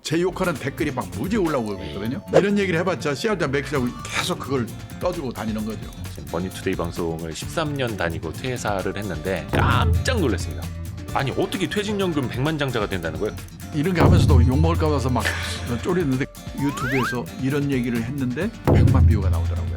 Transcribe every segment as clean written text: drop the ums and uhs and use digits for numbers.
제 욕하는 댓글이 막 무지 올라오고 있거든요. 이런 얘기를 해봤자 씨알자 맥시하고 계속 그걸 떠주고 다니는 거죠. 머니투데이 방송을 13년 다니고 퇴사를 했는데 깜짝 놀랐습니다. 아니 어떻게 퇴직연금 백만장자가 된다는 거예요? 이런 게 하면서도 욕먹을까 봐서 막 쫄였는데 유튜브에서 이런 얘기를 했는데 100만 뷰가 나오더라고요.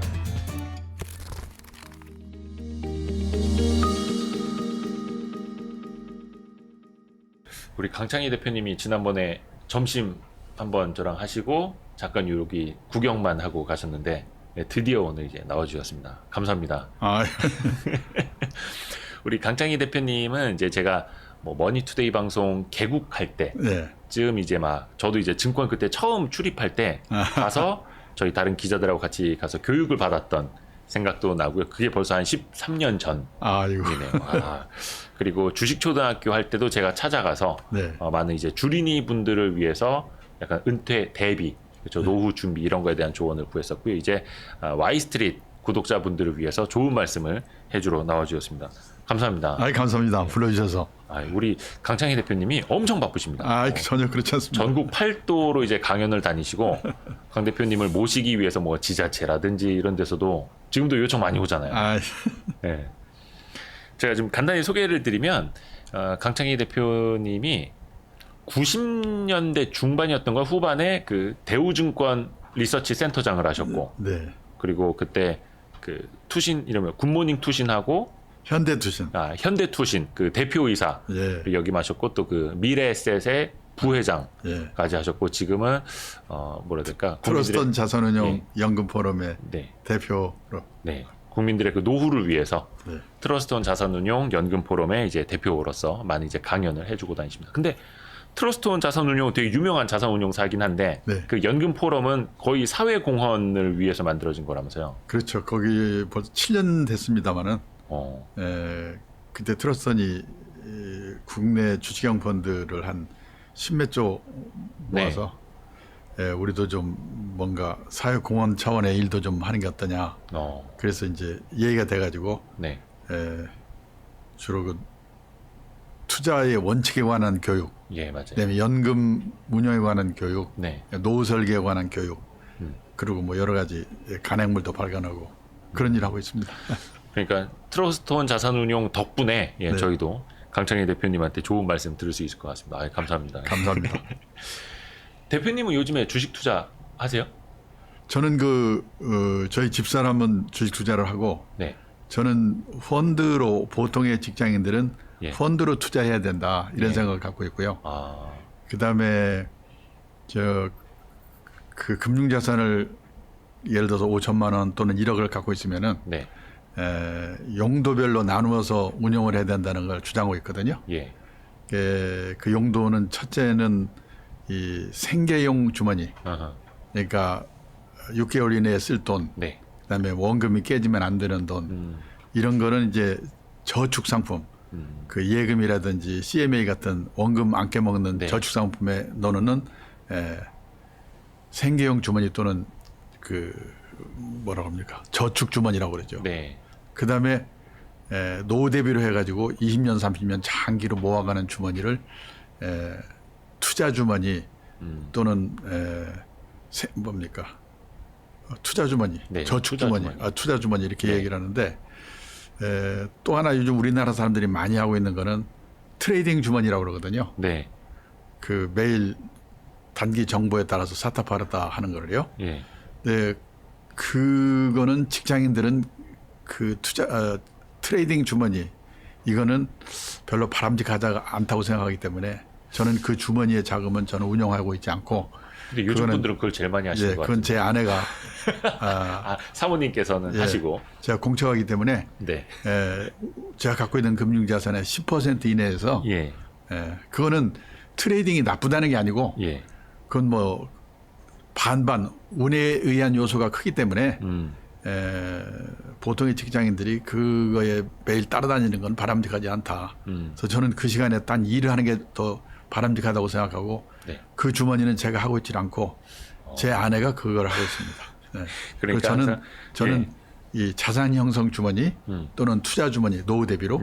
우리 강창희 대표님이 지난번에 점심 한번 저랑 하시고 잠깐 여기 구경만 하고 가셨는데 드디어 오늘 이제 나와주셨습니다. 감사합니다. 아, 우리 강창희 대표님은 이제 제가 뭐 머니투데이 방송 개국할 네. 때쯤 이제 막 저도 이제 증권 그때 처음 출입할 때 가서 저희 다른 기자들하고 같이 가서 교육을 받았던 생각도 나고요. 그게 벌써 한 13년 전이네요. 아이고. 그리고 주식초등학교 할 때도 제가 찾아가서 네. 많은 이제 주린이 분들을 위해서 약간 은퇴 대비, 그렇죠? 노후 준비 이런 거에 대한 조언을 구했었고요. 이제 Y스트릿 구독자분들을 위해서 좋은 말씀을 해주러 나와주셨습니다. 감사합니다. 아이, 감사합니다. 불러주셔서. 우리 강창희 대표님이 엄청 바쁘십니다. 아, 전혀 그렇지 않습니다. 전국 8도로 이제 강연을 다니시고 강 대표님을 모시기 위해서 뭐 지자체라든지 이런 데서도 지금도 요청 많이 오잖아요. 아, 네. 제가 좀 간단히 소개를 드리면 강창희 대표님이 90년대 중반이었던 걸 후반에 그 대우증권 리서치 센터장을 하셨고 네. 그리고 그때 그 투신 이러면 굿모닝 투신하고 현대투신. 현대투신 그 대표이사 예. 여기 마셨고 또 그 미래에셋의 부회장까지 예. 하셨고 지금은 뭐라 해야 될까 트러스턴 자산운용 연금 포럼의 네, 대표로. 네. 국민들의 그 노후를 위해서 네. 트러스트온 자산운용 연금 포럼의 이제 대표로서 많이 이제 강연을 해주고 다니십니다. 근데 트러스트온 자산운용은 되게 유명한 자산운용사이긴 한데 네. 그 연금 포럼은 거의 사회공헌을 위해서 만들어진 거라면서요. 그렇죠. 거기 벌써 7년 됐습니다만은 그때 트러스턴이 국내 주식형 펀드를 한 10몇 조 모아서 우리도 좀 뭔가 사회공헌 차원의 일도 좀 하는 게 어떠냐. 그래서 이제 얘기가 돼가지고 네. 주로 그 투자의 원칙에 관한 교육, 예, 맞아요. 그다음에 연금 운용에 관한 교육, 네. 노후 설계에 관한 교육, 그리고 뭐 여러 가지 간행물도 발견하고 그런 일 하고 있습니다. 그러니까 트러스트온 자산운용 덕분에 네. 저희도 강창희 대표님한테 좋은 말씀 들을 수 있을 것 같습니다. 감사합니다. 감사합니다. 대표님은 요즘에 주식 투자 하세요? 저는 저희 집사람은 주식 투자를 하고 네. 저는 펀드로 보통의 직장인들은 펀드로 투자해야 된다 이런 생각을 갖고 있고요. 그다음에 그 금융자산을 예를 들어서 5천만 원 또는 1억을 갖고 있으면은 네. 용도별로 나누어서 운용을 해야 된다는 걸 주장하고 있거든요. 예. 그 용도는 첫째는 이 생계용 주머니, 그러니까 6개월 이내에 쓸 돈, 네. 그다음에 원금이 깨지면 안 되는 돈, 이런 거는 이제 저축 상품, 그 예금이라든지 CMA 같은 원금 안 깨먹는 저축 상품에 넣는 생계용 주머니 또는 그 뭐라고 합니까? 저축 주머니라고 그러죠. 네. 그다음에 노후 대비로 해가지고 20년, 30년 장기로 모아가는 주머니를 투자 주머니 또는 뭡니까? 투자 주머니, 네, 저축 투자 주머니, 투자 주머니 이렇게 얘기를 하는데 또 하나 요즘 우리나라 사람들이 많이 하고 있는 거는 트레이딩 주머니라고 그러거든요. 네. 그 매일 단기 정보에 따라서 사타 팔았다 하는 거를요. 예. 네, 그거는 직장인들은 그 트레이딩 주머니 이거는 별로 바람직하지 않다고 생각하기 때문에 저는 그 주머니의 자금은 저는 운영하고 있지 않고. 근데 요즘 분들은 그걸 제일 많이 하시는 것 같아요. 그건 제 아내가 사모님께서는 하시고 제가 공채하기 때문에 제가 갖고 있는 금융자산의 10% 이내에서 그거는 트레이딩이 나쁘다는 게 아니고 그건 뭐 반반 운에 의한 요소가 크기 때문에 보통의 직장인들이 그거에 매일 따라다니는 건 바람직하지 않다. 그래서 저는 그 시간에 딴 일을 하는 게 더 바람직하다고 생각하고 그 주머니는 제가 하고 있지 않고 제 아내가 그걸 하고 있습니다. 그러니까 저는 이 자산 형성 주머니 또는 투자 주머니 노후 대비로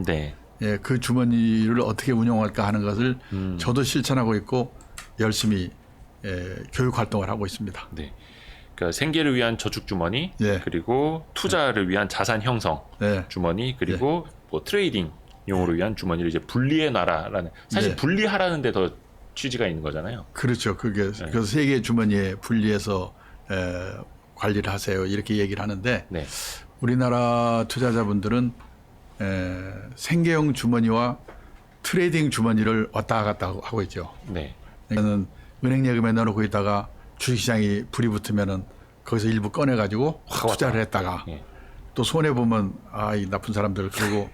그 주머니를 어떻게 운영할까 하는 것을 저도 실천하고 있고 열심히 교육 활동을 하고 있습니다. 네. 그러니까 생계를 위한 저축 주머니, 예. 그리고 투자를 위한 자산 형성 네. 주머니, 그리고 뭐 트레이딩용으로 위한 주머니를 이제 분리해 놔라라는, 사실 네. 분리하라는 데 더 취지가 있는 거잖아요. 그렇죠. 그게 그래서 세 개 주머니에 분리해서 관리를 하세요. 이렇게 얘기를 하는데 네. 우리나라 투자자분들은 생계형 주머니와 트레이딩 주머니를 왔다 갔다 하고 있죠. 네. 저는 은행 예금에 넣어놓고 있다가 주식시장이 불이 붙으면은 거기서 일부 꺼내가지고 확 투자를 했다가 예. 또 손해 보면 이 나쁜 사람들 그러고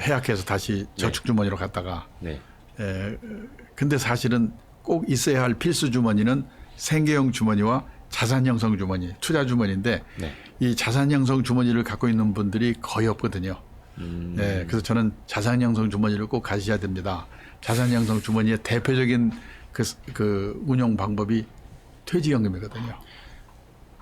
해약해서 다시 저축 주머니로 갔다가. 네. 근데 사실은 꼭 있어야 할 필수 주머니는 생계형 주머니와 자산 형성 주머니, 투자 주머니인데 네. 이 자산 형성 주머니를 갖고 있는 분들이 거의 없거든요. 네, 그래서 저는 자산 형성 주머니를 꼭 가셔야 됩니다. 자산 형성 주머니의 대표적인 그 운용 방법이 퇴직연금이거든요.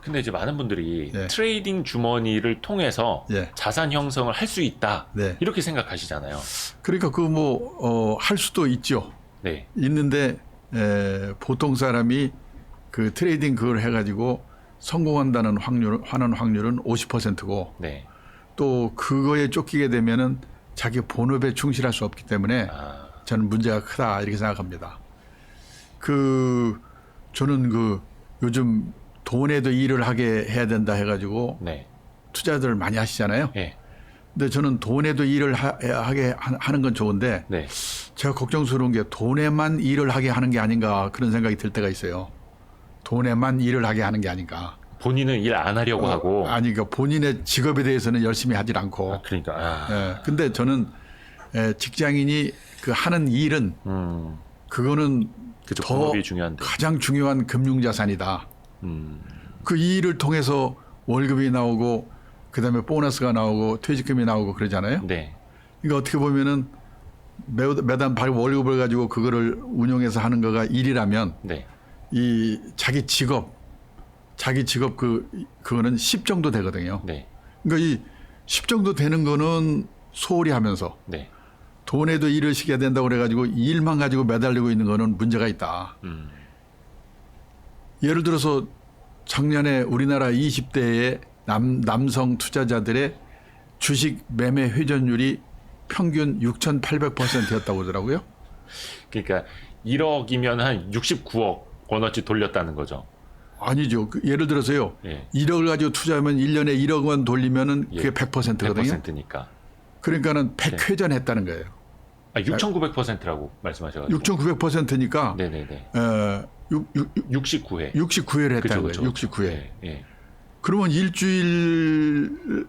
근데 이제 많은 분들이 네. 트레이딩 주머니를 통해서 네. 자산 형성을 할 수 있다. 네. 이렇게 생각하시잖아요. 그러니까 그 할 수도 있죠. 네. 있는데 보통 사람이 그 트레이딩 그걸 해가지고 성공한다는 하는 확률은 50%고 네. 또 그거에 쫓기게 되면은 자기 본업에 충실할 수 없기 때문에 저는 문제가 크다 이렇게 생각합니다. 저는 요즘 돈에도 일을 하게 해야 된다 해가지고 네. 투자들 많이 하시잖아요. 네. 근데 저는 돈에도 일을 하게 하는 건 좋은데 네. 제가 걱정스러운 게 돈에만 일을 하게 하는 게 아닌가 그런 생각이 들 때가 있어요. 돈에만 일을 하게 하는 게 아닌가. 본인은 일 안 하려고 하고. 아니, 그러니까 본인의 직업에 대해서는 열심히 하질 않고. 그러니까. 근데 저는 직장인이 그 하는 일은 그거는 그쵸, 더 본업이 중요한데. 가장 중요한 금융자산이다. 그 일을 통해서 월급이 나오고 그다음에 보너스가 나오고 퇴직금이 나오고 그러잖아요. 네. 그러니까 어떻게 보면은 매달 월급을 가지고 그거를 운용해서 하는 거가 일이라면 네. 이 자기 직업 그거는 10 정도 되거든요. 네. 그러니까 이 10 정도 되는 거는 소홀히 하면서 네. 돈에도 일을 시켜야 된다고 그래가지고 일만 가지고 매달리고 있는 거는 문제가 있다. 예를 들어서 작년에 우리나라 20대의 남성 투자자들의 주식 매매 회전율이 평균 6,800%였다고 하더라고요. 그러니까 1억이면 한 69억 원어치 돌렸다는 거죠. 아니죠. 예를 들어서요. 예. 1억을 가지고 투자하면 1년에 1억 원 돌리면은 그게 100%거든요. 100%니까. 그러니까는 100회전 했다는 거예요. 6,900%라고 말씀하셔가지고. 6,900%니까 네네네. 69회. 69회. 69회를 했다는 그쵸, 거예요. 그쵸. 69회. 예, 예. 그러면 일주일에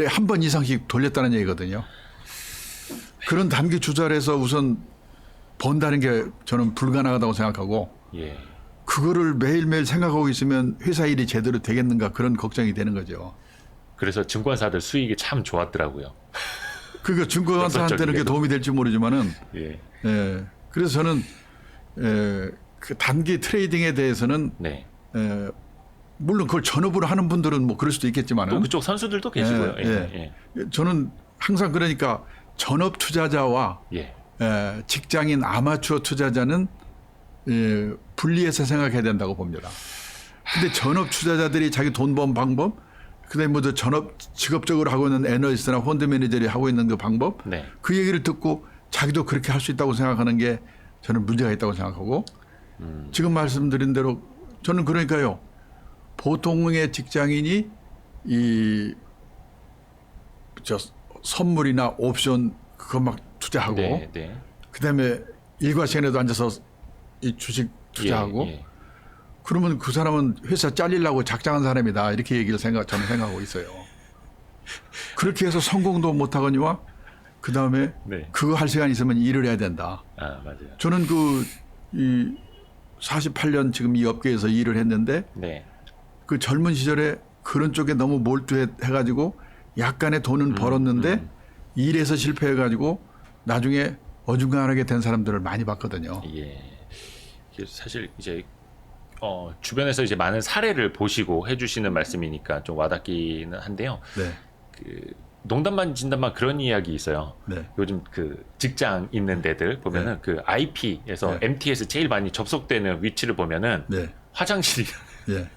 한 번 이상씩 돌렸다는 얘기거든요. 그런 단기 투자를 해서 우선 번다는 게 저는 불가능하다고 생각하고 예. 그거를 매일매일 생각하고 있으면 회사 일이 제대로 되겠는가 그런 걱정이 되는 거죠. 그래서 증권사들 수익이 참 좋았더라고요. 그러니까 증권사한테는 그게 도움이 될지 모르지만은 예. 그래서 저는 그 단기 트레이딩에 대해서는 네. 물론 그걸 전업으로 하는 분들은 뭐 그럴 수도 있겠지만은 또 그쪽 선수들도 계시고요. 예. 저는 항상 그러니까 전업 투자자와 예. 직장인 아마추어 투자자는 분리해서 생각해야 된다고 봅니다. 근데 전업 투자자들이 자기 돈 번 방법, 그다음에 뭐 전업 직업적으로 하고 있는 애널리스트나 펀드 매니저들이 하고 있는 그 방법, 네. 그 얘기를 듣고 자기도 그렇게 할 수 있다고 생각하는 게 저는 문제가 있다고 생각하고 지금 말씀드린 대로 저는 그러니까요. 보통의 직장인이 선물이나 옵션 그거 막 투자하고 네, 네. 그다음에 일과 시간에도 앉아서 이 주식 투자하고 예. 그러면 그 사람은 회사 잘리려고 작정한 사람이다 이렇게 저는 생각하고 있어요. 그렇게 해서 성공도 못하거니와 그다음에 네. 그거 할 시간 있으면 일을 해야 된다. 맞아요. 저는 이 48년 지금 이 업계에서 일을 했는데 네. 그 젊은 시절에 그런 쪽에 너무 몰두해가지고 약간의 돈은 벌었는데 일에서 실패해가지고 나중에 어중간하게 된 사람들을 많이 봤거든요. 예. 사실 이제 주변에서 이제 많은 사례를 보시고 해주시는 말씀이니까 좀 와닿기는 한데요. 네. 농담만 진담만 그런 이야기 있어요. 네. 요즘 그 직장 있는 데들 보면은 그 IP에서 네. MTS 제일 많이 접속되는 위치를 보면은 네. 화장실이 예.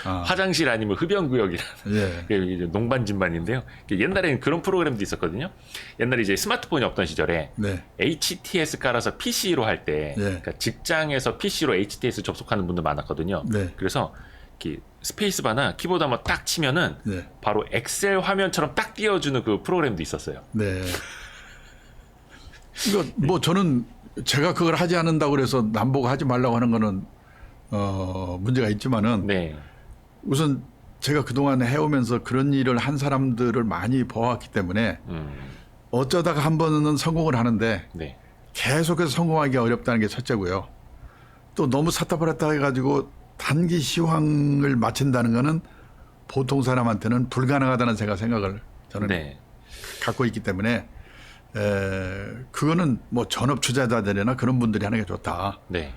아, 화장실 아니면 흡연구역이라는 예. 이제 농반진반인데요. 옛날에는 그런 프로그램도 있었거든요. 옛날에 이제 스마트폰이 없던 시절에 네. HTS 깔아서 PC로 할 때 예. 그러니까 직장에서 PC로 HTS 접속하는 분들 많았거든요. 네. 그래서 이렇게 스페이스바나 키보드 한번 딱 치면은 네. 바로 엑셀 화면처럼 딱 띄워주는 그 프로그램도 있었어요. 네. 이거 뭐 저는 제가 그걸 하지 않는다고 그래서 남보고 하지 말라고 하는 거는 문제가 있지만은 네, 우선 제가 그동안 해오면서 그런 일을 한 사람들을 많이 봐왔기 때문에 어쩌다가 한 번은 성공을 하는데 네, 계속해서 성공하기 어렵다는 게 첫째고요. 또 너무 사타팔았다 해가지고 단기 시황을 맞춘다는 거는 보통 사람한테는 불가능하다는 제가 생각을 저는 네, 갖고 있기 때문에 그거는 뭐 전업 투자자들이나 그런 분들이 하는 게 좋다. 네,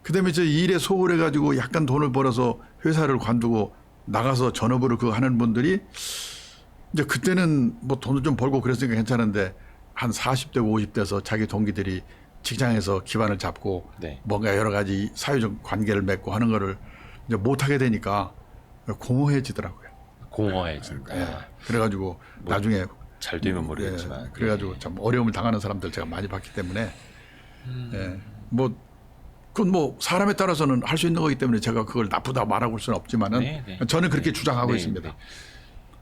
그다음에 저 일에 소홀해가지고 약간 돈을 벌어서 회사를 관두고 나가서 전업으로 그거 하는 분들이 이제 그때는 뭐 돈을 좀 벌고 그랬으니까 괜찮은데 한 40대고 50대에서 자기 동기들이 직장에서 기반을 잡고 네. 뭔가 여러 가지 사회적 관계를 맺고 하는 거를 이제 못하게 되니까 공허해지더라고요. 공허해진다. 예. 그래가지고 나중에 잘 되면 모르겠지만. 예. 그래가지고 참 어려움을 당하는 사람들 제가 많이 봤기 때문에 예. 뭐 그건 뭐 사람에 따라서는 할 수 있는 거기 때문에 제가 그걸 나쁘다 말하고 수는 없지만은 네, 네. 저는 그렇게 네. 주장하고 네, 있습니다. 네.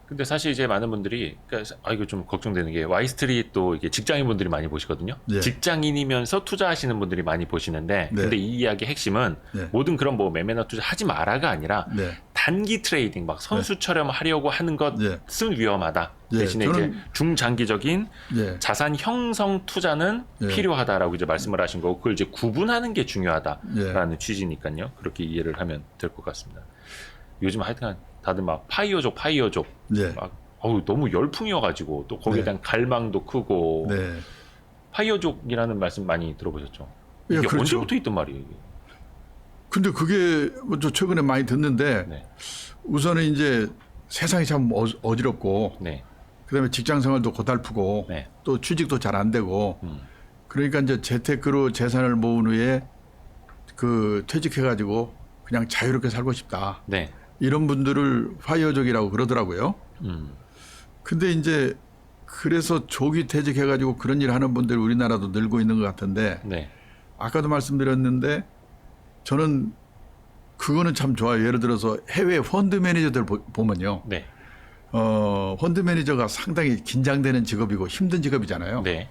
근데 사실 이제 많은 분들이 그러니까 이거 좀 걱정되는 게 와이스트리트도 이게 직장인분들이 많이 보시거든요. 예. 직장인이면서 투자하시는 분들이 많이 보시는데 네. 근데 이 이야기 핵심은 네. 모든 그런 뭐 매매나 투자 하지 마라가 아니라 네. 단기 트레이딩 막 선수처럼 하려고 하는 것은 위험하다. 예. 대신에 저는- 이제 중장기적인 예. 자산 형성 투자는 예. 필요하다라고 이제 말씀을 하신 거고 그걸 이제 구분하는 게 중요하다라는 예. 취지니까요. 그렇게 이해를 하면 될 것 같습니다. 요즘 하여튼 다들 막 파이어족 예. 막 너무 열풍이어가지고 또 거기에 네. 대한 갈망도 크고 네. 파이어족이라는 말씀 많이 들어보셨죠? 예, 이게 그렇죠. 언제부터 있던 말이에요? 이게? 근데 그게 뭐 저 최근에 많이 듣는데 네, 우선은 이제 세상이 참 어지럽고 네, 그다음에 직장 생활도 고달프고 네. 또 취직도 잘 안 되고 그러니까 이제 재테크로 재산을 모은 후에 그 퇴직해가지고 그냥 자유롭게 살고 싶다. 네, 이런 분들을 파이어족이라고 그러더라고요. 근데 이제 그래서 조기 퇴직해가지고 그런 일 하는 분들이 우리나라도 늘고 있는 것 같은데 네, 아까도 말씀드렸는데 저는 그거는 참 좋아요. 예를 들어서 해외 펀드 매니저들 보면요. 네, 펀드 매니저가 상당히 긴장되는 직업이고 힘든 직업이잖아요. 네,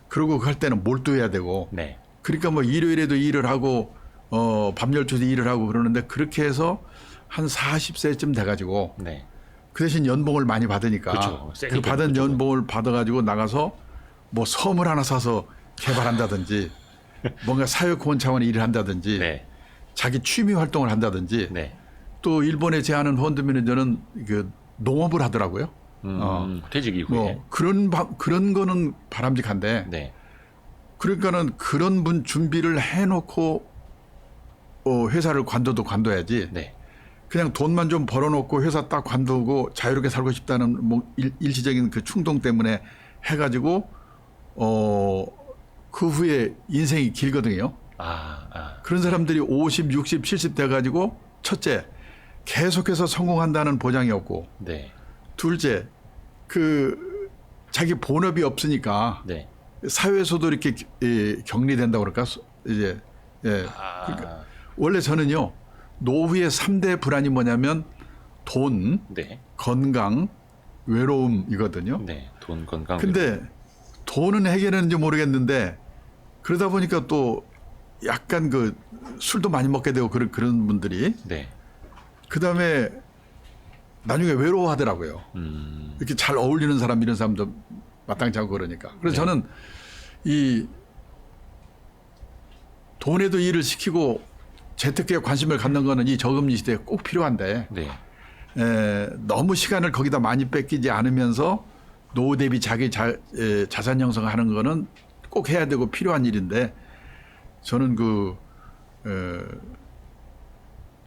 그리고 그 할 때는 몰두해야 되고 네, 그러니까 뭐 일요일에도 일을 하고 밤 12시도 일을 하고 그러는데 그렇게 해서 한 40세쯤 돼가지고 네. 그 대신 연봉을 많이 받으니까 그쵸. 그 세니까 받은 그쵸. 연봉을 받아가지고 나가서 뭐 섬을 하나 사서 개발한다든지 뭔가 사회공헌 차원의 일을 한다든지 네, 자기 취미 활동을 한다든지 네. 또 일본에 제하는 펀드 매니저는 그 농업을 하더라고요. 퇴직 이후에. 뭐 그런 거는 바람직한데 네, 그러니까는 그런 분 준비를 해놓고 회사를 관둬야지. 네, 그냥 돈만 좀 벌어놓고 회사 딱 관두고 자유롭게 살고 싶다는 뭐 일시적인 그 충동 때문에 해가지고 그 후에 인생이 길거든요. 그런 사람들이 50, 60, 70 돼가지고 첫째 계속해서 성공한다는 보장이 없고 네, 둘째 그 자기 본업이 없으니까 네. 사회에서도 이렇게 격리된다고 그럴까 이제 예. 그러니까 원래 저는요 노후의 3대 불안이 뭐냐면 돈, 네, 건강, 외로움이거든요. 네. 돈, 건강. 근데 돈은 해결했는지 모르겠는데 그러다 보니까 또 약간 그 술도 많이 먹게 되고 그런 분들이 네, 그다음에 나중에 외로워하더라고요. 이렇게 잘 어울리는 사람 이런 사람도 마땅치 않고 그러니까. 그래서 네. 저는 이 돈에도 일을 시키고 재테크에 관심을 갖는 거는 이 저금리 시대에 꼭 필요한데 네, 너무 시간을 거기다 많이 뺏기지 않으면서 노후 대비 자기 자산 형성하는 거는 꼭 해야 되고 필요한 일인데 저는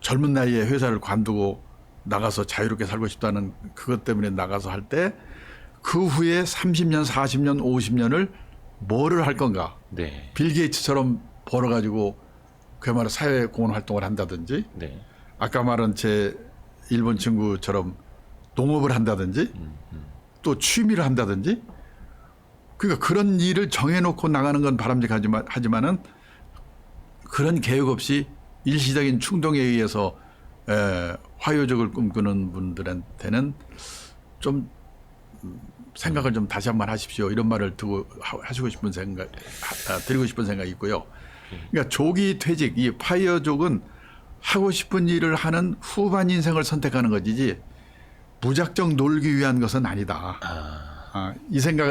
젊은 나이에 회사를 관두고 나가서 자유롭게 살고 싶다는 그것 때문에 나가서 할 때 그 후에 30년, 40년, 50년을 뭐를 할 건가? 네. 빌 게이츠처럼 벌어가지고 그야말로 사회공헌 활동을 한다든지 네. 아까 말한 제 일본 친구처럼 농업을 한다든지 또 취미를 한다든지 그러니까 그런 일을 정해놓고 나가는 건 바람직하지만은 그런 계획 없이 일시적인 충동에 의해서 화요적을 꿈꾸는 분들한테는 좀 생각을 좀 다시 한번 하십시오. 이런 말을 하시고 싶은 생각, 드리고 싶은 생각이 있고요. 그러니까 조기 퇴직, 이 파이어족은 하고 싶은 일을 하는 후반 인생을 선택하는 것이지 무작정 놀기 위한 것은 아니다.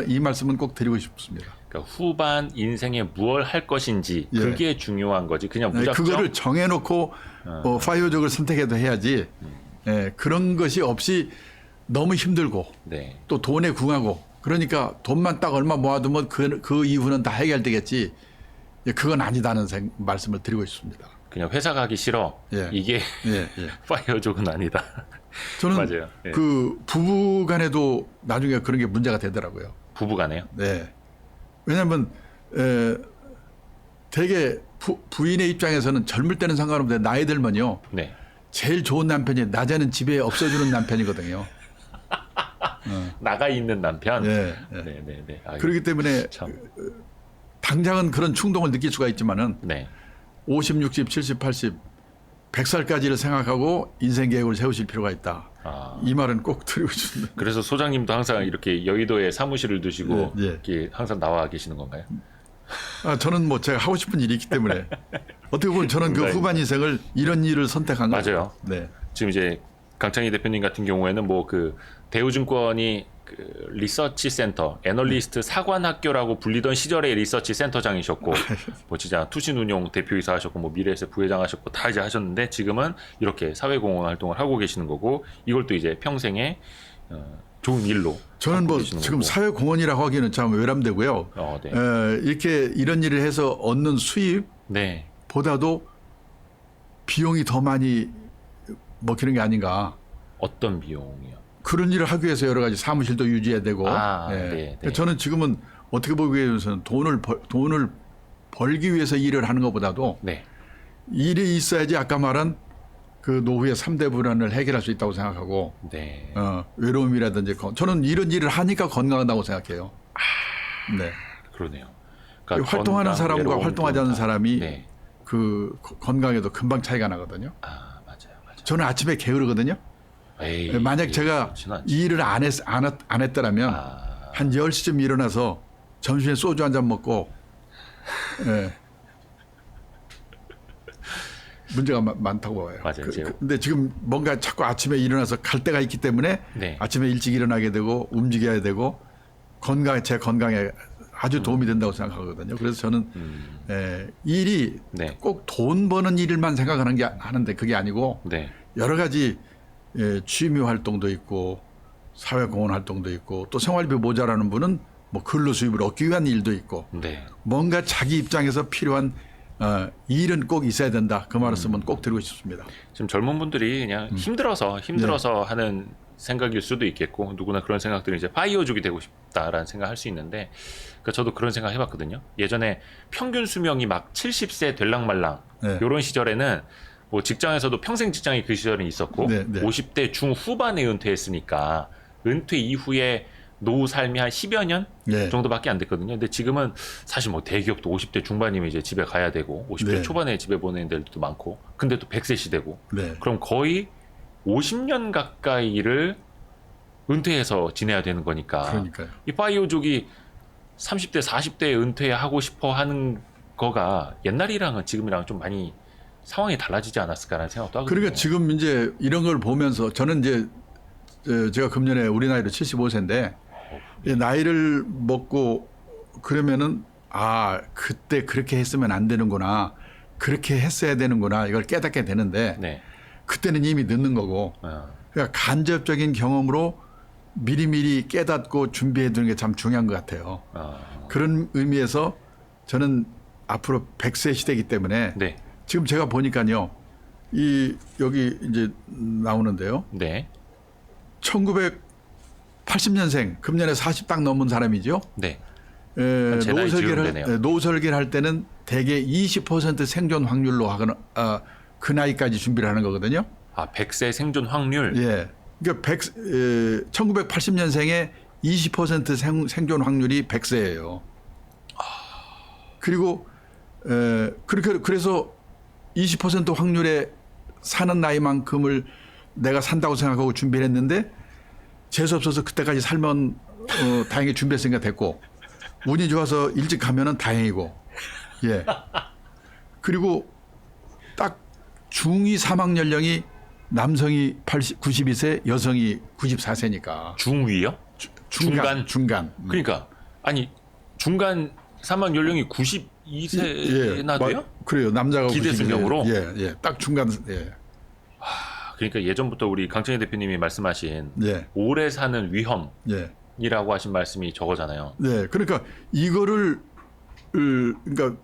이 말씀은 꼭 드리고 싶습니다. 그러니까 후반 인생에 무엇을 할 것인지 예. 그게 중요한 거지. 그냥 무작정 그거를 정해놓고 파이어족을 선택해도 해야지 그런 것이 없이 너무 힘들고 네. 또 돈에 궁하고 그러니까 돈만 딱 얼마 모아두면 그 이후는 다 해결되겠지. 그건 아니다는 말씀을 드리고 싶습니다. 그냥 회사 가기 싫어. 예. 이게 예. 파이어족은 아니다. 저는 맞아요. 예. 그 부부간에도 나중에 그런 게 문제가 되더라고요. 부부간에요? 네. 왜냐하면 되게 부인의 입장에서는 젊을 때는 상관없는데 나이 들면요. 네. 제일 좋은 남편이 낮에는 집에 없어주는 남편이거든요. 나가 있는 남편. 네. 네. 아이고, 그렇기 때문에 참. 당장은 그런 충동을 느낄 수가 있지만은 네. 50, 60, 70, 80, 100살까지를 생각하고 인생 계획을 세우실 필요가 있다. 이 말은 꼭 드리고 싶습니다. 그래서 소장님도 항상 이렇게 여의도에 사무실을 두시고 예. 이렇게 항상 나와 계시는 건가요? 저는 뭐 제가 하고 싶은 일이 있기 때문에 어떻게 보면 저는 그 후반 인생을 이런 일을 선택한 거예요. 맞아요. 네. 지금 이제 강창희 대표님 같은 경우에는 뭐 그 대우증권이 그 리서치 센터, 애널리스트 사관학교라고 불리던 시절에 리서치 센터장이셨고, 뭐 진짜 투신운용 대표이사 하셨고, 뭐 미래에셋 부회장 하셨고 다 이제 하셨는데 지금은 이렇게 사회공헌 활동을 하고 계시는 거고, 이걸 또 이제 평생에 좋은 일로. 저는 뭐 계시는 지금 거고. 사회공헌이라고 하기는 참 외람되고요. 네. 이렇게 이런 일을 해서 얻는 수입보다도 네. 비용이 더 많이 먹히는 게 아닌가. 어떤 비용이요? 그런 일을 하기 위해서 여러 가지 사무실도 유지해야 되고. 네. 저는 지금은 어떻게 보기 위해서는 돈을 벌기 위해서 일을 하는 것보다도 네. 일이 있어야지 아까 말한 그 노후의 3대 불안을 해결할 수 있다고 생각하고 네. 외로움이라든지 저는 이런 일을 하니까 건강하다고 생각해요. 네. 그러네요. 활동하는 사람과 외로움, 활동하지 않는 사람이 네. 그 건강에도 금방 차이가 나거든요. 맞아요. 저는 아침에 게으르거든요. 에이, 만약 제가 그렇진 않지. 이 일을 안 했더라면 한 10시쯤 일어나서 점심에 소주 한 잔 먹고 문제가 많다고 봐요. 맞아요. 근데 지금 뭔가 자꾸 아침에 일어나서 갈 때가 있기 때문에 네. 아침에 일찍 일어나게 되고 움직여야 되고 제 건강에 아주 도움이 된다고 생각하거든요. 그래서 저는 일이 네. 꼭 돈 버는 일만 하는데 그게 아니고 네. 여러 가지 취미 활동도 있고 사회공헌 활동도 있고 또 생활비 모자라는 분은 뭐 근로 수입을 얻기 위한 일도 있고 네. 뭔가 자기 입장에서 필요한 일은 꼭 있어야 된다. 그 말씀은 꼭 드리고 싶습니다. 지금 젊은 분들이 그냥 힘들어서 하는 생각일 수도 있겠고 누구나 그런 생각들이 이제 파이어족이 되고 싶다라는 생각할 수 있는데 그러니까 저도 그런 생각 해봤거든요. 예전에 평균 수명이 막 70세 될랑말랑 이런 시절에는 뭐 직장에서도 평생 직장이 그 시절에 있었고 50대 중후반에 은퇴했으니까 은퇴 이후에 노후 삶이 한 10여 년 정도밖에 안 됐거든요. 근데 지금은 사실 뭐 대기업도 50대 중반이면 이제 집에 가야 되고 50대 초반에 집에 보내는 데도 많고 근데 또 100세 시대고 그럼 거의 50년 가까이를 은퇴해서 지내야 되는 거니까 그러니까요. 이 파이어족이 30대 40대에 은퇴하고 싶어 하는 거가 옛날이랑은 지금이랑 좀 많이 상황이 달라지지 않았을까라는 생각도 하거든요. 그러니까 지금 이제 이런 걸 보면서 저는 이제 제가 금년에 우리 나이로 75세인데 나이를 먹고 그러면은 그때 그렇게 했으면 안 되는구나. 그렇게 했어야 되는구나. 이걸 깨닫게 되는데 그때는 이미 늦는 거고 그러니까 간접적인 경험으로 미리미리 깨닫고 준비해 두는 게 참 중요한 것 같아요. 그런 의미에서 저는 앞으로 100세 시대이기 때문에 지금 제가 보니까요. 여기 이제 나오는데요. 1980년생 금년에 40 딱 넘은 사람이죠. 제 나이 노후 설계를 할 때는 대개 20% 생존 확률로 하거나 그 나이까지 준비를 하는 거거든요. 아, 100세 생존 확률. 예. 그러니까 1980년생의 20% 생존 확률이 100세예요. 그리고 그렇게 그래서 20% 확률에 사는 나이만큼을 내가 산다고 생각하고 준비를 했는데 재수 없어서 그때까지 살면 다행히 준비했으니까 됐고 운이 좋아서 일찍 가면은 다행이고 예. 그리고 딱 중2 사망 연령이 남성이 92세, 여성이 94세니까. 중위요? 중간. 그러니까 아니 중간 사망 연령이 92세나 돼요? 그래요. 남자가 기대수명으로? 예. 딱 중간. 예. 그러니까 예전부터 우리 강창희 대표님이 말씀하신 예. 오래 사는 예. 위험이라고 하신 말씀이 저거잖아요. 네. 그러니까 이거를 그러니까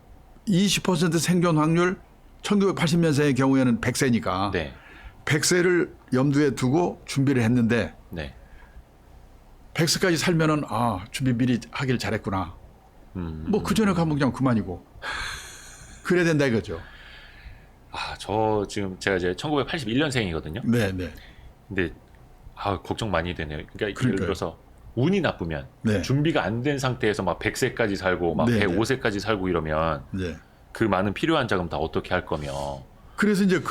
20% 생존 확률 1980년생의 경우에는 100세니까 네. 100세를 염두에 두고 준비를 했는데 네. 100세까지 살면은 준비 미리 하길 잘했구나. 뭐 그 전에 가면 그냥 그만이고 그래야 된다 이거죠. 저 지금 제가 이제 1981년생이거든요. 네. 근데 걱정 많이 되네요. 그러니까 예를 들어서 운이 나쁘면 네. 준비가 안 된 상태에서 막 100세까지 살고 막 105세까지 살고 이러면 네. 그 많은 필요한 자금 다 어떻게 할 거며. 그래서 이제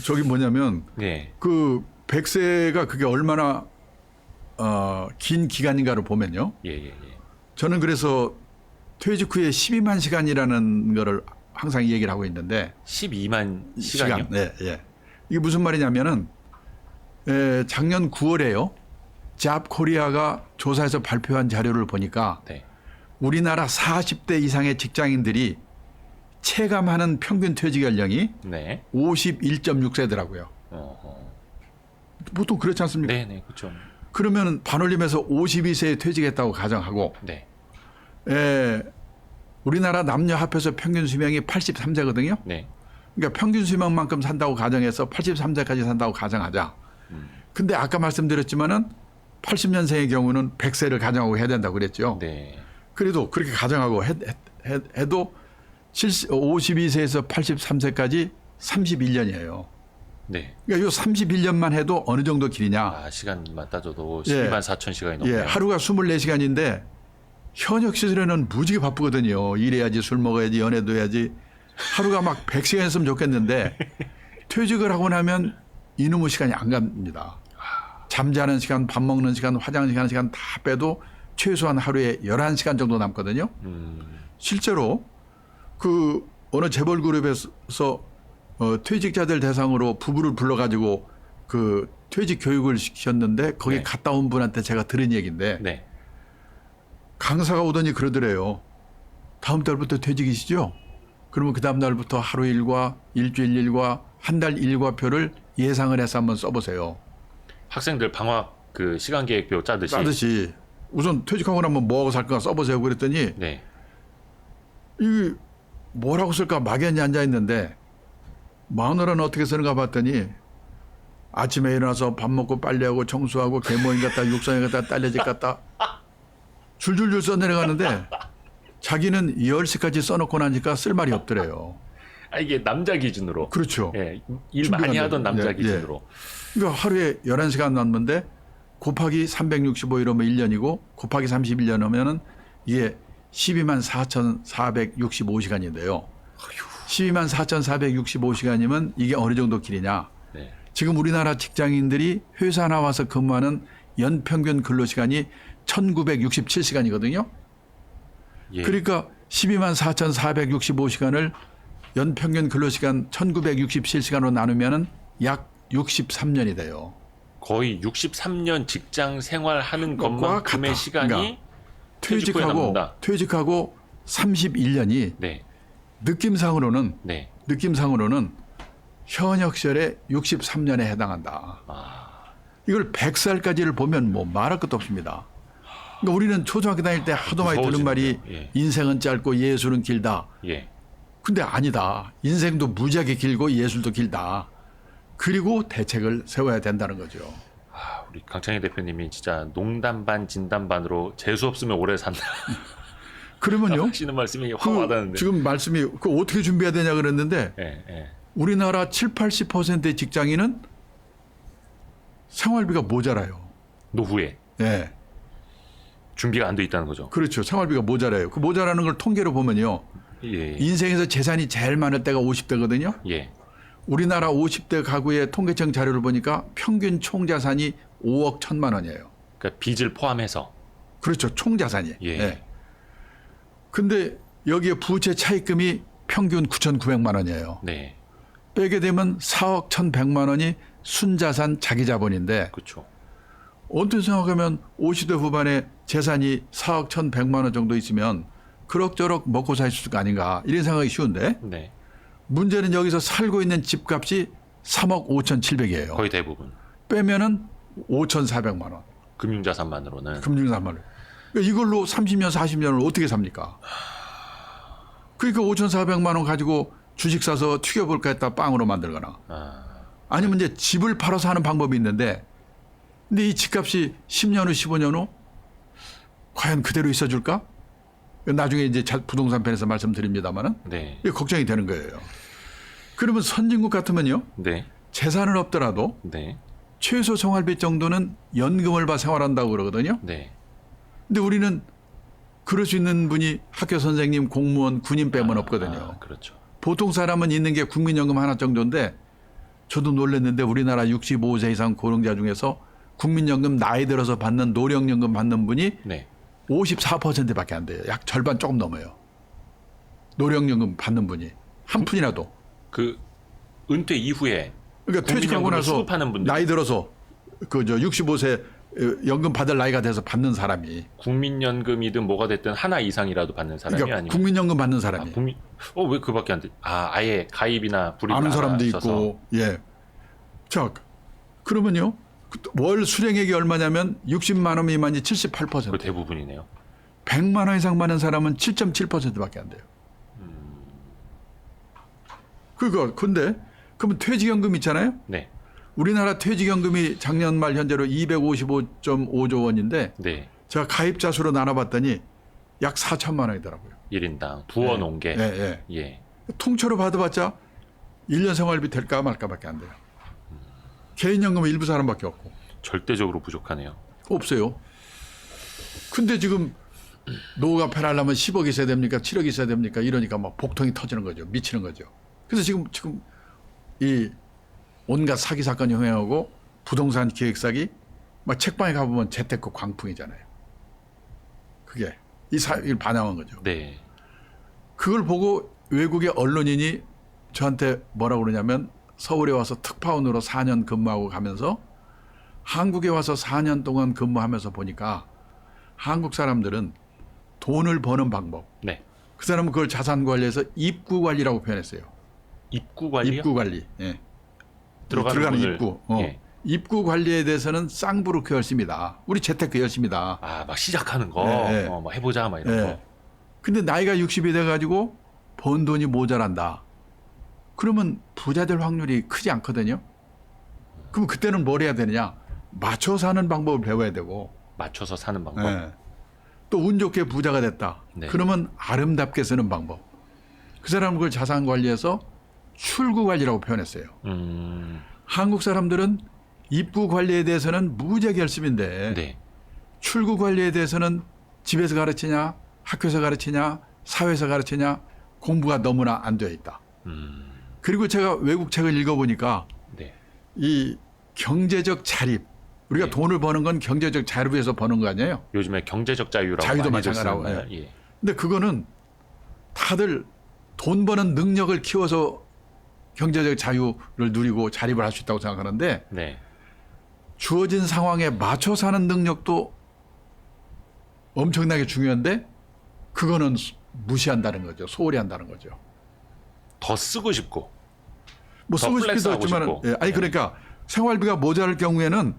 저기 뭐냐면 네. 그 100세가 그게 얼마나 긴 기간인가를 보면요. 예. 저는 그래서 퇴직 후에 12만 시간이라는 거를 항상 얘기를 하고 있는데 12만 시간이요? 네. 이게 무슨 말이냐면은 작년 9월에요. 잡 코리아가 조사해서 발표한 자료를 보니까 네. 우리나라 40대 이상의 직장인들이 체감하는 평균 퇴직 연령이 네. 51.6세더라고요. 보통 그렇지 않습니까? 네, 그렇죠. 그러면 반올림해서 52세에 퇴직했다고 가정하고 네. 우리나라 남녀 합해서 평균 수명이 83세거든요. 네. 그러니까 평균 수명만큼 산다고 가정해서 83세까지 산다고 가정하자. 근데 아까 말씀드렸지만은 80년생의 경우는 100세를 가정하고 해야 된다고 그랬죠. 네. 그래도 그렇게 가정하고 해도 52세에서 83세까지 31년이에요. 네. 그러니까 이 31년만 해도 어느 정도 길이냐. 시간만 따져도 12만 4천 시간이 예, 넘네요. 하루가 24시간인데 현역 시절에는 무지개 바쁘거든요. 일해야지, 술 먹어야지, 연애도 해야지. 하루가 막 100시간 했으면 좋겠는데 퇴직을 하고 나면 이놈의 시간이 안 갑니다. 잠자는 시간, 밥 먹는 시간, 화장실 가는 시간 다 빼도 최소한 하루에 11시간 정도 남거든요. 실제로 그 어느 재벌 그룹에서 퇴직자들 대상으로 부부를 불러가지고 그 퇴직 교육을 시켰는데 거기 네. 갔다 온 분한테 제가 들은 얘기인데 네. 강사가 오더니 그러더래요. 다음 달부터 퇴직이시죠? 그러면 그 다음 날부터 하루 일과 일주일 일과 한 달 일과표를 예상을 해서 한번 써보세요. 학생들 방학 그 시간 계획표 짜듯이 우선 퇴직하고 나면 뭐하고 살까 써보세요. 그랬더니 네. 이게 뭐라고 쓸까 막연히 앉아있는데 마누라는 어떻게 쓰는가 봤더니 아침에 일어나서 밥 먹고 빨래하고 청소하고 개모임 갔다 육상에 갔다 딸내집 갔다 줄줄줄 써내려가는데 자기는 10시까지 써놓고 나니까 쓸 말이 없더래요. 이게 남자 기준으로. 그렇죠. 예, 일 많이 하던 남자 기준으로. 그러니까 하루에 11시간 남는데 곱하기 365 이러면 1년이고 곱하기 31년 하면은 이게 12만 4,465시간인데요. 12만 4,465시간이면 이게 어느 정도 길이냐. 네. 지금 우리나라 직장인들이 회사 나와서 근무하는 연평균 근로시간이 1967시간이거든요. 예. 그러니까 12만 4,465시간을 연평균 근로시간 1967시간으로 나누면은 약 63년이 돼요. 거의 63년 직장 생활하는 것만큼의 같아. 시간이 그러니까 퇴직후에 퇴직하고 31년이 네. 느낌상으로는 네. 현역 시절에 63년에 해당한다. 이걸 100살까지를 보면 뭐 말할 것도 없습니다. 그러니까 우리는 초등학교 다닐 때 하도 많이 들은 말이 예. 인생은 짧고 예술은 길다. 예. 근데 아니다. 인생도 무지하게 길고 예술도 길다. 그리고 대책을 세워야 된다는 거죠. 우리 강창희 대표님이 진짜 농담 반 진담 반으로 재수 없으면 오래 산다. 그러면요. 하시는 말씀이 확 와닿는데. 지금 말씀이 그 어떻게 준비해야 되냐 그랬는데 예, 예. 우리나라 70~80%의 직장인은 생활비가 모자라요. 노후에 예. 준비가 안 돼 있다는 거죠. 그렇죠. 생활비가 모자라요. 그 모자라는 걸 통계로 보면요. 예, 인생에서 재산이 제일 많을 때가 50대거든요. 예. 우리나라 50대 가구의 통계청 자료를 보니까 평균 총자산이 5억 1천만 원이에요. 그러니까 빚을 포함해서. 그렇죠. 총자산이. 예. 예. 근데 여기에 부채 차입금이 평균 9,900만 원이에요. 네, 빼게 되면 4억 1,100만 원이 순자산 자기자본인데 그렇죠. 언뜻 생각하면 50대 후반에 재산이 4억 1,100만 원 정도 있으면 그럭저럭 먹고 살 수 있을 거 아닌가 이런 생각이 쉬운데 네, 문제는 여기서 살고 있는 집값이 3억 5,700이에요. 거의 대부분 빼면은 5,400만 원. 금융자산만으로는. 금융자산만을. 그러니까 이걸로 30년 40년을 어떻게 삽니까? 그러니까 5,400만 원 가지고 주식 사서 튀겨볼까 했다 빵으로 만들거나 아니면 이제 집을 팔아서 하는 방법이 있는데 근데 이 집값이 10년 후 15년 후 과연 그대로 있어줄까? 나중에 이제 부동산 편에서 말씀드립니다만은 네, 이게 걱정이 되는 거예요. 그러면 선진국 같으면요. 네, 재산은 없더라도 네, 최소 생활비 정도는 연금을 받아 생활한다고 그러거든요. 네. 근데 우리는 그럴 수 있는 분이 학교 선생님, 공무원, 군인 빼면 없거든요. 그렇죠. 보통 사람은 있는 게 국민연금 하나 정도인데 저도 놀랐는데 우리나라 65세 이상 고령자 중에서 국민연금 나이 들어서 받는 노령연금 받는 분이 네, 54%밖에 안 돼요. 약 절반 조금 넘어요. 노령연금 받는 분이 한 푼이라도. 그 은퇴 이후에 그러니까 퇴직하고 국민연금을 나서 수급하는 분들. 나이 들어서 그 저 65세 연금 받을 나이가 돼서 받는 사람이. 국민연금이든 뭐가 됐든 하나 이상이라도 받는 사람이 그러니까 아니면 국민연금 받는 사람이. 왜 그밖에 안 돼? 아예 가입이나 불입 아는 사람도 있고. 예. 자, 그러면요. 월 수령액이 얼마냐면 60만 원 미만이 78%. 그 대부분이네요. 100만 원 이상 받는 사람은 7.7%밖에 안 돼요. 그거 근데 그러면 퇴직연금 있잖아요. 네, 우리나라 퇴직연금이 작년 말 현재로 255.5조 원인데 네. 제가 가입자 수로 나눠봤더니 약 4천만 원이더라고요. 1인당 부어놓은 게. 예, 예. 예. 통째로 받아봤자 1년 생활비 될까 말까밖에 안 돼요. 개인연금은 일부 사람밖에 없고. 절대적으로 부족하네요. 없어요. 근데 지금 노후가 편하려면 10억 있어야 됩니까? 7억 있어야 됩니까? 이러니까 막 복통이 터지는 거죠. 미치는 거죠. 그래서 지금 이 온갖 사기 사건이 흥행하고 부동산 기획 사기 막 책방에 가보면 재테크 광풍이잖아요. 그게 이 사회를 반영한 거죠. 네. 그걸 보고 외국의 언론인이 저한테 뭐라고 그러냐면 서울에 와서 특파원으로 4년 근무하고 가면서 한국에 와서 4년 동안 근무하면서 보니까 한국 사람들은 돈을 버는 방법. 네. 그 사람은 그걸 자산 관리에서 입구 관리라고 표현했어요. 입구 관리요? 입구 관리. 예. 들어가는 문을, 입구. 예. 입구 관리에 대해서는 쌍부르크 열심이다. 우리 재테크 열심이다. 막 시작하는 거, 네, 네. 막 해보자, 막 이런 예. 거. 근데 나이가 60이 돼가지고 번 돈이 모자란다. 그러면 부자 될 확률이 크지 않거든요. 그럼 그때는 뭘 해야 되느냐? 맞춰 사는 방법을 배워야 되고. 맞춰서 사는 방법. 예. 또 운 좋게 부자가 됐다. 네. 그러면 아름답게 쓰는 방법. 그 사람은 그걸 자산 관리에서 출구 관리라고 표현했어요. 한국 사람들은 입구 관리에 대해서는 무지하게 열심인데 네. 출구 관리에 대해서는 집에서 가르치냐, 학교에서 가르치냐, 사회에서 가르치냐 공부가 너무나 안 되어 있다. 그리고 제가 외국 책을 읽어보니까 네. 이 경제적 자립, 우리가 네. 돈을 버는 건 경제적 자립에서 버는 거 아니에요? 요즘에 경제적 자유라고 자유도 많이들 마찬가지라고. 쓰는 거예요. 예. 근데 그거는 다들 돈 버는 능력을 키워서 경제적 자유를 누리고 자립을 할 수 있다고 생각하는데 네. 주어진 상황에 맞춰 사는 능력도 엄청나게 중요한데 그거는 무시한다는 거죠. 소홀히 한다는 거죠. 더 쓰고 싶고. 뭐 더 쓰고 싶기도 플렉스하고 했지만 싶고. 아니 그러니까 생활비가 모자랄 경우에는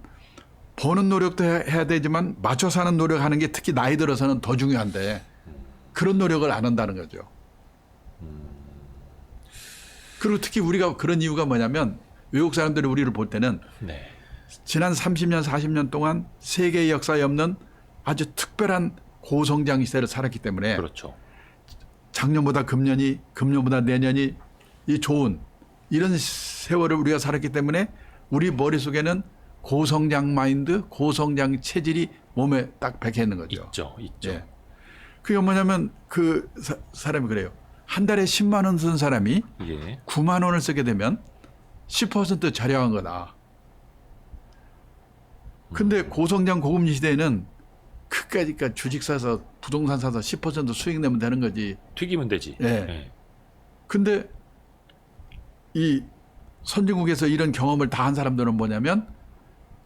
버는 노력도 해야 되지만 맞춰 사는 노력하는 게 특히 나이 들어서는 더 중요한데 그런 노력을 안 한다는 거죠. 그리고 특히 우리가 그런 이유가 뭐냐면 외국 사람들이 우리를 볼 때는 네. 지난 30년 40년 동안 세계의 역사에 없는 아주 특별한 고성장 시대를 살았기 때문에 그렇죠. 작년보다 금년이 금년보다 내년이 이 좋은 이런 세월을 우리가 살았기 때문에 우리 머릿속에는 고성장 마인드, 고성장 체질이 몸에 딱 박혀 있는 거죠. 있죠. 예. 그게 뭐냐면 그 사람이 그래요. 한 달에 10만 원 쓴 사람이 예. 9만 원을 쓰게 되면 10% 절약한 거다. 근데 고성장 고금리 시대에는 그까짓 주식 사서 부동산 사서 10% 수익 내면 되는 거지. 튀기면 되지. 예. 예. 근데 이 선진국에서 이런 경험을 다 한 사람들은 뭐냐면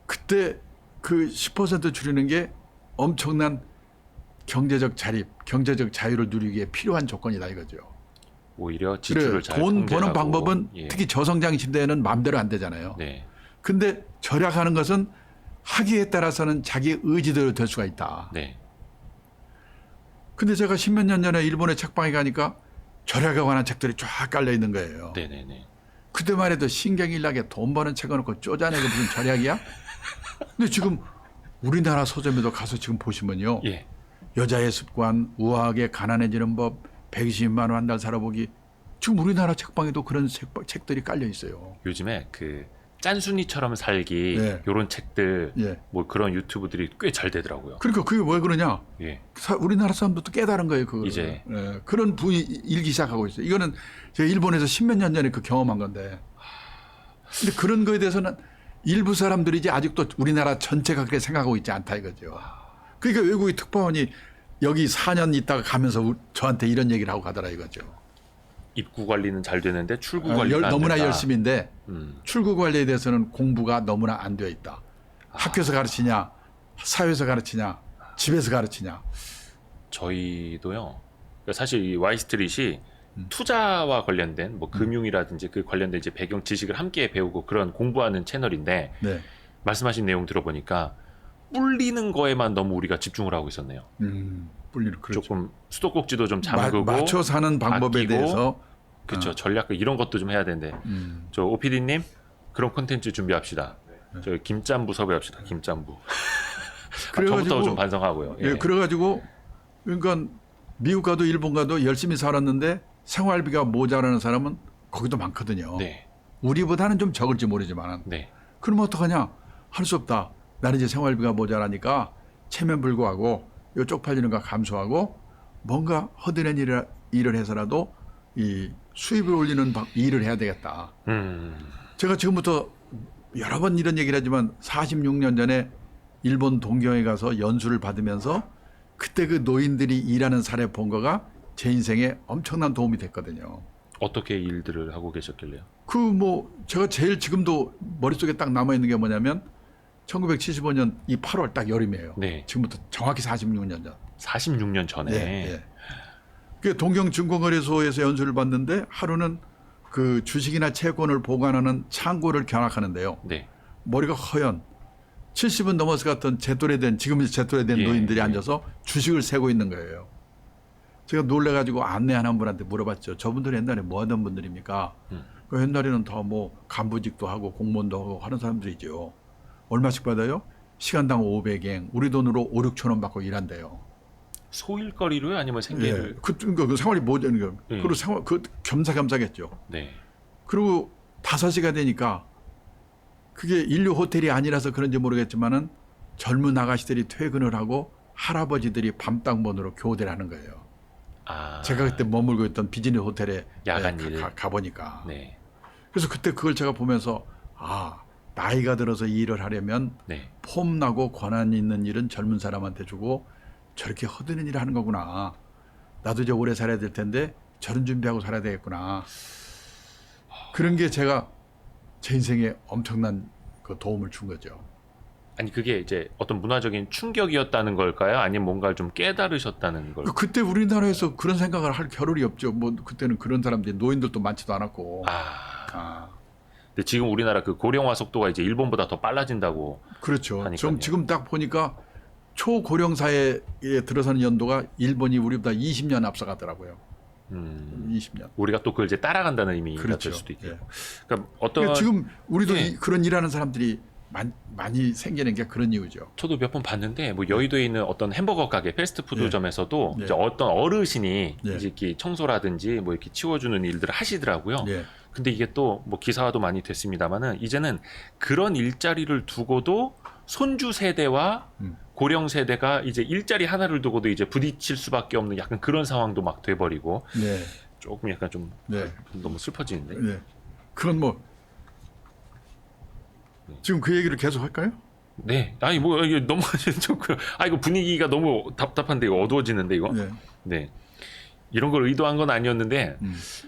그때 그 10% 줄이는 게 엄청난 경제적 자립, 경제적 자유를 누리기 위해 필요한 조건이다 이거죠. 오히려 지출을 잘 돈 통제하고. 버는 방법은 예. 특히 저성장 시대에는 마음대로 안 되잖아요. 네. 근데 절약하는 것은 하기에 따라서는 자기 의지대로 될 수가 있다. 네. 근데 제가 10몇 년 전에 일본에 책방에 가니까 절약에 관한 책들이 쫙 깔려 있는 거예요. 네네네. 그때만 해도 신경일나게 돈 버는 책 넣고 쪼잔하게 무슨 절약이야? 근데 지금 우리나라 서점에도 가서 지금 보시면요. 예. 여자의 습관, 우아하게 가난해지는 법, 120만 원 한 달 살아보기. 지금 우리나라 책방에도 그런 책들이 깔려 있어요. 요즘에 그 짠순이처럼 살기 예. 이런 책들 예. 뭐 그런 유튜브들이 꽤 잘 되더라고요. 그러니까 그게 왜 그러냐? 예. 우리나라 사람들도 깨달은 거예요. 이제. 예, 그런 분이 일기 시작하고 있어요. 이거는 제가 일본에서 10몇 년 전에 그 경험한 건데. 근데 그런 거에 대해서는 일부 사람들이 이제 아직도 우리나라 전체가 그렇게 생각하고 있지 않다 이거죠. 그러니까 외국의 특파원이 여기 4년 있다가 가면서 저한테 이런 얘기를 하고 가더라 이거죠. 입구 관리는 잘 되는데 출구 관리가 안 너무나 된다. 열심인데 출구 관리에 대해서는 공부가 너무나 안 되어 있다. 학교에서 가르치냐, 사회에서 가르치냐, 집에서 가르치냐. 저희도요. 사실 이 와이스트릿이 투자와 관련된 뭐 금융이라든지 그 관련된 이제 배경 지식을 함께 배우고 그런 공부하는 채널인데 네. 말씀하신 내용 들어보니까 뿔리는 거에만 너무 우리가 집중을 하고 있었네요. 뿔리는 그렇죠. 조금 수도꼭지도 좀 잠그고 맞춰 사는 방법에 아끼고, 대해서 그렇죠. 전략 이런 것도 좀 해야 되는데 저 오피디님 그런 콘텐츠 준비합시다. 저 김짬부 섭외합시다. 김짬부. 저부터 좀 반성하고요. 예, 그래가지고 그러니까 미국 가도 일본 가도 열심히 살았는데 생활비가 모자라는 사람은 거기도 많거든요. 네. 우리보다는 좀 적을지 모르지만 네. 그럼 어떡하냐? 할 수 없다. 나는 이제 생활비가 모자라니까 체면 불구하고 요 쪽팔리는 거 감수하고 뭔가 허드렛 일을 해서라도 이 수입을 올리는 일을 해야 되겠다. 제가 지금부터 여러 번 이런 얘기를 하지만 46년 전에 일본 동경에 가서 연수를 받으면서 그때 그 노인들이 일하는 사례 본 거가 제 인생에 엄청난 도움이 됐거든요. 어떻게 일들을 하고 계셨길래요? 그 뭐 제가 제일 지금도 머릿속에 딱 남아있는 게 뭐냐면 1975년 이 8월 딱 여름이에요. 네. 지금부터 정확히 46년 전. 46년 전에. 예. 그 동경증권거래소에서 연수를 받는데 하루는 그 주식이나 채권을 보관하는 창고를 견학하는데요. 네. 머리가 허연 70은 넘어서 갔던 제 또래 된 지금 제 또래 된 예, 노인들이 예. 앉아서 주식을 세고 있는 거예요. 제가 놀래가지고 안내하는 분한테 물어봤죠. 저분들 옛날에 뭐 하던 분들입니까? 그 옛날에는 다 뭐 간부직도 하고 공무원도 하고 하는 사람들이죠. 얼마씩 받아요? 시간당 500엔, 우리 돈으로 5, 6천 원 받고 일한대요. 소일거리로요? 아니면 생계를? 예. 그 생활이 뭐냐는 거. 예. 그리고 그 겸사겸사겠죠. 네. 그리고 5시가 되니까 그게 인류 호텔이 아니라서 그런지 모르겠지만은 젊은 아가씨들이 퇴근을 하고 할아버지들이 밤땅번으로 교대를 하는 거예요. 아. 제가 그때 머물고 있던 비즈니스 호텔에 야간 일. 가보니까. 네. 그래서 그때 그걸 제가 보면서 아 나이가 들어서 이 일을 하려면 네. 폼나고 권한 있는 일은 젊은 사람한테 주고 저렇게 허드렛 일을 하는 거구나. 나도 이제 오래 살아야 될 텐데 저런 준비하고 살아야 되겠구나. 그런 게 제가 제 인생에 엄청난 그 도움을 준 거죠. 아니 그게 이제 어떤 문화적인 충격이었다는 걸까요? 아니면 뭔가를 좀 깨달으셨다는 걸까요? 그때 우리나라에서 그런 생각을 할 겨를이 없죠. 뭐 그때는 그런 사람들이 노인들도 많지도 않았고. 근데 지금 우리나라 그 고령화 속도가 이제 일본보다 더 빨라진다고. 그렇죠. 하니까요. 지금 딱 보니까 초고령 사회에 들어서는 연도가 일본이 우리보다 20년 앞서가더라고요. 20년. 우리가 또 그걸 이제 따라간다는 의미가 그렇죠. 될 수도 있고. 예. 그러니까 어떤 그러니까 지금 우리도 예. 그런 일하는 사람들이 많이 생기는 게 그런 이유죠. 저도 몇 번 봤는데 뭐 여의도에 있는 어떤 햄버거 가게 패스트푸드점에서도 네. 이제 어떤 어르신이 네. 이제 이렇게 청소라든지 뭐 이렇게 치워주는 일들을 하시더라고요. 네. 근데 이게 또 뭐 기사화도 많이 됐습니다만은 이제는 그런 일자리를 두고도 손주 세대와 고령 세대가 이제 일자리 하나를 두고도 이제 부딪힐 수밖에 없는 약간 그런 상황도 막 돼버리고 네. 조금 약간 좀 네. 너무 슬퍼지는데. 네. 그건 뭐 지금 그 얘기를 계속 할까요? 네. 아니 뭐 이게 너무 좀 이거 분위기가 너무 답답한데 이거 어두워지는데 이거. 네. 네. 이런 걸 의도한 건 아니었는데.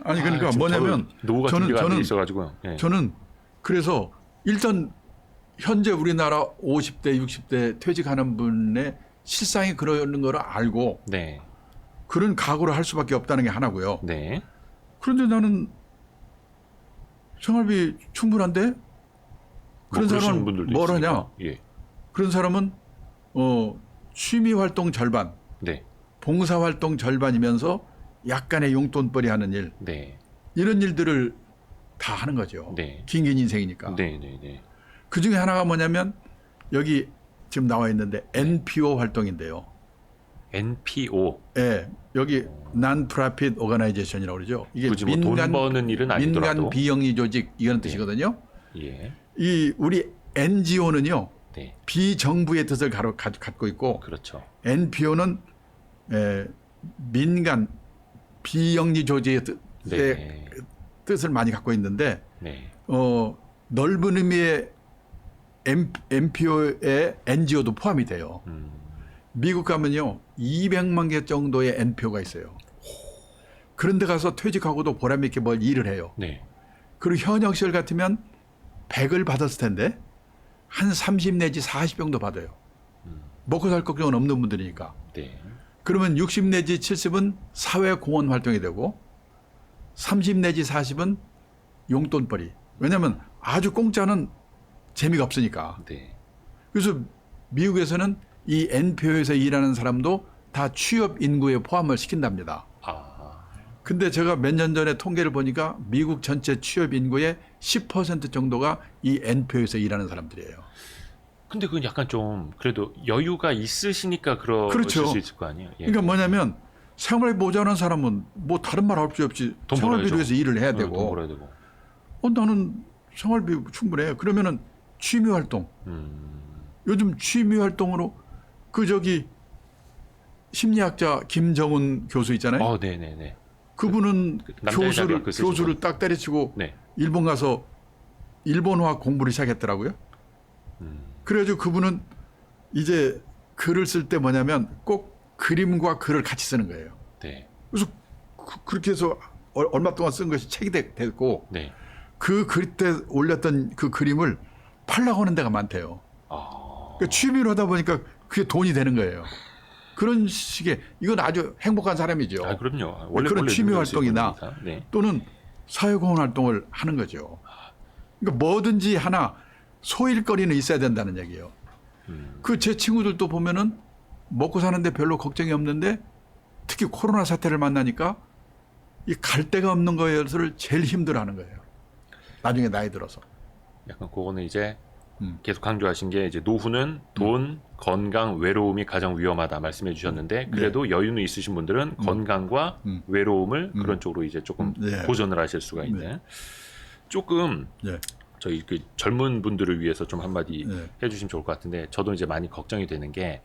아니 그러니까 지금 뭐냐면 노후가 준비가 안 돼 있어가지고요. 네. 저는 그래서 일단 현재 우리나라 50대, 60대 퇴직하는 분의 실상이 그러는 걸 알고 네. 그런 각오를 할 수밖에 없다는 게 하나고요. 네. 그런데 나는 생활비 충분한데 그런 사람은 분들도 뭘 있으니까. 하냐? 예. 그런 사람은 취미 활동 절반, 네. 봉사 활동 절반이면서 약간의 용돈벌이 하는 일 네. 이런 일들을 다 하는 거죠. 네. 긴 인생이니까. 네. 네. 네. 그 중에 하나가 뭐냐면 여기 지금 나와 있는데 NPO 활동인데요. NPO. 예, 여기 Non-Profit Organization이라고 그러죠. 이게 굳이 뭐 돈 버는 일은 아니더라도. 민간 비영리 조직 이런 뜻이거든요. 예. 이 우리 NGO는요 네. 비정부의 뜻을 갖고 있고 그렇죠. NPO는 민간 비영리 조직의 네. 뜻을 많이 갖고 있는데 네. 넓은 의미의 NPO에 NGO도 포함이 돼요. 미국 가면요 200만 개 정도의 NPO가 있어요. 그런데 가서 퇴직하고도 보람 있게 뭘 일을 해요. 네. 그리고 현역 시절 같으면 100을 받았을 텐데 한 30 내지 40 정도 받아요. 먹고 살 걱정은 없는 분들이니까. 네. 그러면 60 내지 70은 사회공헌 활동이 되고 30 내지 40은 용돈벌이. 왜냐하면 아주 공짜는 재미가 없으니까. 네. 그래서 미국에서는 이 NPO에서 일하는 사람도 다 취업 인구에 포함을 시킨답니다. 아. 근데 제가 몇 년 전에 통계를 보니까 미국 전체 취업 인구의 10% 정도가 이 NPO에서 일하는 사람들이에요. 근데 그건 약간 좀 그래도 여유가 있으시니까 그러실 그렇죠. 수 있을 거 아니에요. 예. 그러니까 뭐냐면 생활비 모자란 사람은 뭐 다른 말 할 수 없이 돈 생활비를 벌어야죠. 위해서 일을 해야 돈 되고 벌어야 되고. 나는 생활비 충분해. 그러면은 취미 활동. 요즘 취미 활동으로 심리학자 김정은 교수 있잖아요. 네네네. 그분은 남자의 자리가 그 쓰시죠. 교수를 딱 때려치고 네. 일본 가서 일본화 공부를 시작했더라고요. 그래가지고 그분은 이제 글을 쓸 때 뭐냐면 꼭 그림과 글을 같이 쓰는 거예요. 네. 그래서 그렇게 해서 얼마 동안 쓴 것이 책이 됐고 네. 그 글 때 올렸던 그 그림을 팔라고 하는 데가 많대요. 그러니까 취미로 하다 보니까 그게 돈이 되는 거예요. 그런 식의 이건 아주 행복한 사람이죠. 그럼요. 그런 취미 활동이나 네. 또는 사회공헌 활동을 하는 거죠. 그러니까 뭐든지 하나 소일거리는 있어야 된다는 얘기예요. 그 제 친구들도 보면은 먹고 사는데 별로 걱정이 없는데 특히 코로나 사태를 만나니까 이 갈 데가 없는 것을 제일 힘들어하는 거예요. 나중에 나이 들어서. 약간 그거는 이제 계속 강조하신 게 이제 노후는 돈, 건강, 외로움이 가장 위험하다 말씀해 주셨는데 그래도 여유는 있으신 분들은 건강과 외로움을 그런 쪽으로 이제 조금 보전을 하실 수가 있는 조금 저희 그 젊은 분들을 위해서 좀 한마디 해주시면 좋을 것 같은데 저도 이제 많이 걱정이 되는 게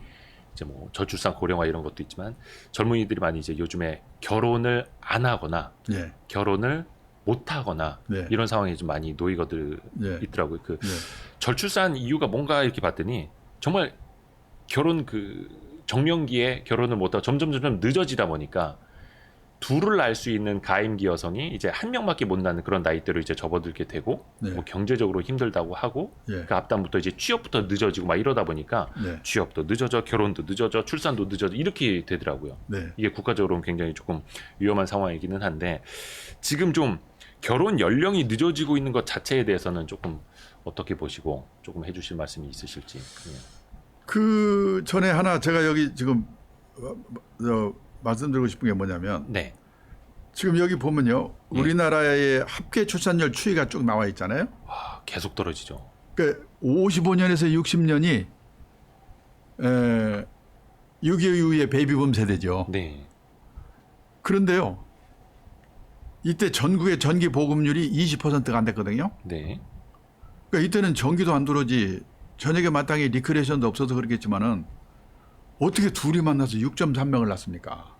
이제 뭐 저출산 고령화 이런 것도 있지만 젊은이들이 많이 이제 요즘에 결혼을 안 하거나 결혼을 못 하거나 이런 상황이 좀 많이 놓이거들 있더라고요. 그 저출산 이유가 뭔가 이렇게 봤더니 정말 결혼 그 정년기에 결혼을 못 하고 점점 늦어지다 보니까 둘을 낳을 수 있는 가임기 여성이 이제 한 명밖에 못 낳는 그런 나이대로 이제 접어들게 되고 뭐 경제적으로 힘들다고 하고 그 앞단부터 이제 취업부터 늦어지고 막 이러다 보니까 취업도 늦어져, 결혼도 늦어져, 출산도 늦어져 이렇게 되더라고요. 이게 국가적으로는 굉장히 조금 위험한 상황이기는 한데 지금 좀 결혼 연령이 늦어지고 있는 것 자체에 대해서는 조금 어떻게 보시고 조금 해주실 말씀이 있으실지. 그 전에 하나 제가 여기 지금 말씀드리고 싶은 게 뭐냐면 지금 여기 보면요 우리나라의 합계 출산율 추이가 쭉 나와 있잖아요. 계속 떨어지죠. 그러니까 55년에서 60년이 6.25 이후의 베이비붐 세대죠. 네. 그런데요. 이때 전국의 전기 보급률이 20%가 안 됐거든요. 네. 그러니까 이때는 전기도 안 들어오지 저녁에 마땅히 리크레이션도 없어서 그렇겠지만은 어떻게 둘이 만나서 6.3명을 낳습니까?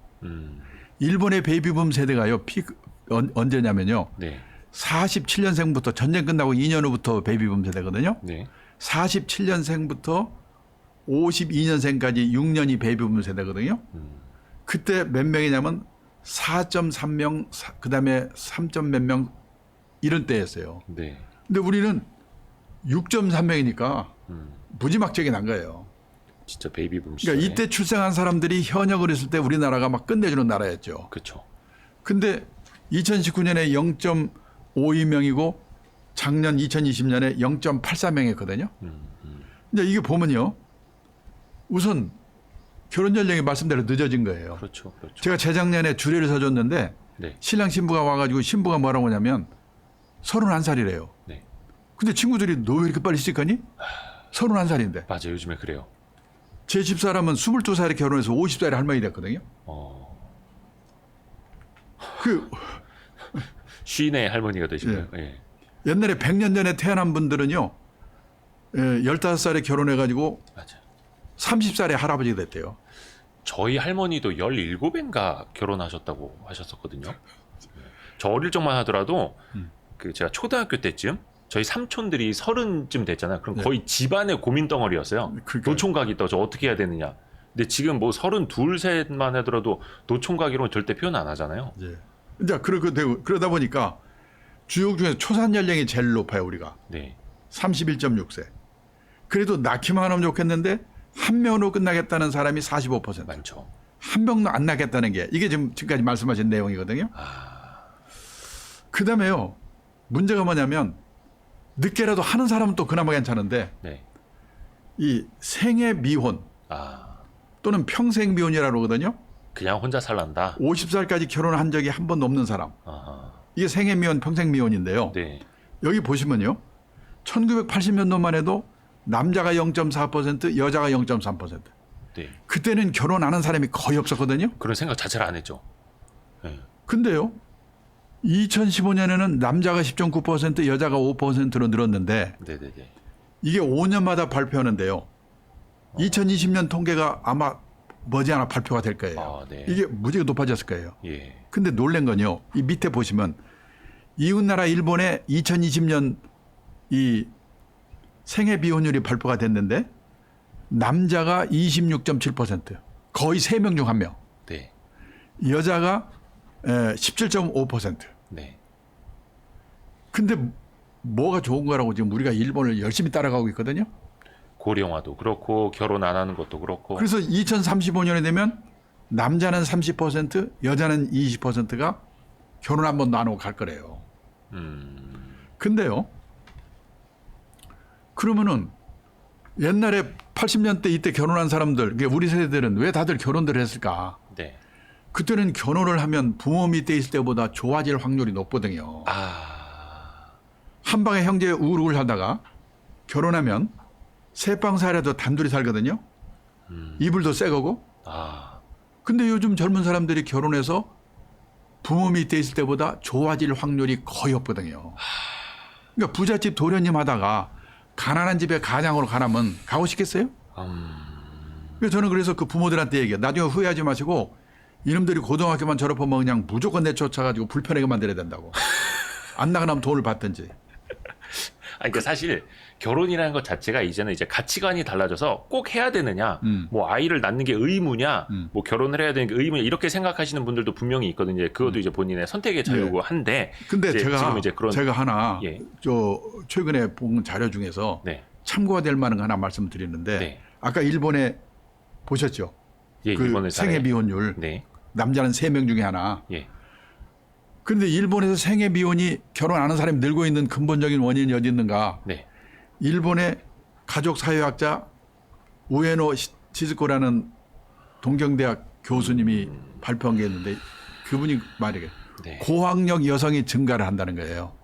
일본의 베이비붐 세대가요. 언제냐면요. 네. 47년생부터 전쟁 끝나고 2년 후부터 베이비붐 세대거든요. 네. 47년생부터 52년생까지 6년이 베이비붐 세대거든요. 그때 몇 명이냐면 4.3명, 그다음에 3점 몇 명 이런 때였어요. 네. 근데 우리는 6.3명이니까 무지막지하게 난 거예요. 진짜 베이비붐 시절에. 그러니까 이때 출생한 사람들이 현역을 했을 때 우리나라가 막 끝내주는 나라였죠. 그렇죠. 근데 2019년에 0.52명이고 작년 2020년에 0.84명이었거든요. 근데 이게 보면요. 우선 결혼 연령이 말씀대로 늦어진 거예요. 그렇죠. 그렇죠. 제가 재작년에 주례를 서줬는데 네. 신랑 신부가 와가지고 신부가 뭐라고 하냐면 31살이래요. 네. 근데 친구들이 너 왜 이렇게 빨리 시집가니? 31살인데. 맞아요. 요즘에 그래요. 제 집사람은 22살에 결혼해서 50살에 할머니 됐거든요. 그 쉰의 할머니가 되시고요. 예. 옛날에 100년 전에 태어난 분들은요. 15살에 결혼해가지고 맞아요. 30살에 할아버지가 됐대요. 저희 할머니도 17인가 결혼하셨다고 하셨었거든요. 저 어릴 적만 하더라도 그 제가 초등학교 때쯤 저희 삼촌들이 30쯤 됐잖아요. 그럼 거의 집안의 고민 덩어리였어요. 그러니까요. 노총각이 있다. 저 어떻게 해야 되느냐. 근데 지금 뭐 32, 셋만 하더라도 노총각이라고 절대 표현 안 하잖아요. 예. 이제 그러다 보니까 주요 중에서 초산 연령이 제일 높아요, 우리가. 네. 31.6세. 그래도 낳기만 하면 좋겠는데 한 명으로 끝나겠다는 사람이 45%. 많죠. 한 명도 안 낳겠다는 게 이게 지금까지 말씀하신 내용이거든요. 그다음에요. 문제가 뭐냐면 늦게라도 하는 사람은 또 그나마 괜찮은데 네. 이 생애 미혼 또는 평생 미혼이라고 그러거든요. 그냥 혼자 살란다. 50살까지 결혼한 적이 한 번도 없는 사람. 아하. 이게 생애 미혼, 평생 미혼인데요. 네. 여기 보시면요. 1980년도만 해도 남자가 0.4%, 여자가 0.3%. 네. 그때는 결혼 안 한 사람이 거의 없었거든요. 그런 생각 자체를 안 했죠. 네. 근데요. 2015년에는 남자가 10.9%, 여자가 5%로 늘었는데 네네네. 이게 5년마다 발표하는데요. 2020년 통계가 아마 머지않아 발표가 될 거예요. 네. 이게 무지가 높아졌을 거예요. 예. 근데 놀란 건요. 이 밑에 보시면 이웃나라 일본의 2020년 이 생애 비혼율이 발표가 됐는데 남자가 26.7%, 거의 3명 중 1명. 네. 여자가 17.5%. 네. 근데 뭐가 좋은 거라고 지금 우리가 일본을 열심히 따라가고 있거든요. 고령화도 그렇고 결혼 안 하는 것도 그렇고. 그래서 2035년에 되면 남자는 30%, 여자는 20%가 결혼 한 번도 안 하고 갈 거래요. 근데요. 그러면은 옛날에 80년대 이때 결혼한 사람들, 그러니까 우리 세대들은 왜 다들 결혼들을 했을까? 네. 그때는 결혼을 하면 부모 밑에 있을 때보다 좋아질 확률이 높거든요. 한 방에 형제 우르르 하다가 결혼하면 새빵 살아도 단둘이 살거든요. 이불도 새 거고. 근데 요즘 젊은 사람들이 결혼해서 부모 밑에 있을 때보다 좋아질 확률이 거의 없거든요. 그러니까 부잣집 도련님 하다가 가난한 집에 가장으로 가라면 가고 싶겠어요? 그래서 저는 그래서 그 부모들한테 얘기해요. 나중에 후회하지 마시고 이놈들이 고등학교만 졸업하면 그냥 무조건 내쫓아가지고 불편하게 만들어야 된다고. 안 나가면 돈을 받든지. 그러니까 사실 결혼이라는 것 자체가 이제는 이제 가치관이 달라져서 꼭 해야 되느냐, 뭐 아이를 낳는 게 의무냐, 뭐 결혼을 해야 되는 게 의무냐 이렇게 생각하시는 분들도 분명히 있거든요. 그것도 이제 본인의 선택의 자유고 한데. 근데 이제 지금 이제 그런 제가 하나 예. 저 최근에 본 자료 중에서 네. 참고가 될 만한 거 하나 말씀드리는데 네. 아까 일본에 보셨죠? 예, 그 일본의 생애 사례. 비혼율. 네. 남자는 3명 중에 하나. 예. 그런데 일본에서 생애 비혼이 결혼 안 하는 사람이 늘고 있는 근본적인 원인이 어디 있는가? 네. 일본의 가족 사회학자 우에노 시즈코라는 동경대학 교수님이 발표한 게 있는데 그분이 말이에요. 네. 고학력 여성이 증가를 한다는 거예요.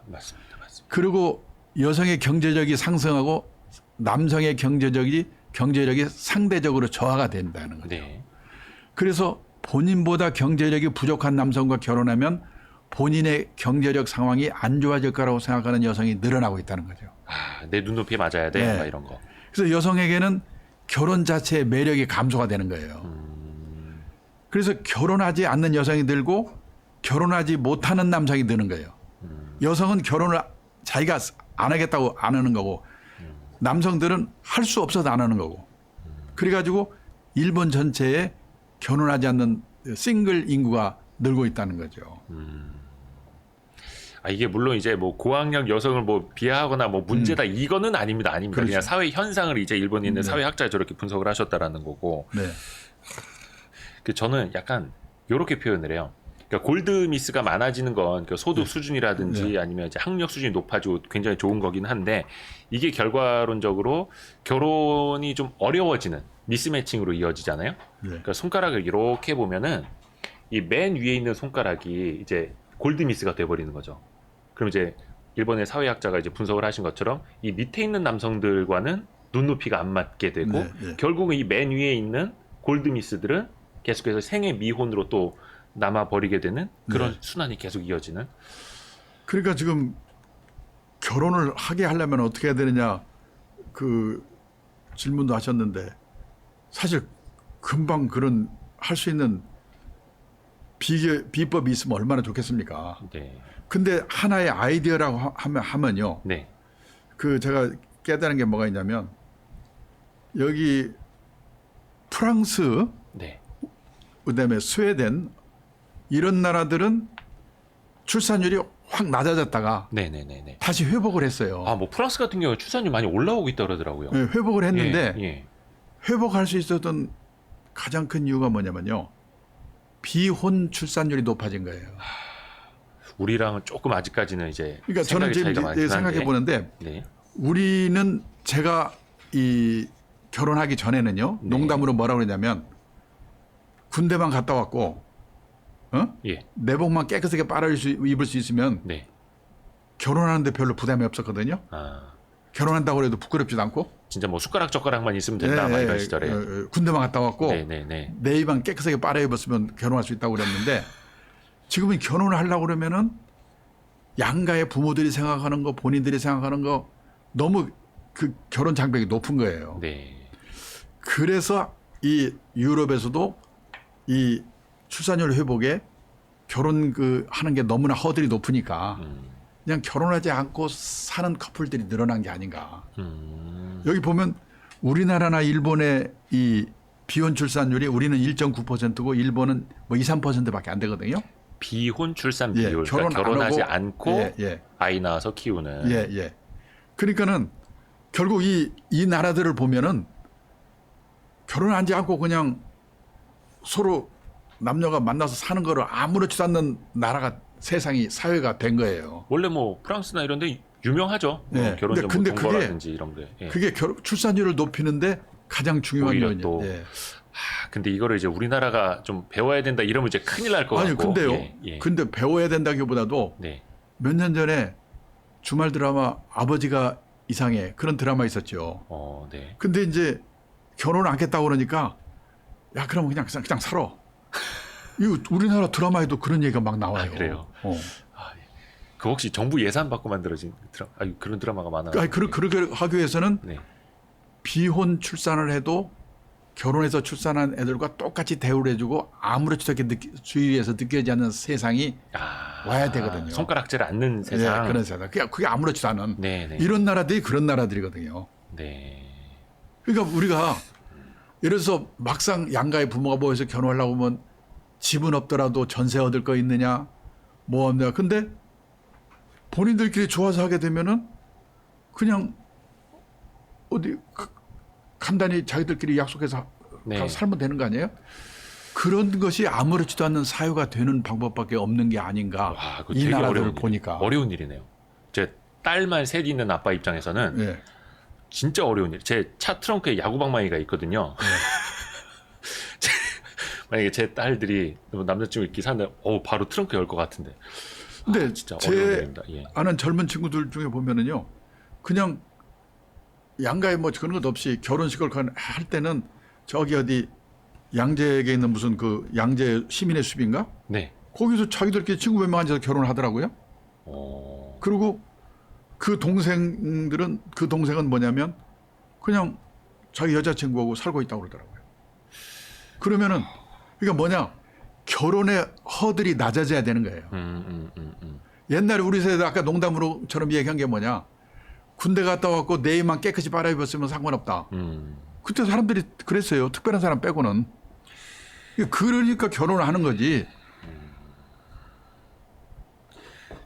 맞습니다. 그리고 여성의 경제력이 상승하고 남성의 경제력이 상대적으로 저하가 된다는 거죠. 네. 그래서 본인보다 경제력이 부족한 남성과 결혼하면 본인의 경제력 상황이 안 좋아질 거라고 생각하는 여성이 늘어나고 있다는 거죠. 아, 내 눈높이에 맞아야 돼. 네. 막 이런 거. 그래서 여성에게는 결혼 자체의 매력이 감소가 되는 거예요. 그래서 결혼하지 않는 여성이 늘고 결혼하지 못하는 남성이 느는 거예요. 여성은 결혼을 자기가 안 하겠다고 안 하는 거고 남성들은 할 수 없어서 안 하는 거고. 그래가지고 일본 전체에 결혼하지 않는 싱글 인구가 늘고 있다는 거죠. 아, 이게 물론 이제 뭐 고학력 여성을 뭐 비하하거나 뭐 문제다 이거는 아닙니다. 아닙니다. 그렇죠. 그냥 사회 현상을 이제 일본에 있는 사회학자가 저렇게 분석을 하셨다라는 거고. 네. 그 저는 약간 이렇게 표현을 해요. 그러니까 골드미스가 많아지는 건 그 소득 수준이라든지 아니면 이제 학력 수준이 높아지고 굉장히 좋은 거긴 한데 이게 결과론적으로 결혼이 좀 어려워지는 미스매칭으로 이어지잖아요. 그러니까 손가락을 이렇게 보면은 이 맨 위에 있는 손가락이 이제 골드미스가 돼버리는 거죠. 그럼 이제 일본의 사회학자가 이제 분석을 하신 것처럼 이 밑에 있는 남성들과는 눈높이가 안 맞게 되고 결국은 이 맨 위에 있는 골드미스들은 계속해서 생애 미혼으로 또 남아버리게 되는 그런 순환이 계속 이어지는. 그러니까 지금 결혼을 하게 하려면 어떻게 해야 되느냐 그 질문도 하셨는데 사실 금방 그런 할 수 있는 비법이 있으면 얼마나 좋겠습니까? 네. 근데 하나의 아이디어라고 하면요. 네. 그 제가 깨달은 게 뭐가 있냐면 여기 프랑스 네. 그다음에 스웨덴 이런 나라들은 출산율이 확 낮아졌다가 네네네네. 다시 회복을 했어요. 아, 뭐 프랑스 같은 경우에 출산율 많이 올라오고 있다 그러더라고요. 네, 회복을 했는데 예. 회복할 수 있었던 가장 큰 이유가 뭐냐면요. 비혼 출산율이 높아진 거예요. 우리랑은 조금 아직까지는 이제 그러니까 저는 지금 생각해 보는데 네. 우리는 제가 이 결혼하기 전에는요. 농담으로 뭐라고 그러냐면 군대만 갔다 왔고 예. 내복만 깨끗하게 입을 수 있으면 네. 결혼하는데 별로 부담이 없었거든요. 아, 결혼한다고 해도 부끄럽지도 않고. 진짜 뭐 숟가락 젓가락만 있으면 된다 막 이런 시절에. 군대만 갔다 왔고 네네네. 내 입만 깨끗하게 빨아 입었으면 결혼할 수 있다고 그랬는데 지금은 결혼을 하려고 그러면은 양가의 부모들이 생각하는 거 본인들이 생각하는 거 너무 그 결혼 장벽이 높은 거예요. 네. 그래서 이 유럽에서도 이 출산율 회복에 결혼 하는 게 너무나 허들이 높으니까 그냥 결혼하지 않고 사는 커플들이 늘어난 게 아닌가. 여기 보면 우리나라나 일본의 이 비혼 출산율이 우리는 1.9%고 일본은 뭐 2, 3%밖에 안 되거든요. 비혼 출산 비율. 결혼 그러니까 결혼하지 않고 예. 아이 낳아서 키우는. 예. 그러니까는 결국 이 나라들을 보면은 결혼하지 않고 그냥 서로 남녀가 만나서 사는 거를 아무렇지도 않는 나라가 사회가 된 거예요. 원래 뭐 프랑스나 이런 데 유명하죠. 네. 결혼 전 근데 동거라든지 이런 게. 예. 그게 출산율을 높이는데 가장 중요한 오히려 요인이에요. 또 근데 이거를 이제 우리나라가 좀 배워야 된다 이러면 이제 큰일 날 것 같고. 아니 근데요. 예. 근데 배워야 된다기보다도 네. 몇 년 전에 주말 드라마 아버지가 이상해 그런 드라마 있었죠. 네. 근데 이제 결혼 안 하겠다고 그러니까 야 그럼 그냥 살아. 이거 우리나라 드라마에도 그런 얘기가 막 나와요. 그래요? 그 혹시 정부 예산 받고 만들어진 그런 드라마가 많아요. 아니, 그렇게 하기 위해서는 네. 비혼 출산을 해도 결혼해서 출산한 애들과 똑같이 대우를 해주고 아무렇지도 않게 주위에서 느껴지지 않는 세상이 와야 되거든요. 손가락질 않는 세상. 네, 그런 세상. 그게 아무렇지도 않은 네네. 이런 나라들이 그런 나라들이거든요. 네. 그러니까 우리가 예를 들어서 막상 양가의 부모가 모여서 결혼하려고 하면 집은 없더라도 전세 얻을 거 있느냐 뭐 없느냐. 근데 본인들끼리 좋아서 하게 되면은 그냥 어디 간단히 자기들끼리 약속해서 가서 살면 되는 거 아니에요? 그런 것이 아무렇지도 않는 사유가 되는 방법밖에 없는 게 아닌가. 와, 이 나라들을 보니까. 어려운 일이네요. 제 딸만 셋 있는 아빠 입장에서는 네. 진짜 어려운 일. 제 차 트렁크에 야구방망이가 있거든요. 네. 만약에 제 딸들이 남자친구 있기 사는데 바로 트렁크 열 것 같은데. 근데 진짜 어려운 제 일입니다. 예. 아는 젊은 친구들 중에 보면은요. 그냥 양가에 뭐 그런 것 없이 결혼식을 할 때는 저기 어디 양재에 있는 무슨 그 양재 시민의 숲인가? 네. 거기서 자기들끼리 친구 몇 명 앉아서 결혼을 하더라고요. 그리고 그 동생은 뭐냐면 그냥 자기 여자친구하고 살고 있다고 그러더라고요. 그러면은 그러니까 뭐냐 결혼의 허들이 낮아져야 되는 거예요. 옛날에 우리 세대 아까 농담으로처럼 얘기한 게 뭐냐 군대 갔다 왔고 내 입만 깨끗이 빨아입었으면 상관없다. 그때 사람들이 그랬어요. 특별한 사람 빼고는. 그러니까 결혼을 하는 거지.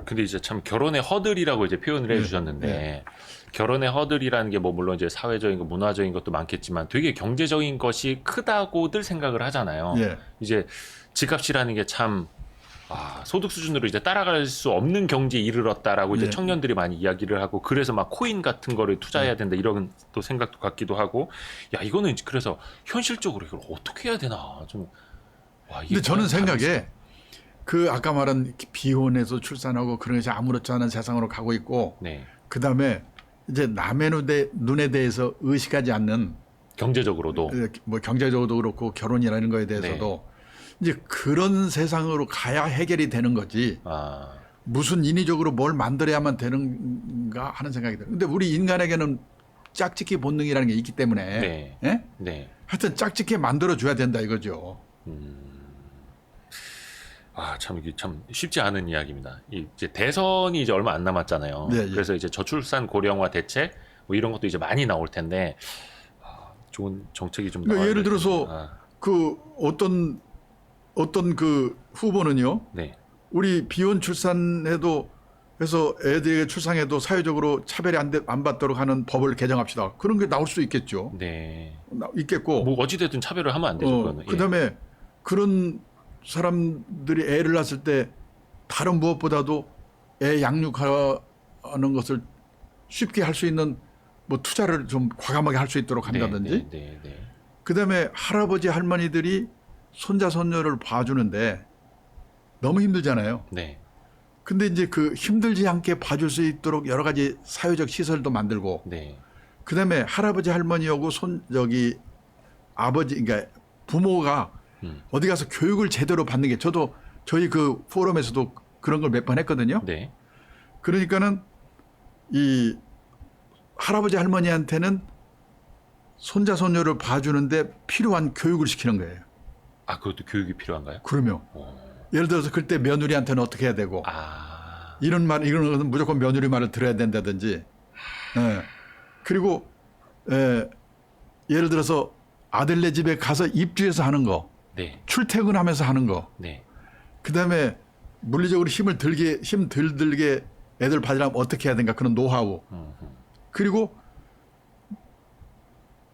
근데 이제 참 결혼의 허들이라고 이제 표현을 해주셨는데 결혼의 허들이라는 게 뭐 물론 이제 사회적인 거, 문화적인 것도 많겠지만 되게 경제적인 것이 크다고들 생각을 하잖아요. 예. 이제 집값이라는 게 참 소득 수준으로 이제 따라갈 수 없는 경지에 이르렀다라고 이제 예. 청년들이 많이 이야기를 하고 그래서 막 코인 같은 거를 투자해야 된다 이런 또 생각도 갖기도 하고 야 이거는 그래서 현실적으로 이걸 어떻게 해야 되나 좀. 근데 저는 생각에 그 아까 말한 비혼해서 출산하고 그런 것이 아무렇지 않은 세상으로 가고 있고 네. 그다음에 이제 남의 눈에 대해서 의식하지 않는 경제적으로도 뭐 경제적으로도 그렇고 결혼이라는 거에 대해서도 이제 그런 세상으로 가야 해결이 되는 거지. 무슨 인위적으로 뭘 만들어야만 되는가 하는 생각이 들어요. 근데 우리 인간에게는 짝짓기 본능이라는 게 있기 때문에 네. 예? 네. 하여튼 짝짓기 만들어 줘야 된다 이거죠. 참 이게 참 쉽지 않은 이야기입니다. 이제 대선이 이제 얼마 안 남았잖아요. 네, 예. 그래서 이제 저출산 고령화 대책 뭐 이런 것도 이제 많이 나올 텐데 좋은 정책이 좀 그러니까 나와야 예를 될 들어서 텐데. 그 어떤 그 후보는요. 네. 우리 비혼 출산해도 해서 애들에게 출산해도 사회적으로 차별이 안 받도록 하는 법을 개정합시다. 그런 게 나올 수 있겠죠. 네. 있겠고. 뭐 어찌됐든 차별을 하면 안 되죠. 그거는. 그다음에 그런 사람들이 애를 낳았을 때 다른 무엇보다도 애 양육하는 것을 쉽게 할 수 있는 뭐 투자를 좀 과감하게 할 수 있도록 한다든지. 네. 그다음에 할아버지 할머니들이 손자 손녀를 봐주는데 너무 힘들잖아요. 네. 근데 이제 그 힘들지 않게 봐줄 수 있도록 여러 가지 사회적 시설도 만들고. 네. 그다음에 할아버지 할머니하고 아버지 그러니까 부모가 어디 가서 교육을 제대로 받는 게 저희 그 포럼에서도 그런 걸 몇 번 했거든요. 네. 그러니까는 이 할아버지 할머니한테는 손자 손녀를 봐주는데 필요한 교육을 시키는 거예요. 그것도 교육이 필요한가요? 그러면 예를 들어서 그때 며느리한테는 어떻게 해야 되고 이런 것은 무조건 며느리 말을 들어야 된다든지. 그리고 예를 들어서 아들네 집에 가서 입주해서 하는 거. 네. 출퇴근하면서 하는 거. 네. 그다음에 물리적으로 힘 덜 들게 애들 봐주려면 어떻게 해야 되는가 그런 노하우. 그리고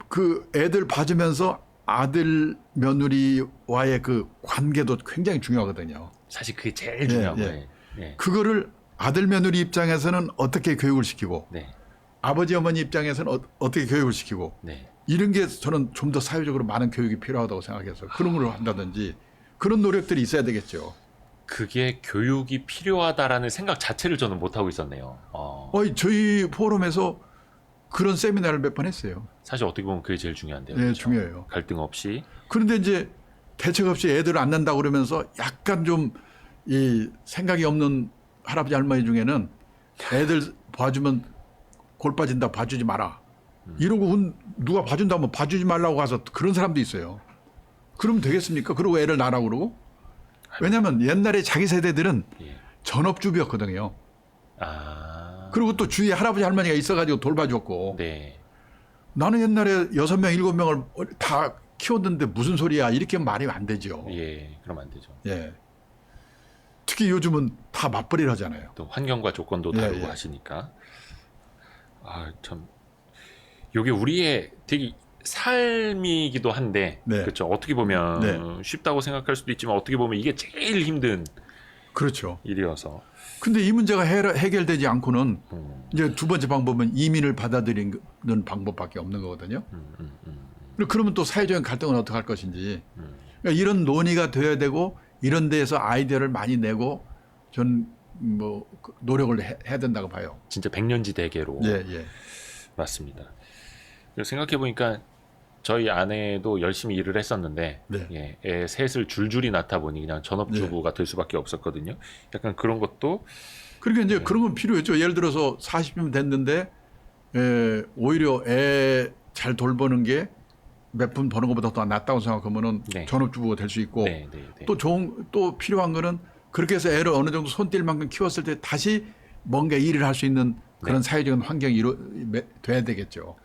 그 애들 봐주면서 아들 며느리와의 그 관계도 굉장히 중요하거든요. 사실 그게 제일 중요한 예. 거예요. 네. 그거를 아들 며느리 입장에서는 어떻게 교육을 시키고 네. 아버지 어머니 입장에서는 어떻게 교육을 시키고 네. 이런 게 저는 좀 더 사회적으로 많은 교육이 필요하다고 생각해서 그런 걸 한다든지 그런 노력들이 있어야 되겠죠. 그게 교육이 필요하다라는 생각 자체를 저는 못 하고 있었네요. 저희 포럼에서 그런 세미나를 몇 번 했어요. 사실 어떻게 보면 그게 제일 중요한데요. 네, 그렇죠? 중요해요. 갈등 없이. 그런데 이제 대책 없이 애들을 안 낳는다고 그러면서 약간 좀 이 생각이 없는 할아버지 할머니 중에는 애들 봐주면 골 빠진다 봐주지 마라. 이러고 누가 봐준다면 봐주지 말라고 가서 그런 사람도 있어요. 그러면 되겠습니까? 그러고 애를 낳으라고 그러고. 왜냐하면 옛날에 자기 세대들은 전업주부였거든요. 그리고 또 주위에 할아버지 할머니가 있어가지고 돌봐줬고. 네. 나는 옛날에 6명, 7명을 다 키웠는데 무슨 소리야. 이렇게 말이 안 되죠. 예, 그럼 안 되죠. 예. 특히 요즘은 다 맞벌이를 하잖아요. 또 환경과 조건도 다르고 하시니까. 참. 이게 우리의 되게 삶이기도 한데, 그렇죠. 어떻게 보면 쉽다고 생각할 수도 있지만 어떻게 보면 이게 제일 힘든 그렇죠. 일이어서. 근데 이 문제가 해결되지 않고는 이제 두 번째 방법은 이민을 받아들이는 방법밖에 없는 거거든요. 그러면 또 사회적인 갈등은 어떻게 할 것인지. 그러니까 이런 논의가 돼야 되고 이런 데에서 아이디어를 많이 내고 전 뭐 노력을 해야 된다고 봐요. 진짜 백년지 대계로. 예, 예. 맞습니다. 생각해 보니까 저희 아내도 열심히 일을 했었는데 네. 예, 애 셋을 줄줄이 낳다 보니 그냥 전업주부가 될 수밖에 없었거든요. 약간 그런 것도 그러니까 이제 그런 건 필요했죠. 예를 들어서 40년 됐는데 오히려 애 잘 돌보는 게 몇 푼 버는 것보다 더 낫다고 생각하면은 네. 전업주부가 될 수 있고 네, 네, 네. 또 필요한 거는 그렇게 해서 애를 어느 정도 손 뗄 만큼 키웠을 때 다시 뭔가 일을 할 수 있는 그런 사회적인 환경이 돼야 되겠죠.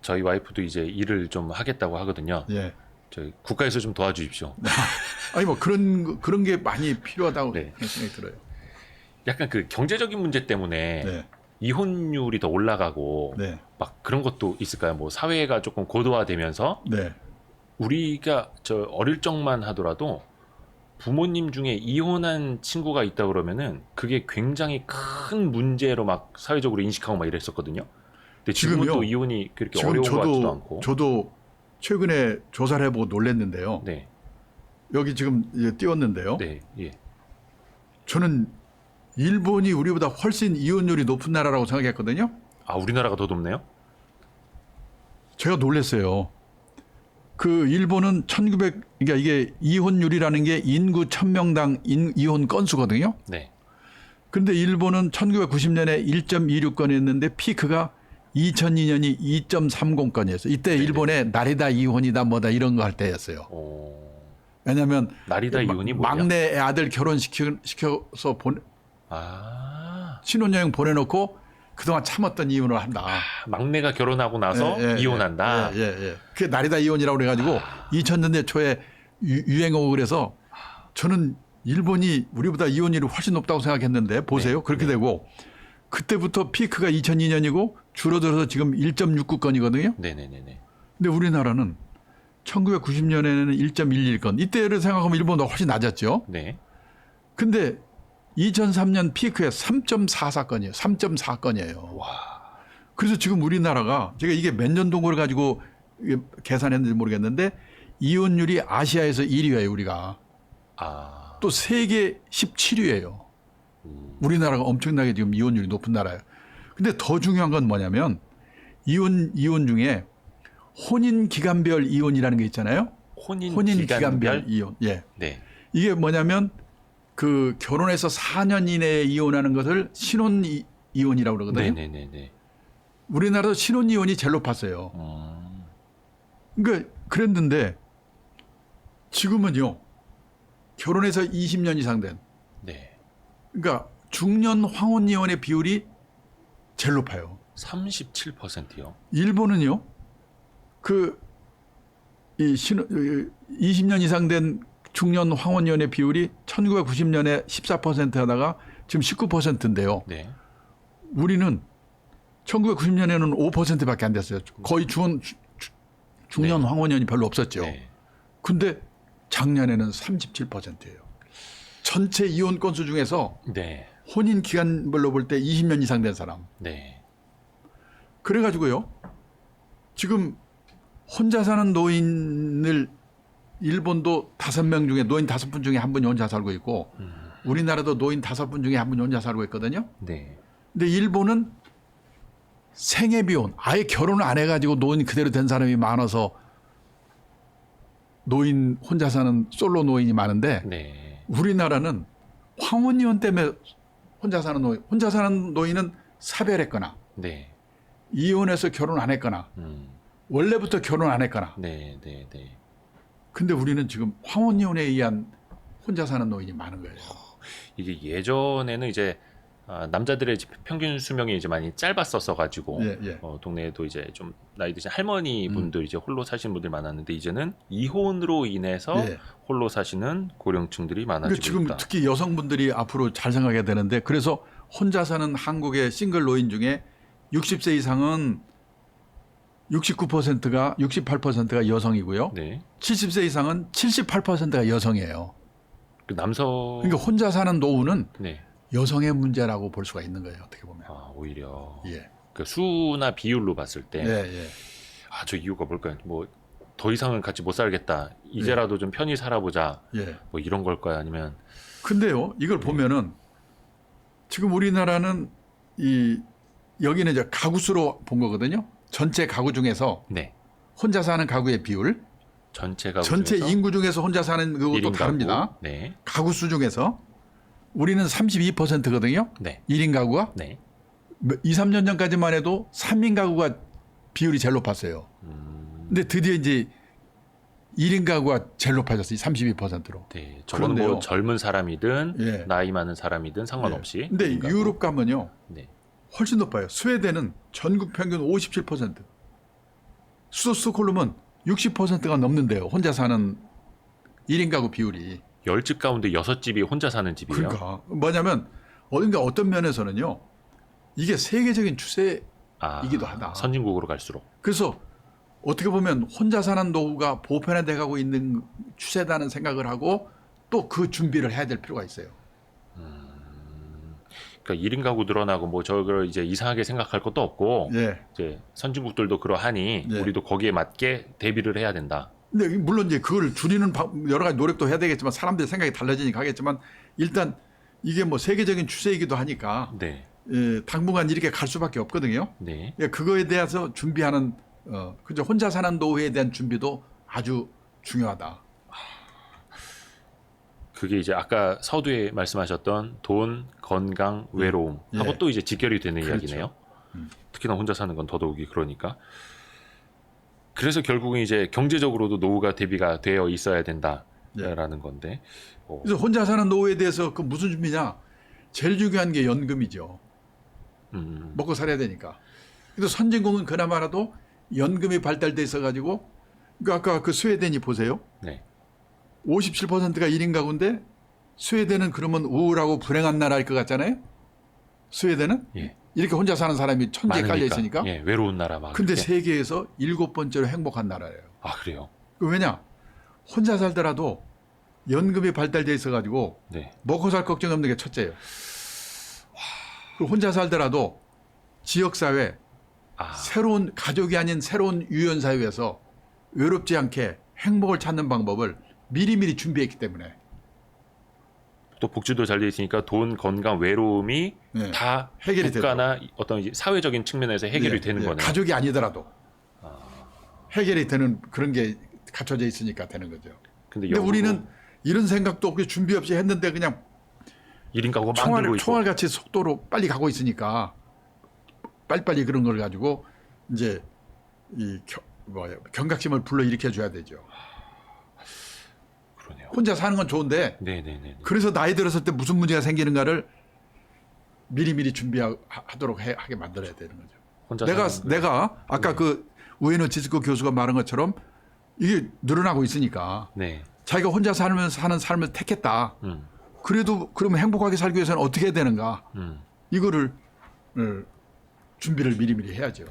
저희 와이프도 이제 일을 좀 하겠다고 하거든요. 예. 저희 국가에서 좀 도와주십시오. 아니 뭐 그런 게 많이 필요하다고 네. 생각이 들어요. 약간 그 경제적인 문제 때문에 네. 이혼율이 더 올라가고 네. 막 그런 것도 있을까요? 뭐 사회가 조금 고도화되면서 네. 우리가 저 어릴 적만 하더라도 부모님 중에 이혼한 친구가 있다 그러면은 그게 굉장히 큰 문제로 막 사회적으로 인식하고 막 이랬었거든요. 근데 지금은 지금요? 또 이혼이 그렇게 지금 어려운 것 같지도 않고. 저도 최근에 조사를 해보고 놀랐는데요. 네, 여기 지금 이제 띄웠는데요. 네, 예. 저는 일본이 우리보다 훨씬 이혼율이 높은 나라라고 생각했거든요. 아, 우리나라가 더 높네요? 제가 놀랐어요. 그 일본은 1900 그러니까 이게 이혼율이라는 게 인구 1000명당 이혼 건수거든요. 네. 그런데 일본은 1990년에 1.26건이었는데 피크가 2002년이 2.30건이었어요. 이때 일본의 나리다 이혼이다 뭐다 이런 거 할 때였어요. 왜냐하면 나리다 이혼이 뭐야? 막내 아들 결혼시켜서 신혼여행 보내놓고 그동안 참았던 이혼을 한다. 막내가 결혼하고 나서 이혼한다. 그게 나리다 이혼이라고 그래가지고 2000년대 초에 유행어고 그래서 저는 일본이 우리보다 이혼율이 훨씬 높다고 생각했는데 보세요. 그렇게 되고 그때부터 피크가 2002년이고 줄어들어서 지금 1.69건이거든요. 네네네네. 근데 우리나라는 1990년에는 1.11건. 이때를 생각하면 일본보다 훨씬 낮았죠. 네. 근데 2003년 피크에 3.44건이에요. 3.4건이에요. 그래서 지금 우리나라가 제가 이게 몇 년 동거를 가지고 계산했는지 모르겠는데 이혼율이 아시아에서 1위예요, 우리가. 또 세계 17위예요. 우리나라가 엄청나게 지금 이혼율이 높은 나라예요. 근데 더 중요한 건 뭐냐면 이혼 중에 혼인 기간별 이혼이라는 게 있잖아요. 혼인 기간별 이혼. 예. 네. 이게 뭐냐면 그 결혼해서 4년 이내에 이혼하는 것을 신혼 이혼이라고 그러거든요. 네네네. 우리나라도 신혼 이혼이 제일 높았어요. 그러니까 그랬는데 지금은요. 결혼해서 20년 이상 된. 네. 그러니까 중년 황혼 이혼의 비율이 제일 높아요. 37%요. 일본은요. 이 20년 이상 된 중년 황혼 이혼의 비율이 1990년에 14%하다가 지금 19%인데요. 네. 우리는 1990년에는 5%밖에 안 됐어요. 거의 중년 황혼 이혼이 별로 없었죠. 네. 근데 작년에는 37%예요. 전체 이혼 건수 중에서 네. 혼인 기간별로 볼 때 20년 이상 된 사람. 네. 그래가지고요. 지금 혼자 사는 노인을 일본도 5명 중에 노인 5분 중에 한 분이 혼자 살고 있고 우리나라도 노인 5분 중에 한 분이 혼자 살고 있거든요. 네. 근데 일본은 생애비혼 아예 결혼을 안 해가지고 노인 그대로 된 사람이 많아서 노인 혼자 사는 솔로 노인이 많은데 네. 우리나라는 황혼이혼 때문에 혼자 사는 노인은 사별했거나 네. 이혼해서 결혼 안 했거나 원래부터 결혼 안 했거나. 네. 네. 네. 근데 우리는 지금 황혼이혼에 의한 혼자 사는 노인이 많은 거예요. 이게 예전에는 이제 남자들의 평균 수명이 이제 많이 짧았었어 가지고 동네에도 이제 좀 나이 드신 할머니 분들 이제 홀로 사시는 분들이 많았는데 이제는 이혼으로 인해서 홀로 사시는 고령층들이 많아지고 지금 있다. 특히 여성분들이 앞으로 잘 생각해야 되는데 그래서 혼자 사는 한국의 싱글 노인 중에 60세 이상은 69%가 68%가 여성이고요. 네. 70세 이상은 78%가 여성이에요. 그 남성 그러니까 혼자 사는 노후는 네. 여성의 문제라고 볼 수가 있는 거예요. 어떻게 보면. 오히려 예. 그 수나 비율로 봤을 때 예. 저 이유가 뭘까요? 뭐 더 이상은 같이 못 살겠다. 이제라도 좀 편히 살아보자. 뭐 이런 걸까요? 아니면 근데요. 이걸 보면은 지금 우리나라는 여기는 이제 가구 수로 본 거거든요. 전체 가구 중에서 네. 혼자 사는 가구의 비율, 전체 가구 전체 중에서 인구 중에서 혼자 사는 그것도 1인 다릅니다. 가구. 네. 가구 수 중에서 우리는 32%거든요. 네. 1인 가구가. 네. 2, 3년 전까지만 해도 3인 가구가 비율이 제일 높았어요. 근데 드디어 이제 1인 가구가 제일 높아졌어요. 32%로. 네. 저는 뭐 그런데요. 젊은 사람이든 예. 나이 많은 사람이든 상관없이. 네. 근데 1인 가구. 유럽 가면요. 네. 훨씬 높아요. 스웨덴은 전국 평균 57%. 수도 스톡홀름은 60%가 넘는데요. 혼자 사는 1인 가구 비율이. 10집 가운데 6집이 혼자 사는 집이에요. 그러니까 뭐냐면 어딘가 어떤 면에서는요. 이게 세계적인 추세이기도 하다. 선진국으로 갈수록. 그래서 어떻게 보면 혼자 사는 노후가 보편화돼 가고 있는 추세다는 생각을 하고 또 그 준비를 해야 될 필요가 있어요. 그러니까 1인 가구 늘어나고 뭐 저걸 이제 이상하게 생각할 것도 없고 예. 이제 선진국들도 그러하니 예. 우리도 거기에 맞게 대비를 해야 된다. 근데 물론 이제 그걸 줄이는 여러 가지 노력도 해야 되겠지만 사람들의 생각이 달라지니까 하겠지만 일단 이게 뭐 세계적인 추세이기도 하니까 네. 예, 당분간 이렇게 갈 수밖에 없거든요. 네. 예, 그거에 대해서 준비하는 그죠 혼자 사는 노후에 대한 준비도 아주 중요하다. 그게 이제 아까 서두에 말씀하셨던 돈, 건강, 외로움 하고 예. 또 이제 직결이 되는 그렇죠. 이야기네요. 특히나 혼자 사는 건 더더욱이 그러니까. 그래서 결국은 이제 경제적으로도 노후가 대비가 되어 있어야 된다라는 건데. 그래서 혼자 사는 노후에 대해서 그 무슨 준비냐? 제일 중요한 게 연금이죠. 먹고 살아야 되니까. 그래서 선진국은 그나마라도 연금이 발달돼 있어가지고 그러니까 아까 그 스웨덴이 보세요. 네. 57%가 1인 가구인데 스웨덴은 그러면 우울하고 불행한 나라일 것 같잖아요. 스웨덴은 예. 이렇게 혼자 사는 사람이 천지에 많으니까. 깔려 있으니까. 예, 외로운 나라 막. 근데 이렇게. 세계에서 7번째로 행복한 나라예요. 아 그래요? 왜냐? 혼자 살더라도 연금이 발달돼 있어가지고 네. 먹고 살 걱정 없는 게 첫째예요. 그리고 혼자 살더라도 지역사회, 새로운 가족이 아닌 새로운 유연사회에서 외롭지 않게 행복을 찾는 방법을 미리미리 준비했기 때문에. 또 복지도 잘 돼 있으니까 돈, 건강, 외로움이 네. 다 해결이 국가나 어떤 이제 사회적인 측면에서 해결이 예, 되는 예, 거네요. 가족이 아니더라도 해결이 되는 그런 게 갖춰져 있으니까 되는 거죠. 근데 우리는 이런 생각도 없이 준비 없이 했는데 그냥 1인 가구가 만들고 있고. 총알같이 속도로 빨리 가고 있으니까 빨리빨리 그런 걸 가지고 이제 경각심을 불러일으켜 줘야 되죠. 그러네요. 혼자 사는 건 좋은데 네네네. 그래서 나이 들었을 때 무슨 문제가 생기는가를 미리미리 준비하도록 하게 만들어야 되는 거죠. 혼자 내가 아까 그 우에노 지스코 교수가 말한 것처럼 이게 늘어나고 있으니까 네. 자기가 혼자 사는 삶을 택했다. 그래도 그러면 행복하게 살기 위해서는 어떻게 해야 되는가? 이거를 준비를 미리미리 해야죠.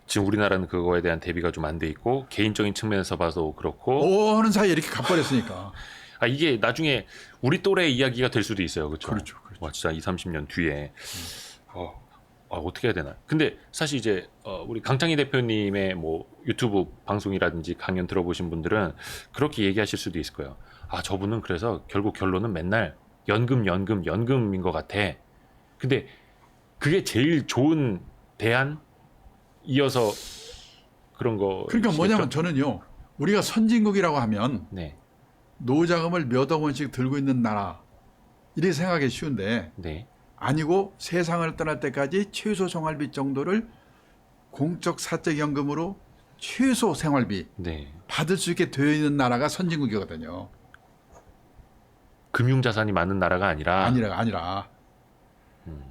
지금 우리나라는 그거에 대한 대비가 좀 안 돼 있고 개인적인 측면에서 봐도 그렇고 하는 사이에 이렇게 가버렸으니까. 이게 나중에 우리 또래의 이야기가 될 수도 있어요. 그렇죠? 그렇죠. 와, 진짜 2, 30년 뒤에 어떻게 해야 되나. 근데 사실 이제 우리 강창희 대표님의 뭐 유튜브 방송이라든지 강연 들어보신 분들은 그렇게 얘기하실 수도 있을 거예요. 저분은 그래서 결국 결론은 맨날 연금인 것 같아. 근데 그게 제일 좋은 대안 이어서 그런 거. 그러니까 뭐냐면 저는요. 우리가 선진국이라고 하면 네. 노후자금을 몇 억 원씩 들고 있는 나라 이렇게 생각하기 쉬운데 네. 아니고 세상을 떠날 때까지 최소 생활비 정도를 공적 사적 연금으로 최소 생활비 네. 받을 수 있게 되어 있는 나라가 선진국이거든요. 금융자산이 많은 나라가 아니라.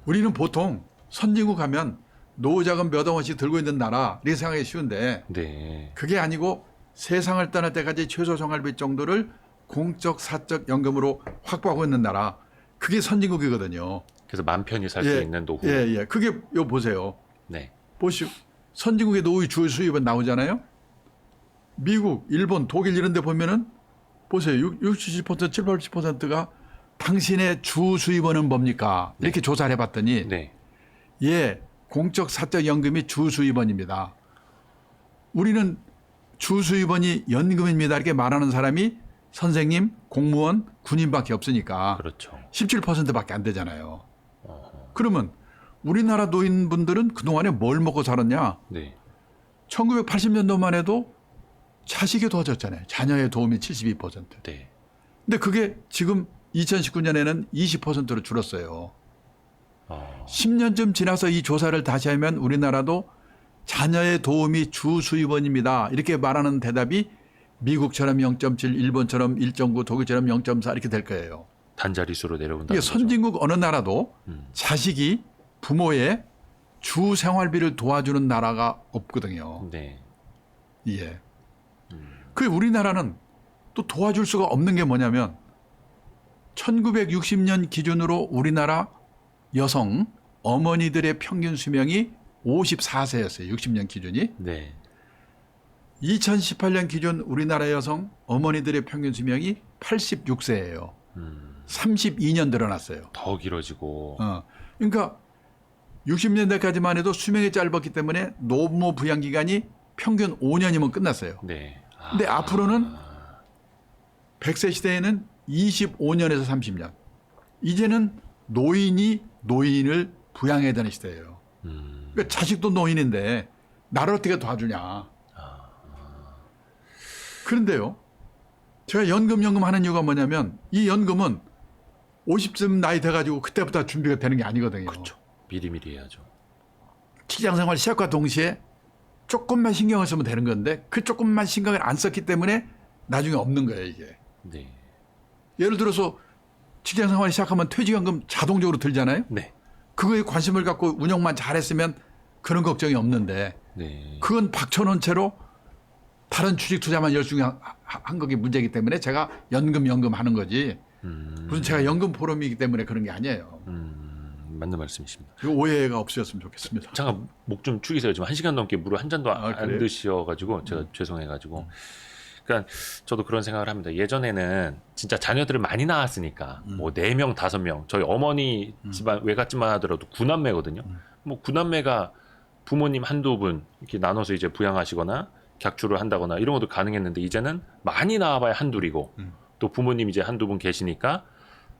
우리는 보통 선진국 하면 노후자금 몇 억 원씩 들고 있는 나라 이렇게 생각하기 쉬운데 네. 그게 아니고 세상을 떠날 때까지 최소 생활비 정도를 공적 사적 연금으로 확보하고 있는 나라 그게 선진국이거든요. 그래서 맘 편히 살 수 있는 노후. 예. 그게 요 보세요. 네. 보시오. 선진국의 노후 주 수입은 나오잖아요. 미국, 일본, 독일 이런 데 보면은 보세요. 60, 70%, 80%가 당신의 주 수입원은 뭡니까? 이렇게 조사를 해봤더니 네. 공적 사적 연금이 주 수입원입니다. 우리는 주 수입원이 연금입니다. 이렇게 말하는 사람이 선생님, 공무원, 군인밖에 없으니까 그렇죠. 17%밖에 안 되잖아요. 그러면 우리나라 노인분들은 그동안에 뭘 먹고 살았냐? 네. 1980년도만 해도 자식이 도와줬잖아요. 자녀의 도움이 72%. 네. 근데 그게 지금 2019년에는 20%로 줄었어요. 10년쯤 지나서 이 조사를 다시 하면 우리나라도 자녀의 도움이 주 수입원입니다. 이렇게 말하는 대답이 미국처럼 0.7, 일본처럼 1.9, 독일처럼 0.4 이렇게 될 거예요. 단자릿수로 내려온다. 이게 선진국 어느 나라도 자식이 부모의 주 생활비를 도와주는 나라가 없거든요. 네. 예. 그 우리나라는 또 도와줄 수가 없는 게 뭐냐면 1960년 기준으로 우리나라 여성 어머니들의 평균 수명이 54세였어요. 60년 기준이. 네. 2018년 기준 우리나라 여성 어머니들의 평균 수명이 86세예요. 32년 늘어났어요. 더 길어지고. 그러니까 60년대까지만 해도 수명이 짧았기 때문에 노모 부양 기간이 평균 5년이면 끝났어요. 네. 근데 앞으로는 100세 시대에는 25년에서 30년. 이제는 노인이 노인을 부양해야 되는 시대예요. 그러니까 자식도 노인인데 나를 어떻게 도와주냐. 그런데요. 제가 연금 하는 이유가 뭐냐면 이 연금은 50쯤 나이 돼가지고 그때부터 준비가 되는 게 아니거든요. 그렇죠. 미리미리 해야죠. 직장생활 시작과 동시에 조금만 신경을 쓰면 되는 건데 그 조금만 신경을 안 썼기 때문에 나중에 없는 거예요, 이게. 네. 예를 들어서 직장생활 시작하면 퇴직연금 자동적으로 들잖아요. 네. 그거에 관심을 갖고 운영만 잘했으면 그런 걱정이 없는데 네. 그건 박쳐놓은 채로 다른 주식 투자만 열심히 한 거기 문제이기 때문에 제가 연금 하는 거지. 무슨 제가 연금 포럼이기 때문에 그런 게 아니에요. 맞는 말씀이십니다. 그 오해가 없으셨으면 좋겠습니다. 잠깐 목 좀 축이세요. 지금 1시간 넘게 물을 한 잔도 안 그래요? 드셔가지고 제가 죄송해가지고. 그러니까 저도 그런 생각을 합니다. 예전에는 진짜 자녀들을 많이 낳았으니까 뭐 4명, 5명 저희 어머니 집안 외갓집만 하더라도 9남매거든요. 뭐 9남매가 부모님 한두 분 이렇게 나눠서 이제 부양하시거나 객주를 한다거나 이런 것도 가능했는데 이제는 많이 낳아봐야 한둘이고 또 부모님 이제 한두 분 계시니까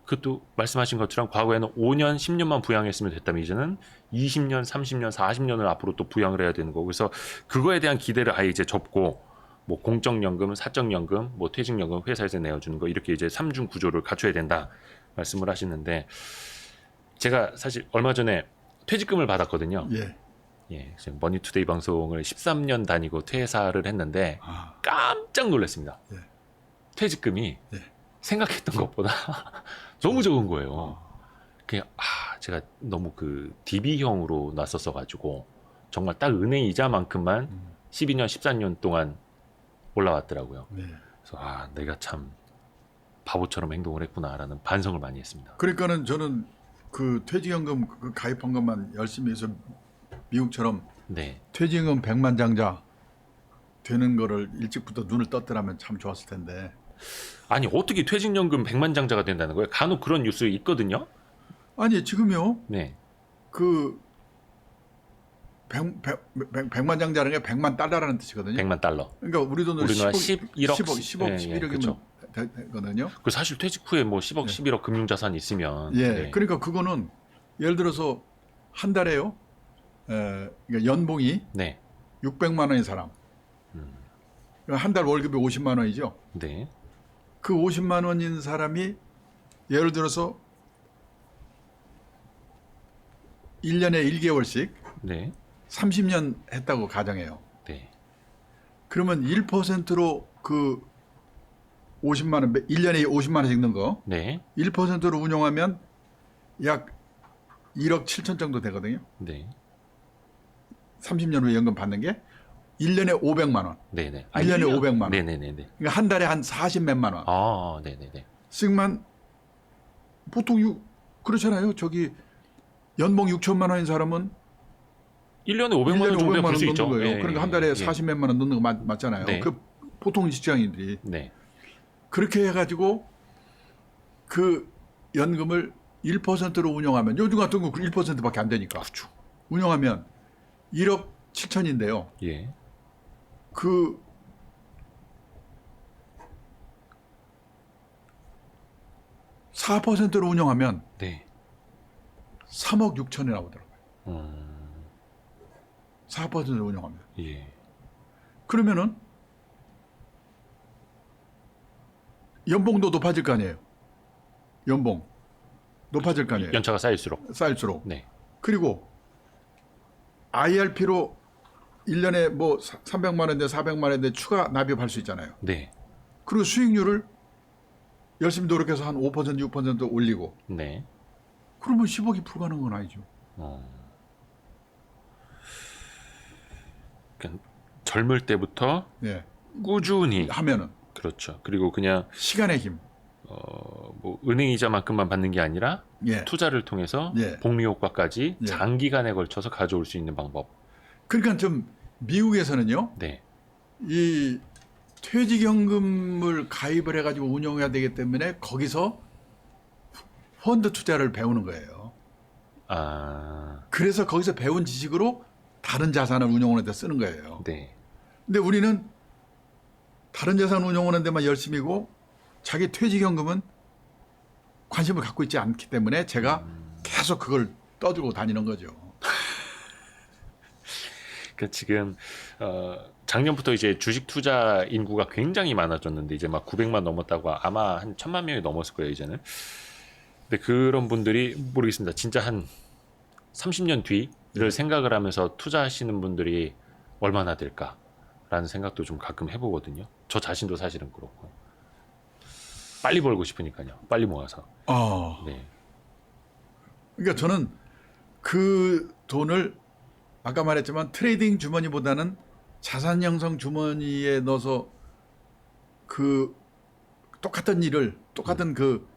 그것도 말씀하신 것처럼 과거에는 5년, 10년만 부양했으면 됐다면 이제는 20년, 30년, 40년을 앞으로 또 부양을 해야 되는 거고 그래서 그거에 대한 기대를 아예 이제 접고 뭐 공적연금, 사적연금, 뭐 퇴직연금 회사에서 내어주는 거 이렇게 이제 3중 구조를 갖춰야 된다 말씀을 하시는데 제가 사실 얼마 전에 퇴직금을 받았거든요. 예. 예, 지금 머니투데이 방송을 13년 다니고 퇴사를 했는데 깜짝 놀랐습니다. 예. 퇴직금이 예. 생각했던 것보다 너무 적은 거예요. 그냥 제가 너무 그 DB형으로 놨었어 가지고 정말 딱 은행 이자만큼만 12년, 14년 동안 올라왔더라고요. 네. 그래서 내가 참 바보처럼 행동을 했구나라는 반성을 많이 했습니다. 그러니까는 저는 그 퇴직연금 그 가입한 것만 열심히 해서 미국처럼 네. 퇴직연금 100만 장자 되는 거를 일찍부터 눈을 떴더라면 참 좋았을 텐데. 아니 어떻게 퇴직연금 100만 장자가 된다는 거예요? 간혹 그런 뉴스 있거든요. 아니 지금요. 네. 그 100만 장자라는 게 100만 달러라는 뜻이거든요. 100만 달러. 그러니까 우리 돈으로 우리나라 10억, 11억 11억이면 그렇죠. 되거든요. 그 사실 퇴직 후에 뭐 10억, 11억 금융자산 있으면 예. 네. 그러니까 그거는 예를 들어서 한 달에요. 그러니까 연봉이 네. 600만 원인 사람. 그러니까 한 달 월급이 50만 원이죠. 네. 그 50만 원인 사람이 예를 들어서 1년에 1개월씩 네. 30년 했다고 가정해요. 네. 그러면 1%로 그 50만 원, 1년에 50만 원씩 넣는 거 네. 1%로 운용하면 약 1억 7천 정도 되거든요. 네. 30년 후에 연금 받는 게 1년에 500만 원. 네, 네. 1년에 500만 원. 네, 네, 네, 네. 그러니까 한 달에 한 40몇만 원. 네, 네, 네. 씩만 보통 그렇잖아요. 저기 연봉 6천만 원인 사람은 1년에 500만 원 1년에 정도 500만 벌 원 수 넣는 있죠. 거예요. 예, 그러니까 한 예, 달에 예. 40몇만 원 넣는 거 맞잖아요. 네. 그 보통 직장인들이 네. 그렇게 해가지고 그 연금을 1%로 운영하면 요즘 같은 거 1%밖에 안 되니까 그렇죠. 운영하면 1억 7천인데요. 예. 그 4%로 운영하면 네. 3억 6천이 나오더라고요. 4%를 운영합니다. 예. 그러면은 연봉도 높아질 거 아니에요. 연봉 높아질 거 아니에요. 연차가 쌓일수록. 쌓일수록. 네. 그리고 IRP로 1년에 뭐 300만 원인데 400만 원인데 추가 납입할 수 있잖아요. 네. 그리고 수익률을 열심히 노력해서 한 5% 6% 올리고. 네. 그러면 10억이 불가능한 건 아니죠. 그러니까 젊을 때부터 예. 꾸준히 하면은 그렇죠. 그리고 그냥 시간의 힘. 뭐 은행 이자만큼만 받는 게 아니라 예. 투자를 통해서 예. 복리 효과까지 예. 장기간에 걸쳐서 가져올 수 있는 방법. 그러니까 좀 미국에서는요. 네. 이 퇴직연금을 가입을 해가지고 운영해야 되기 때문에 거기서 펀드 투자를 배우는 거예요. 아, 그래서 거기서 배운 지식으로 다른 자산을 운영하는 데 쓰는 거예요. 네. 근데 우리는 다른 자산 운영하는 데만 열심히고 자기 퇴직연금은 관심을 갖고 있지 않기 때문에 제가 계속 그걸 떠들고 다니는 거죠. 그 지금 작년부터 이제 주식 투자 인구가 굉장히 많아졌는데 이제 막 900만 넘었다고 아마 한 1000만 명이 넘었을 거예요 이제는. 근데 그런 분들이 모르겠습니다. 진짜 한 30년 뒤를 생각을 하면서 투자하시는 분들이 얼마나 될까라는 생각도 좀 가끔 해보거든요. 저 자신도 사실은 그렇고 빨리 벌고 싶으니까요. 빨리 모아서. 네. 그러니까 저는 그 돈을 아까 말했지만 트레이딩 주머니보다는 자산 형성 주머니에 넣어서 그 똑같은 일을 똑같은 그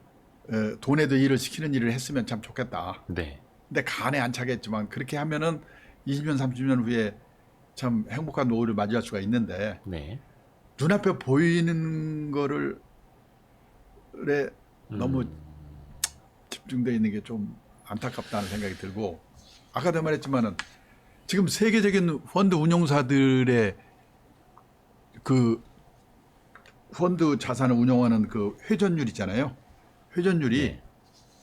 돈에도 일을 시키는 일을 했으면 참 좋겠다. 네. 근데 간에 안 차겠지만 그렇게 하면은 20년 30년 후에 참 행복한 노후를 맞이할 수가 있는데 네. 눈앞에 보이는 거를 너무 집중되어 있는 게 좀 안타깝다는 생각이 들고 아까도 말했지만은 지금 세계적인 펀드 운용사들의 그 펀드 자산을 운영하는 그 회전율 있잖아요. 회전율이 네.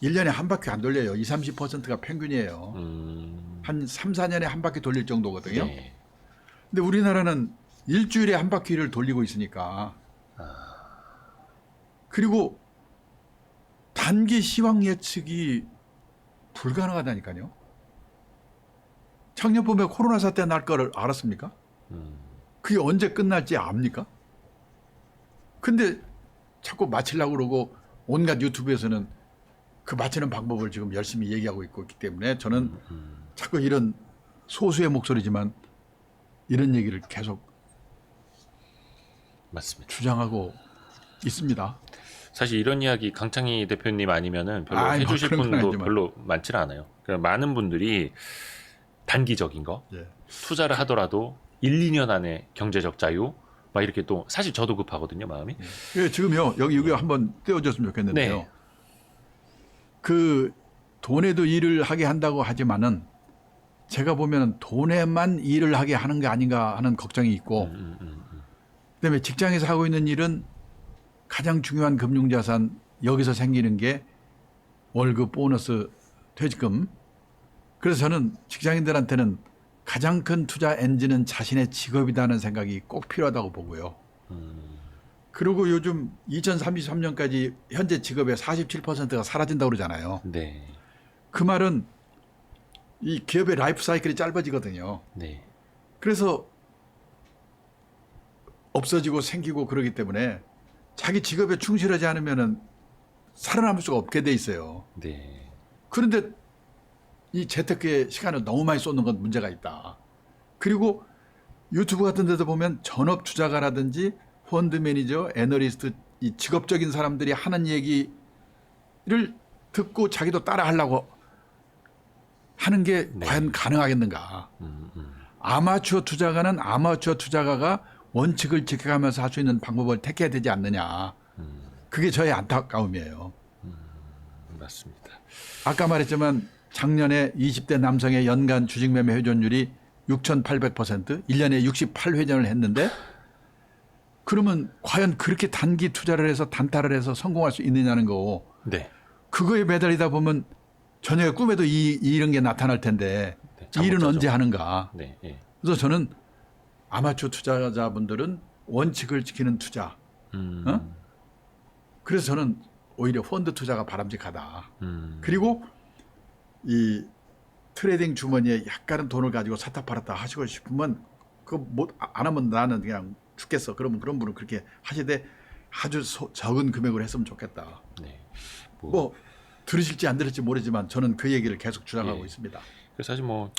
1년에 한 바퀴 안 돌려요. 20, 30%가 평균이에요. 한 3, 4년에 한 바퀴 돌릴 정도거든요. 네. 근데 우리나라는 일주일에 한 바퀴를 돌리고 있으니까. 그리고 단기 시황 예측이 불가능하다니까요. 작년 봄에 코로나 사태 날 거를 알았습니까? 그게 언제 끝날지 압니까? 근데 자꾸 맞히려고 그러고 온갖 유튜브에서는 그 맞히는 방법을 지금 열심히 얘기하고 있기 때문에 저는 자꾸 이런 소수의 목소리지만 이런 얘기를 계속 맞습니다. 주장하고 있습니다. 사실 이런 이야기 강창희 대표님 아니면은 별로 아이, 해주실 그런 건 분도 아니지만. 별로 많지는 않아요. 그러니까 많은 분들이 단기적인 거 예. 투자를 하더라도 1, 2년 안에 경제적 자유 막 이렇게 또 사실 저도 급하거든요 마음이. 예, 지금요 여기 한번 떼어줬으면 좋겠는데요. 네. 그 돈에도 일을 하게 한다고 하지만은 제가 보면 돈에만 일을 하게 하는 게 아닌가 하는 걱정이 있고 그다음에 직장에서 하고 있는 일은 가장 중요한 금융자산 여기서 생기는 게 월급, 보너스, 퇴직금. 그래서 저는 직장인들한테는 가장 큰 투자 엔진은 자신의 직업이라는 생각이 꼭 필요하다고 보고요. 그리고 요즘 2033년까지 현재 직업의 47%가 사라진다고 그러잖아요. 네. 그 말은 이 기업의 라이프 사이클이 짧아지거든요. 네. 그래서 없어지고 생기고 그러기 때문에 자기 직업에 충실하지 않으면은 살아남을 수가 없게 돼 있어요. 네. 그런데 이 재테크에 시간을 너무 많이 쏟는 건 문제가 있다. 그리고 유튜브 같은 데도 보면 전업 투자가라든지 펀드 매니저, 애널리스트 이 직업적인 사람들이 하는 얘기를 듣고 자기도 따라 하려고 하는 게 네. 과연 가능하겠는가. 아마추어 투자가는 아마추어 투자가가 원칙을 지켜가면서 할 수 있는 방법을 택해야 되지 않느냐. 그게 저의 안타까움이에요. 맞습니다. 아까 말했지만 작년에 20대 남성의 연간 주식 매매 회전율이 6,800%, 1년에 68회전을 했는데 그러면 과연 그렇게 단기 투자를 해서 단타를 해서 성공할 수 있느냐는 거고 네. 그거에 매달리다 보면 저녁에 꿈에도 이런 게 나타날 텐데 네, 이 일은 잠못 언제 자죠. 하는가. 네, 예. 그래서 저는 아마추어 투자자분들은 원칙을 지키는 투자. 어? 그래서 저는 오히려 펀드 투자가 바람직하다. 그리고 이 트레이딩 주머니에 약간은 돈을 가지고 샀다 팔았다 하시고 싶으면 그거 안 하면 나는 그냥 죽겠어. 그러면 그런 분은 그렇게 하시되 아주 적은 금액으로 했으면 좋겠다. 네. 뭐 들으실지 안 들을지 모르지만 저는 그 얘기를 계속 주장하고 예. 있습니다. 그래서 사실 뭐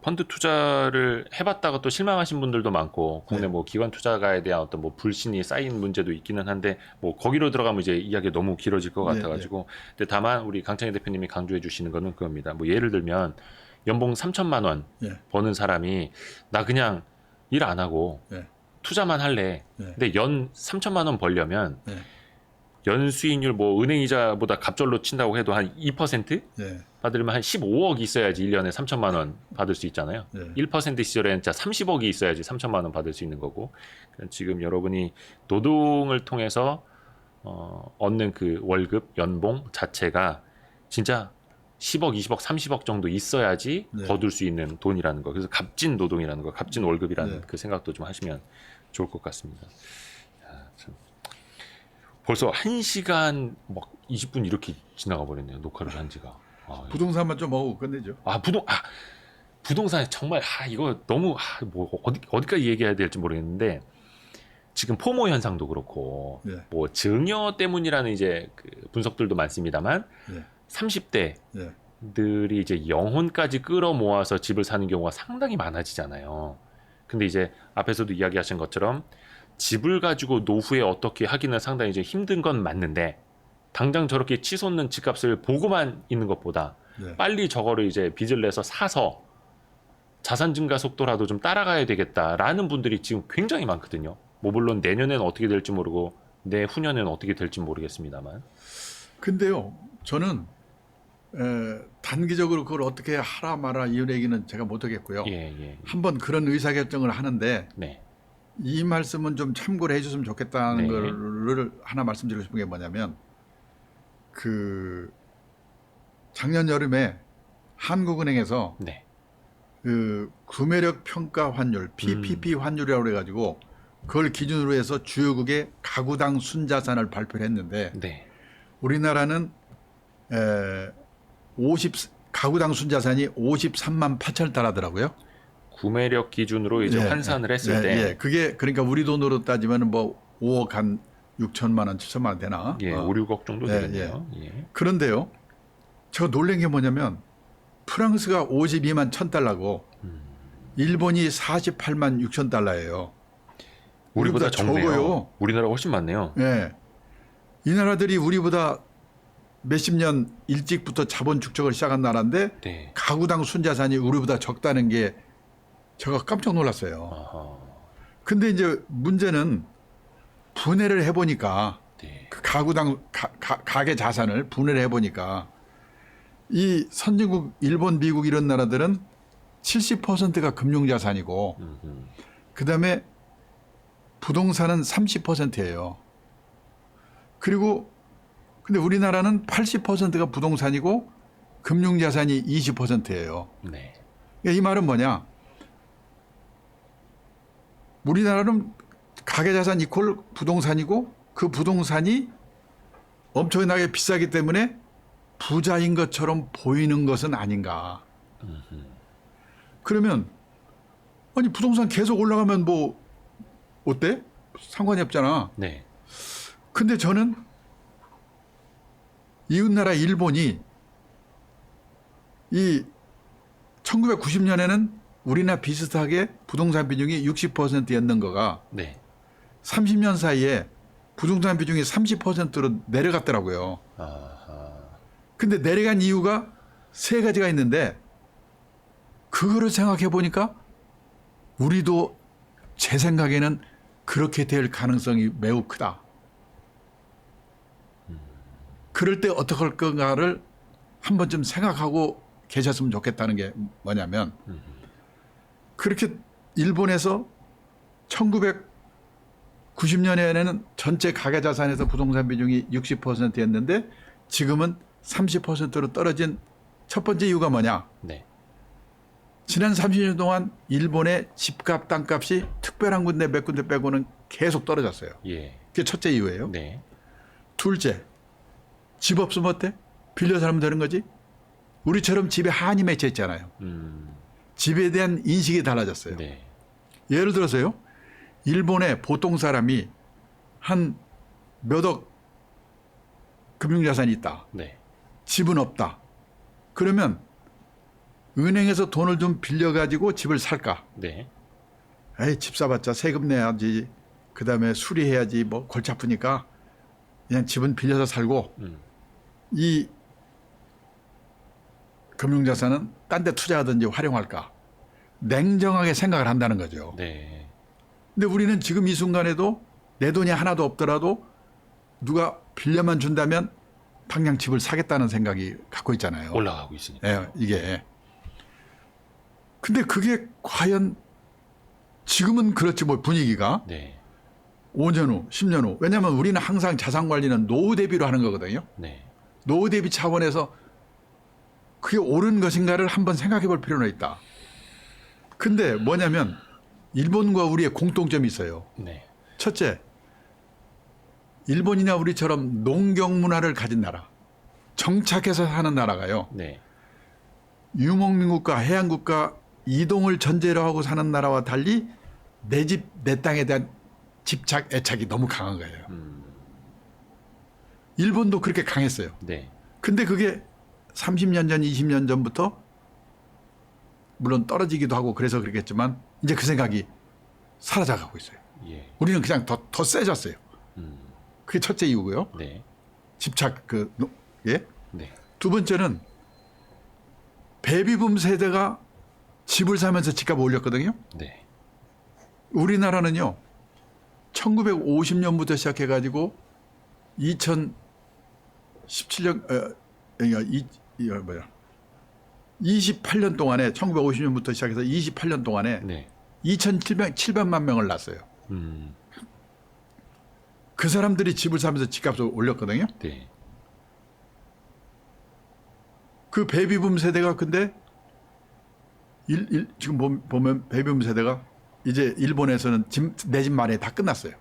펀드 투자를 해봤다가 또 실망하신 분들도 많고 국내 네. 뭐 기관 투자가에 대한 어떤 뭐 불신이 쌓인 문제도 있기는 한데 뭐 거기로 들어가면 이제 이야기 너무 길어질 것 네, 같아가지고 근데 다만 우리 강창희 대표님이 강조해 주시는 거는 그겁니다. 뭐 예를 들면 연봉 3천만 원 예. 버는 사람이 나 그냥 일 안 하고 예. 투자만 할래. 네. 근데 연 3천만 원 벌려면 네. 연 수익률 뭐 은행 이자보다 갑절로 친다고 해도 한 2% 예. 받으려면 한 15억이 있어야지 1년에 3천만 원 받을 수 있잖아요. 네. 1% 시절에는 진짜 30억이 있어야지 3천만 원 받을 수 있는 거고 지금 여러분이 노동을 통해서 얻는 그 월급, 연봉 자체가 진짜 10억, 20억, 30억 정도 있어야지 네. 거둘 수 있는 돈이라는 거. 그래서 값진 노동이라는 거, 값진 월급이라는 네. 그 생각도 좀 하시면 좋을 것 같습니다. 야, 참. 벌써 1시간 막 20분 이렇게 지나가 버렸네요. 녹화를 한 지가. 부동산만 좀 하고 끝내죠. 부동산에 정말 이거 너무 뭐 어디까지 얘기해야 될지 모르겠는데 지금 포모 현상도 그렇고 네. 뭐 증여 때문이라는 이제 그 분석들도 많습니다만 네. 30대들이 네. 이제 영혼까지 끌어모아서 집을 사는 경우가 상당히 많아지잖아요. 근데 이제 앞에서도 이야기하신 것처럼 집을 가지고 노후에 어떻게 하기는 상당히 이제 힘든 건 맞는데 당장 저렇게 치솟는 집값을 보고만 있는 것보다 네. 빨리 저거를 이제 빚을 내서 사서 자산 증가 속도라도 좀 따라가야 되겠다라는 분들이 지금 굉장히 많거든요. 뭐 물론 내년에는 어떻게 될지 모르고 내후년에는 어떻게 될지 모르겠습니다만. 근데요, 저는 단기적으로 그걸 어떻게 하라 마라 이 얘기는 제가 못하겠고요. 예. 한번 그런 의사결정을 하는데 네. 이 말씀은 좀 참고를 해줬으면 좋겠다는 네. 거를 하나 말씀드리고 싶은 게 뭐냐면 그 작년 여름에 한국은행에서 네. 그 구매력 평가 환율 PPP 환율이라고 그래가지고 그걸 기준으로 해서 주요국의 가구당 순자산을 발표를 했는데 네. 우리나라는 가구당 순자산이 53만 8천 달러더라고요. 구매력 기준으로 이제 환산을 했을 때 그게 그러니까 우리 돈으로 따지면 뭐 5억 한 6천만 원, 7천만 원 되나? 5, 6억 정도 되겠네요. 그런데요, 제가 놀란 게 뭐냐면 프랑스가 52만 1천 달러고 일본이 48만 6천 달러예요. 우리보다 적네요. 적어요. 우리나라 훨씬 많네요. 예. 이 나라들이 우리보다 몇십 년 일찍부터 자본 축적을 시작한 나라인데 네. 가구당 순자산이 우리보다 적다는 게 제가 깜짝 놀랐어요. 아하. 근데 이제 문제는 분해를 해보니까 네. 그 가구당 가계 자산을 분해를 해보니까 이 선진국 일본, 미국 이런 나라들은 70%가 금융자산이고 그다음에 부동산은 30%예요. 그리고 근데 우리나라는 80%가 부동산이고 금융자산이 20%예요. 네. 이 말은 뭐냐? 우리나라는 가계자산 이퀄 부동산이고 그 부동산이 엄청나게 비싸기 때문에 부자인 것처럼 보이는 것은 아닌가. 그러면 아니 부동산 계속 올라가면 뭐 어때? 상관이 없잖아. 네. 근데 저는 이웃나라 일본이 이 1990년에는 우리나 비슷하게 부동산 비중이 60%였는 거가 네. 30년 사이에 부동산 비중이 30%로 내려갔더라고요. 아하. 근데 내려간 이유가 세 가지가 있는데 그거를 생각해 보니까 우리도 제 생각에는 그렇게 될 가능성이 매우 크다. 그럴 때 어떻게 할 건가를 한 번쯤 생각하고 계셨으면 좋겠다는 게 뭐냐면 그렇게 일본에서 1990년에는 전체 가계자산에서 부동산 비중이 60%였는데 지금은 30%로 떨어진 첫 번째 이유가 뭐냐? 네. 지난 30년 동안 일본의 집값, 땅값이 특별한 군데 몇 군데 빼고는 계속 떨어졌어요. 예. 그게 첫째 이유예요. 네. 둘째, 집 없으면 어때? 빌려 살면 되는 거지? 우리처럼 집에 한이 맺혀 있잖아요. 집에 대한 인식이 달라졌어요. 네. 예를 들어서요. 일본의 보통 사람이 한 몇억 금융자산이 있다. 네. 집은 없다. 그러면 은행에서 돈을 좀 빌려가지고 집을 살까? 네. 에이, 집 사봤자 세금 내야지. 그 다음에 수리해야지. 뭐 골치 아프니까 그냥 집은 빌려서 살고 이 금융자산은 딴 데 투자하든지 활용할까? 냉정하게 생각을 한다는 거죠. 네. 근데 우리는 지금 이 순간에도 내 돈이 하나도 없더라도 누가 빌려만 준다면 당장 집을 사겠다는 생각이 갖고 있잖아요. 올라가고 있으니까. 예, 이게. 근데 그게 과연 지금은 그렇지 뭐 분위기가 네. 5년 후, 10년 후. 왜냐하면 우리는 항상 자산 관리는 노후 대비로 하는 거거든요. 네. 노후 대비 차원에서 그게 옳은 것인가를 한번 생각해 볼 필요는 있다. 근데 뭐냐면 일본과 우리의 공통점이 있어요. 네. 첫째, 일본이나 우리처럼 농경 문화를 가진 나라, 정착해서 사는 나라가요. 네. 유목민국가, 해양국가 이동을 전제로 하고 사는 나라와 달리 내 집, 내 땅에 대한 집착, 애착이 너무 강한 거예요. 일본도 그렇게 강했어요. 네. 근데 그게 30년 전, 20년 전부터 물론 떨어지기도 하고 그래서 그렇겠지만 이제 그 생각이 사라져가고 있어요. 예. 우리는 그냥 더 세졌어요. 그게 첫째 이유고요. 네. 집착 예. 네. 두 번째는 베이비붐 세대가 집을 사면서 집값을 올렸거든요. 네. 우리나라는요. 1950년부터 시작해가지고 2017년 이거 뭐야 28년 동안에 1950년부터 시작해서 28년 동안에 네. 2,700만 명을 낳았어요. 그 사람들이 집을 사면서 집값을 올렸거든요. 네. 그 베이비붐 세대가 근데 지금 보면 베이비붐 세대가 이제 일본에서는 내 집 마련이 다 끝났어요.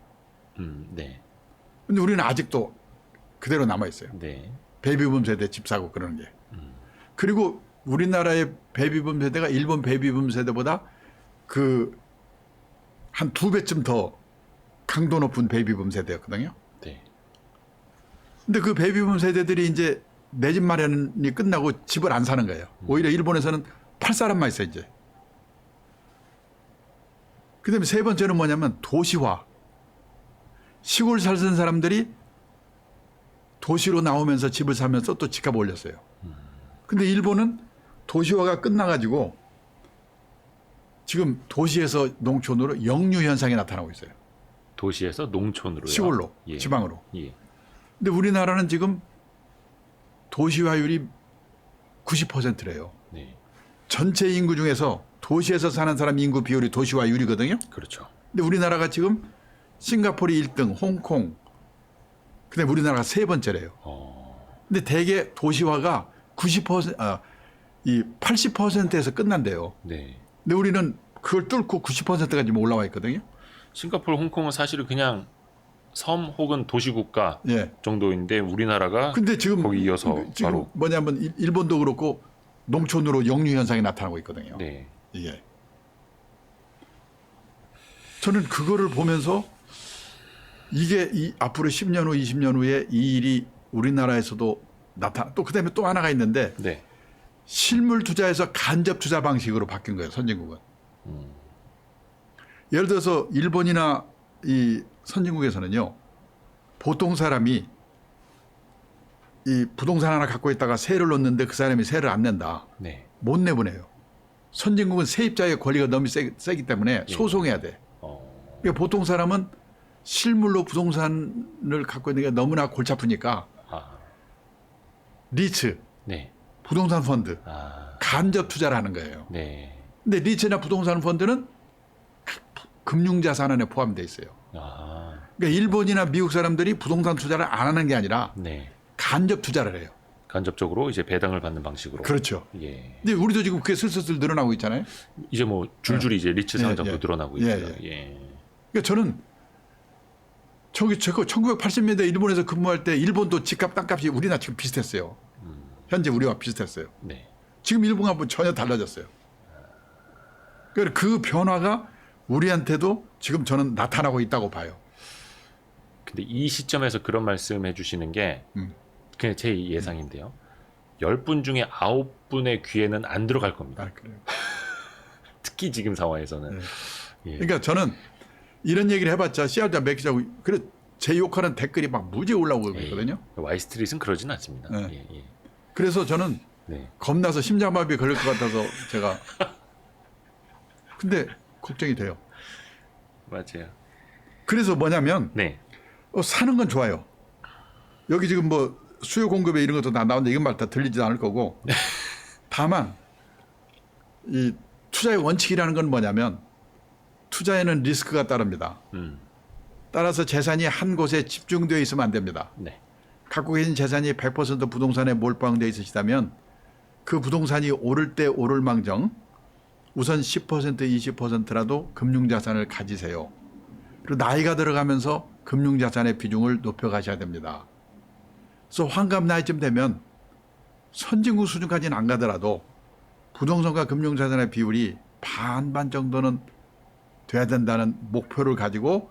네. 근데 우리는 아직도 그대로 남아 있어요. 네. 베이비붐 세대 집 사고 그러는 게. 그리고 우리나라의 베이비붐 세대가 일본 베이비붐 세대보다 그 한 2배쯤 더 강도 높은 베이비붐 세대였거든요. 네. 근데 그 베이비붐 세대들이 이제 내 집 마련이 끝나고 집을 안 사는 거예요. 오히려 일본에서는 팔 사람만 있어요, 이제. 그 다음에 세 번째는 뭐냐면 도시화. 시골 살던 사람들이 도시로 나오면서 집을 사면서 또 집값 올렸어요. 근데 일본은 도시화가 끝나가지고 지금 도시에서 농촌으로 역류 현상이 나타나고 있어요. 도시에서 농촌으로요. 시골로, 예. 지방으로. 예. 근데 우리나라는 지금 도시화율이 90%래요. 네. 전체 인구 중에서 도시에서 사는 사람 인구 비율이 도시화율이거든요. 그렇죠. 근데 우리나라가 지금 싱가포르 1등, 홍콩, 근데 우리나라가 세 번째래요. 근데 대개 도시화가 80%에서 끝난대요. 네. 근데 우리는 그걸 뚫고 90%가 지금 올라와 있거든요. 싱가포르, 홍콩은 사실은 그냥 섬 혹은 도시국가 예. 정도인데 우리나라가 근데 지금 거기 이어서 지금 바로 뭐냐면 일본도 그렇고 농촌으로 역류 현상이 나타나고 있거든요. 네. 이게 저는 그거를 보면서 이게 앞으로 10년 후, 20년 후에 이 일이 우리나라에서도 나타나. 또 그다음에 또 하나가 있는데 네. 실물 투자에서 간접 투자 방식으로 바뀐 거예요. 선진국은. 예를 들어서 일본이나 이 선진국에서는요. 보통 사람이 이 부동산 하나 갖고 있다가 세를 놓는데 그 사람이 세를 안 낸다. 네. 못 내보내요. 선진국은 세입자의 권리가 너무 세기 때문에 소송해야 돼. 그러니까 보통 사람은 실물로 부동산을 갖고 있는 게 너무나 골치 아프니까 리츠, 네. 부동산 펀드, 간접 투자를 하는 거예요. 네. 근데 리츠나 부동산 펀드는 금융자산 안에 포함되어 있어요. 그러니까 일본이나 미국 사람들이 부동산 투자를 안 하는 게 아니라 네. 간접 투자를 해요. 간접적으로 이제 배당을 받는 방식으로. 그렇죠. 예. 근데 우리도 지금 그게 슬슬 늘어나고 있잖아요. 이제 뭐 줄줄이 이제 리츠 예, 상장도 예. 늘어나고 예, 있고요. 예. 그러니까 저는 제가 1980년대 일본에서 근무할 때 일본도 집값 땅값이 우리나라 지금 비슷했어요. 현재 우리와 비슷했어요. 네. 지금 일본하고 전혀 달라졌어요. 그러니까 그 변화가 우리한테도 지금 저는 나타나고 있다고 봐요. 근데 이 시점에서 그런 말씀해 주시는 게 그냥 제 예상인데요. 10분 중에 9분의 귀에는 안 들어갈 겁니다. 아, 그래요. 특히 지금 상황에서는. 네. 예. 그러니까 저는 이런 얘기를 해봤자 씨알자 맥히자고 그래 제 욕하는 댓글이 막 무지 올라오고 있거든요. 와이스트릿은 그러진 않습니다. 네. 예, 예. 그래서 저는 네. 겁나서 심장마비 걸릴 것 같아서 제가 근데 걱정이 돼요. 맞아요. 그래서 뭐냐면 네. 사는 건 좋아요. 여기 지금 뭐 수요 공급에 이런 것도 다 나오는데 이건 말 다 들리지도 않을 거고 다만 이 투자의 원칙이라는 건 뭐냐면 투자에는 리스크가 따릅니다. 따라서 재산이 한 곳에 집중되어 있으면 안 됩니다. 네. 갖고 계신 재산이 100% 부동산에 몰빵되어 있으시다면 그 부동산이 오를 때 오를 망정 우선 10% 20%라도 금융자산을 가지세요. 그리고 나이가 들어가면서 금융자산의 비중을 높여가셔야 됩니다. 그래서 환갑 나이쯤 되면 선진국 수준까지는 안 가더라도 부동산과 금융자산의 비율이 반반 정도는 돼야 된다는 목표를 가지고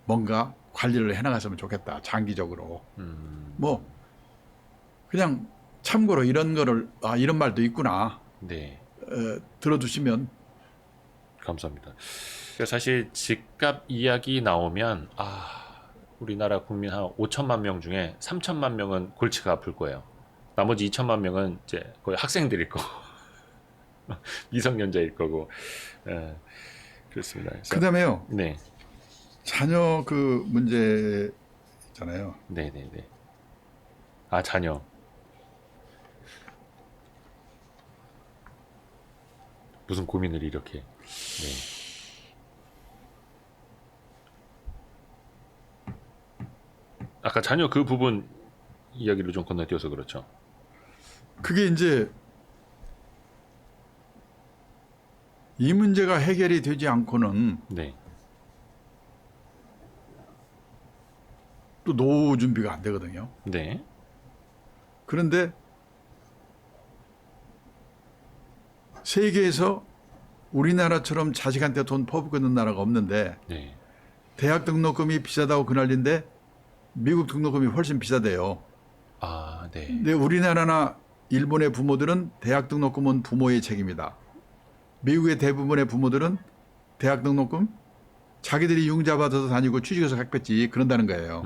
뭔가 관리를 해나갔으면 좋겠다. 장기적으로. 뭐 그냥 참고로 이런 거를 이런 말도 있구나. 네. 들어두시면 감사합니다. 사실 집값 이야기 나오면 우리나라 국민 한 5천만 명 중에 3천만 명은 골치가 아플 거예요. 나머지 2천만 명은 이제 거의 학생들일 거고 미성년자일 거고. 그렇습니다. 그다음에요. 네. 자녀 그 문제 있잖아요. 네네네. 자녀. 무슨 고민을 이렇게. 네. 아까 자녀 그 부분 이야기를 좀 건너뛰어서 그렇죠. 그게 이제 이 문제가 해결이 되지 않고는 네. 또 노후 준비가 안 되거든요. 네. 그런데 세계에서 우리나라처럼 자식한테 돈 퍼붓는 나라가 없는데 네. 대학 등록금이 비싸다고 그난리인데 미국 등록금이 훨씬 비싸대요. 네. 근데 우리나라나 일본의 부모들은 대학 등록금은 부모의 책임이다. 미국의 대부분의 부모들은 대학 등록금 자기들이 융자 받아서 다니고 취직해서 갚겠지 그런다는 거예요.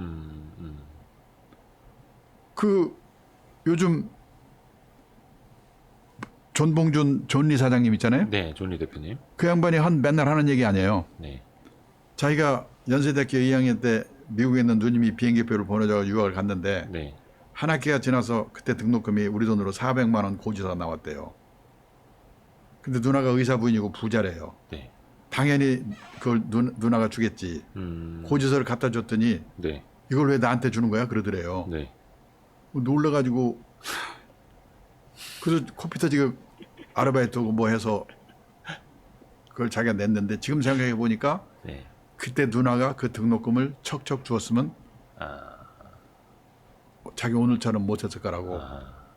그 요즘 존봉준 존리 사장님 있잖아요. 네, 존리 대표님. 그 양반이 맨날 하는 얘기 아니에요. 네. 자기가 연세대학교 2학년 때 미국에 있는 누님이 비행기표를 보내줘서 유학을 갔는데 네. 한 학기가 지나서 그때 등록금이 우리 돈으로 400만 원 고지서가 나왔대요. 근데 누나가 의사 부인이고 부자래요. 네. 당연히 그걸 누나가 주겠지. 고지서를 갖다 줬더니 네. 이걸 왜 나한테 주는 거야? 그러더래요. 네. 놀라가지고 그래서 코피 터지게 아르바이트하고 뭐 해서 그걸 자기가 냈는데 지금 생각해 보니까 네. 그때 누나가 그 등록금을 척척 주었으면 자기 오늘처럼 못했을 거라고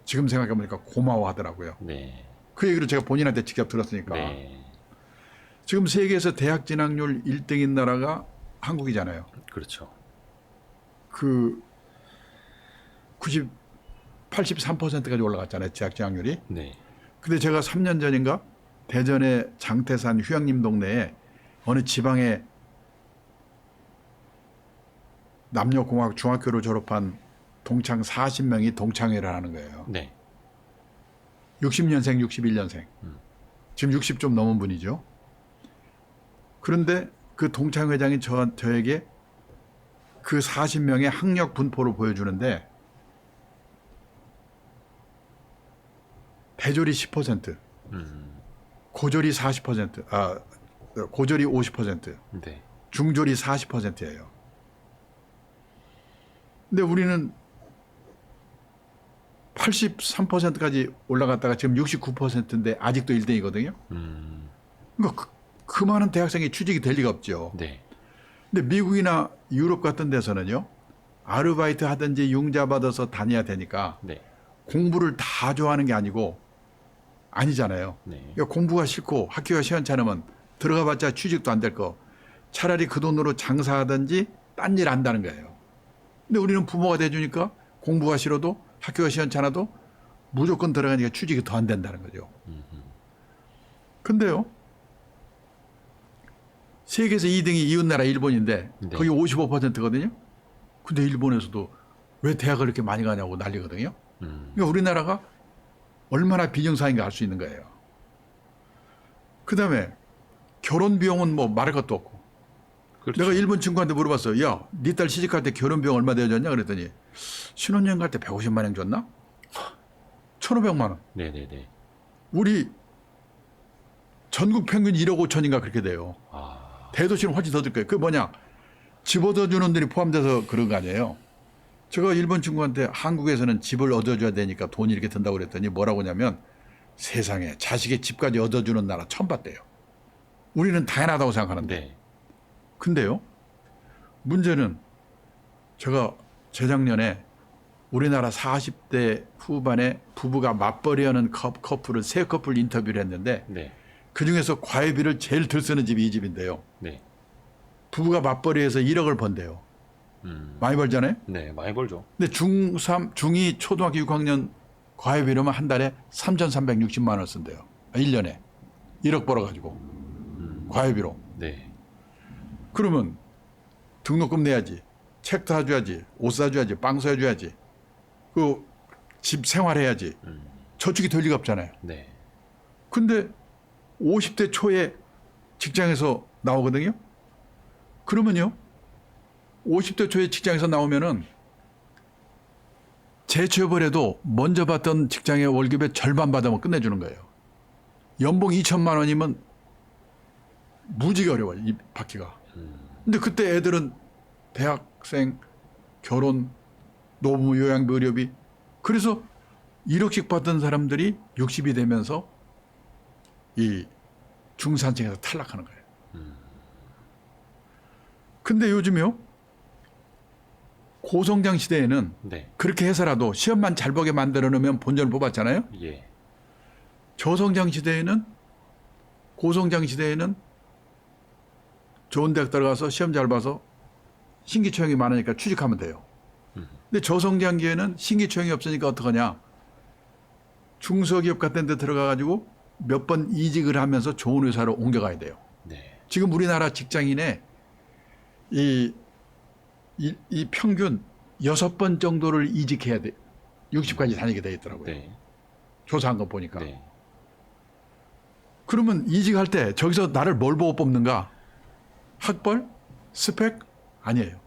지금 생각해 보니까 고마워하더라고요. 네. 그 얘기를 제가 본인한테 직접 들었으니까. 네. 지금 세계에서 대학 진학률 1등인 나라가 한국이잖아요. 그렇죠. 그 83%까지 올라갔잖아요. 대학 진학률이. 네. 근데 제가 3년 전인가 대전의 장태산 휴양림 동네에 어느 지방에 남녀공학 중학교를 졸업한 동창 40명이 동창회를 하는 거예요. 네. 60년생, 61년생. 지금 60 좀 넘은 분이죠. 그런데 그 동창회장이 저에게 그 40명의 학력 분포를 보여주는데 대졸이 10%, 고졸이 40%, 고졸이 50%, 네. 중졸이 40%예요. 근데 우리는 83%까지 올라갔다가 지금 69%인데 아직도 1등이거든요. 그러니까 그 많은 대학생이 취직이 될 리가 없죠. 네. 근데 미국이나 유럽 같은 데서는요. 아르바이트 하든지 융자 받아서 다녀야 되니까 네. 공부를 다 좋아하는 게 아니고 아니잖아요. 네. 그러니까 공부가 싫고 학교가 시원찮으면 들어가봤자 취직도 안 될 거. 차라리 그 돈으로 장사하든지 딴 일 한다는 거예요. 근데 우리는 부모가 돼주니까 공부가 싫어도 학교가 시원찮아도 무조건 들어가니까 취직이 더 안 된다는 거죠. 근데요. 세계에서 2등이 이웃나라 일본인데 네. 거기 55%거든요. 근데 일본에서도 왜 대학을 이렇게 많이 가냐고 난리거든요. 그러니까 우리나라가 얼마나 비정상인가 알 수 있는 거예요. 그다음에 결혼 비용은 뭐 말할 것도 없고. 그렇죠. 내가 일본 친구한테 물어봤어요. 야, 네 딸 시집갈 때 결혼 비용 얼마 되어줬냐? 그랬더니 신혼여행 갈 때 150만 원 줬나? 1,500만 원. 네네네. 우리 전국 평균 1억 5천인가 그렇게 돼요. 아. 대도시는 훨씬 더 들 거예요. 그 뭐냐? 집 얻어주는 들이 포함돼서 그런 거 아니에요. 제가 일본 친구한테 한국에서는 집을 얻어줘야 되니까 돈이 이렇게 든다고 그랬더니 뭐라고 하냐면 세상에 자식의 집까지 얻어주는 나라 처음 봤대요. 우리는 당연하다고 생각하는데. 네. 근데요. 문제는 제가 재작년에 우리나라 40대 후반에 부부가 맞벌이하는 커플을 세 커플 인터뷰를 했는데 네. 그중에서 과외비를 제일 덜 쓰는 집이 이 집인데요. 네. 부부가 맞벌이해서 1억을 번대요. 많이 벌잖아요. 네, 많이 벌죠. 근데 중3, 중2, 초등학교 6학년 과외비로만 한 달에 3,360만 원을 쓴대요. 1년에. 1억 벌어가지고. 과외비로. 네. 그러면 등록금 내야지. 책 사줘야지. 옷 사줘야지. 빵 사줘야지. 그 집 생활해야지. 저축이 될 리가 없잖아요. 네. 근데 50대 초에 직장에서 나오거든요. 그러면요. 50대 초에 직장에서 나오면은 재취업을 해도 먼저 받던 직장의 월급의 절반 받으면 끝내주는 거예요. 연봉 2천만 원이면 무지가 어려워요. 이 받기가. 근데 그때 애들은 대학생, 결혼, 노부 요양비 의료비. 그래서 1억씩 받던 사람들이 60이 되면서 이 중산층에서 탈락하는 거예요. 근데 요즘요. 고성장 시대에는 네. 그렇게 해서라도 시험만 잘 보게 만들어 놓으면 본전을 뽑았잖아요. 예. 저성장 시대에는 고성장 시대에는 좋은 대학 들어가서 시험 잘 봐서 신기초용이 많으니까 취직하면 돼요. 근데 저성장기에는 신기초용이 없으니까 어떡하냐. 중소기업 같은 데 들어가 가지고 몇 번 이직을 하면서 좋은 회사로 옮겨가야 돼요. 네. 지금 우리나라 직장인의 이 평균 6번 정도를 이직해야 돼. 60까지 다니게 돼 있더라고요. 네. 조사한 거 보니까. 네. 그러면 이직할 때 저기서 나를 뭘 보고 뽑는가? 학벌? 스펙? 아니에요.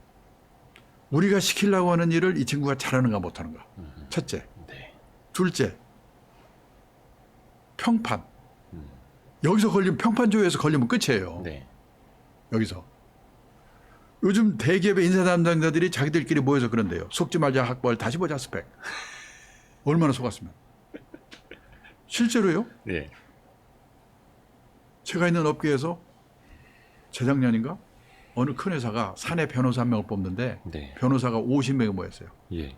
우리가 시키려고 하는 일을 이 친구가 잘하는가 못하는가. 첫째. 네. 둘째. 평판. 여기서 걸리면 평판 조회에서 걸리면 끝이에요. 네. 여기서. 요즘 대기업의 인사 담당자들이 자기들끼리 모여서 그런데요. 속지 말자 학벌, 다시 보자 스펙. 얼마나 속았으면. 실제로요. 네. 제가 있는 업계에서 재작년인가 어느 큰 회사가 사내 변호사 한 명을 뽑는데 네. 변호사가 50명이 모였어요. 예.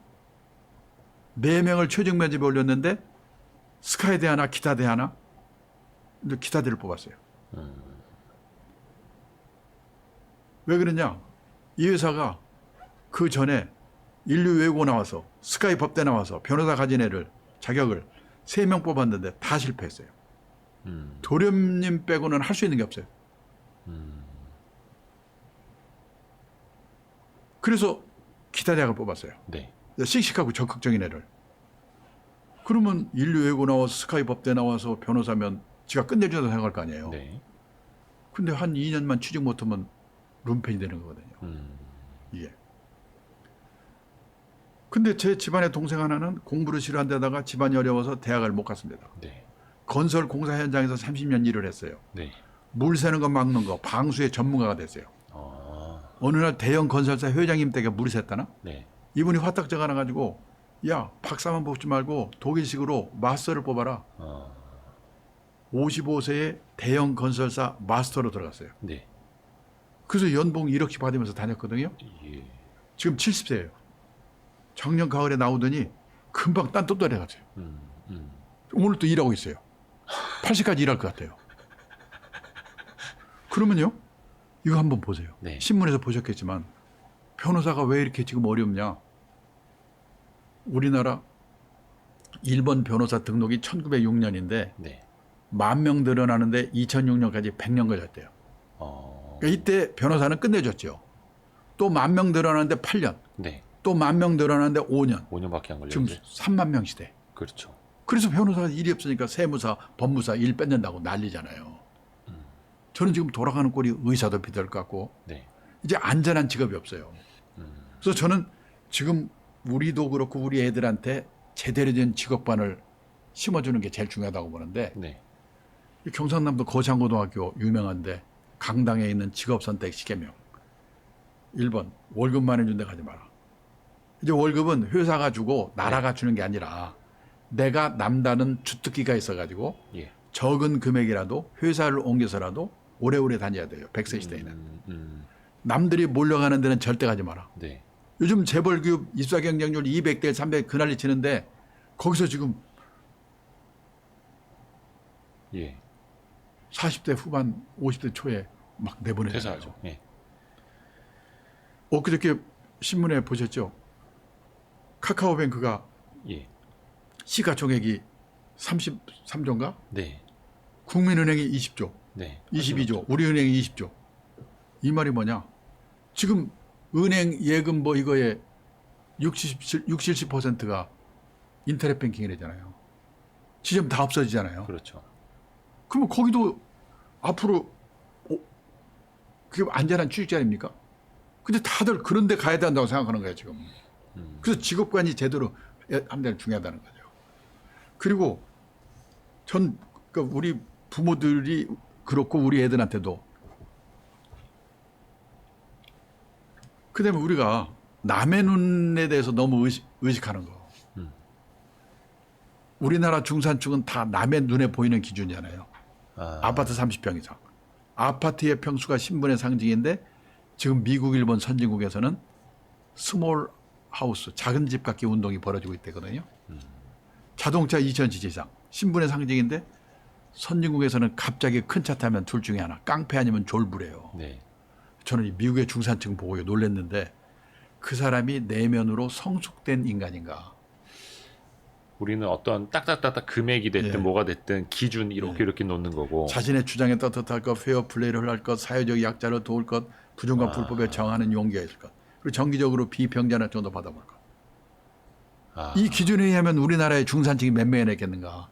4명을 최종 면접에 올렸는데 스카이대 하나, 기타대 하나. 근데 기타대를 뽑았어요. 왜 그러냐? 이 회사가 그 전에 인류 외고 나와서 스카이 법대 나와서 변호사 가진 애를 자격을 3명 뽑았는데 다 실패했어요. 도련님 빼고는 할 수 있는 게 없어요. 그래서 기타대학을 뽑았어요. 네. 씩씩하고 적극적인 애를. 그러면 인류 외고 나와서 스카이 법대 나와서 변호사면 지가 끝내준다고 생각할 거 아니에요. 네. 근데 한 2년만 취직 못하면 룸펜이 되는 거거든요. 이게. 근데 제 집안의 동생 하나는 공부를 싫어한 데다가 집안이 어려워서 대학을 못 갔습니다. 네. 건설 공사 현장에서 30년 일을 했어요. 네. 물 새는 거 막는 거 방수의 전문가가 됐어요. 아. 어느 날 대형 건설사 회장님 댁에 물이 샜다나? 네. 이분이 화딱지가 나가지고 야, 박사만 뽑지 말고 독일식으로 마스터를 뽑아라. 55세에 대형 건설사 마스터로 들어갔어요. 네. 그래서 연봉 1억씩 받으면서 다녔거든요. 예. 지금 70세예요. 작년 가을에 나오더니 금방 딴 또 내려갔어요. 오늘 또 일하고 있어요. 80까지 일할 것 같아요. 그러면요, 이거 한번 보세요. 네. 신문에서 보셨겠지만 변호사가 왜 이렇게 지금 어렵냐. 우리나라 일본 변호사 등록이 1906년인데 네. 10,000명 늘어나는데 2006년까지 100년 걸렸대요. 그러니까 이때 변호사는 끝내줬죠. 또 10,000명 늘어나는데 8년. 네. 또 10,000명 늘어나는데 5년. 5년밖에 안 지금 걸렸죠. 30,000명 시대. 그렇죠. 그래서 변호사가 일이 없으니까 세무사, 법무사 일 뺏는다고 난리잖아요. 저는 지금 돌아가는 꼴이 의사도 비될 것 같고 네. 이제 안전한 직업이 없어요. 그래서 저는 지금 우리도 그렇고 우리 애들한테 제대로 된 직업관을 심어주는 게 제일 중요하다고 보는데 네. 이 경상남도 거창고등학교 유명한데 강당에 있는 직업선택 시계명 1번 월급만 해준 데 가지 마라. 이제 월급은 회사가 주고 나라가 주는 게 아니라 내가 남다른 주특기가 있어가지고 예. 적은 금액이라도 회사를 옮겨서라도 오래오래 다녀야 돼요. 100세 시대에는. 남들이 몰려가는 데는 절대 가지 마라. 네. 요즘 재벌기업 입사 경쟁률 200대 300 그난리 치는데 거기서 지금 예. 40대 후반 50대 초에 막 내보내잖아요. 퇴사하죠. 예. 엊그저께 신문에 보셨죠? 카카오뱅크가 예. 시가총액이 33조인가? 네. 국민은행이 20조, 네. 22조, 우리은행이 20조. 이 말이 뭐냐? 지금 은행 예금 뭐 이거에 60, 70%가 인터넷 뱅킹이라잖아요. 지점 다 없어지잖아요. 그렇죠. 그러면 거기도 앞으로 그게 안전한 취직자 아닙니까? 근데 다들 그런 데 가야 된다고 생각하는 거예요, 지금. 그래서 직업관이 제대로 하는 데 중요하다는 거죠. 그리고 전 그러니까 우리 부모들이 그렇고 우리 애들한테도 그다음에 우리가 남의 눈에 대해서 너무 의식하는 거. 우리나라 중산층은 다 남의 눈에 보이는 기준이잖아요. 아파트 30평 이상. 아파트의 평수가 신분의 상징인데 지금 미국, 일본 선진국에서는 스몰 하우스, 작은 집 갖기 운동이 벌어지고 있대거든요. 자동차 2,000cc 이상, 신분의 상징인데 선진국에서는 갑자기 큰 차 타면 둘 중에 하나, 깡패 아니면 졸부래요. 네. 저는 이 미국의 중산층 보고 놀랐는데 그 사람이 내면으로 성숙된 인간인가. 우리는 어떤 딱딱딱딱 금액이 됐든 예. 뭐가 됐든 기준 이렇게 놓는 거고. 자신의 주장에 떳떳할 것, 페어 플레이를 할 것, 사회적 약자를 도울 것, 부정과 불법에 정하는 용기가 있을 것, 그리고 정기적으로 비평전할 정도 받아볼 것. 이 기준에 의하면 우리나라의 중산층이 몇 명이나 있겠는가.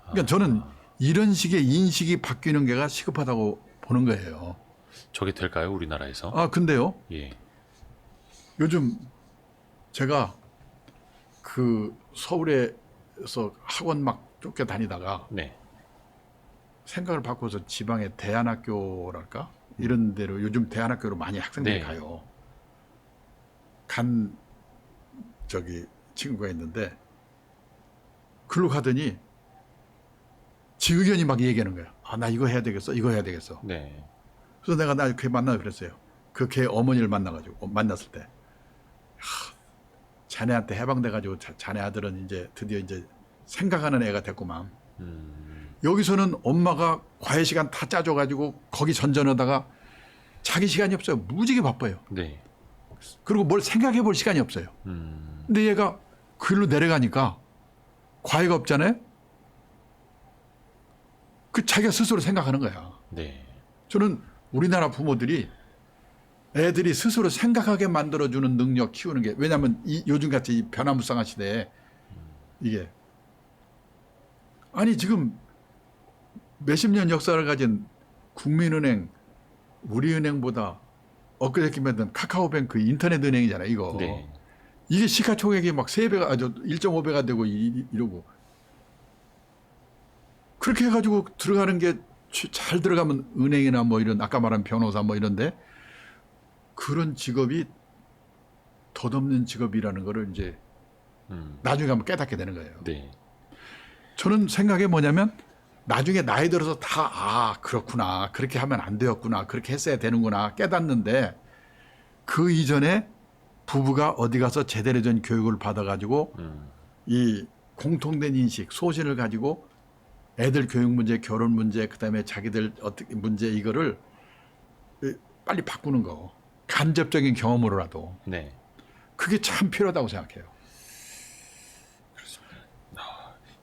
그러니까 저는 이런 식의 인식이 바뀌는 게가 시급하다고 보는 거예요. 저게 될까요, 우리나라에서? 아, 근데요. 예. 요즘 제가 그 서울에서 학원 막 쫓겨다니다가 네. 생각을 바꿔서 지방의 대안학교랄까? 이런 데로 요즘 대안학교로 많이 학생들이 네. 가요. 간 저기 친구가 있는데 글로 가더니 지 의견이 막 얘기하는 거야. 아, 나 이거 해야 되겠어. 이거 해야 되겠어. 네. 그래서 내가 나 걔 만나 그랬어요. 그 걔 어머니를 만나가지고 만났을 때 자네한테 해방돼가지고 자네 아들은 이제 드디어 이제 생각하는 애가 됐구만. 여기서는 엄마가 과외 시간 다 짜줘가지고 거기 전전하다가 자기 시간이 없어요. 무지개 바빠요. 네. 그리고 뭘 생각해 볼 시간이 없어요. 근데 얘가 글로 내려가니까 과외가 없잖아요. 그 자기가 스스로 생각하는 거야. 네. 저는 우리나라 부모들이 애들이 스스로 생각하게 만들어주는 능력 키우는 게 왜냐하면 요즘같이 이 변화무쌍한 시대에 이게 아니 지금 몇십 년 역사를 가진 국민은행 우리은행보다 엊그저께 만든 카카오뱅크 인터넷 은행이잖아요. 이거. 네. 이게 시가총액이 막 3배가 1.5배가 되고 이러고 그렇게 해가지고 들어가는 게 잘 들어가면 은행이나 뭐 이런 아까 말한 변호사 뭐 이런데 그런 직업이 덧없는 직업이라는 거를 이제 나중에 가면 깨닫게 되는 거예요. 네. 저는 생각이 뭐냐면 나중에 나이 들어서 그렇구나. 그렇게 하면 안 되었구나. 그렇게 했어야 되는구나. 깨닫는데 그 이전에 부부가 어디 가서 제대로 된 교육을 받아가지고 이 공통된 인식, 소신을 가지고 애들 교육 문제, 결혼 문제, 그다음에 자기들 어떻게 문제 이거를 빨리 바꾸는 거. 간접적인 경험으로라도. 네. 그게 참 필요하다고 생각해요.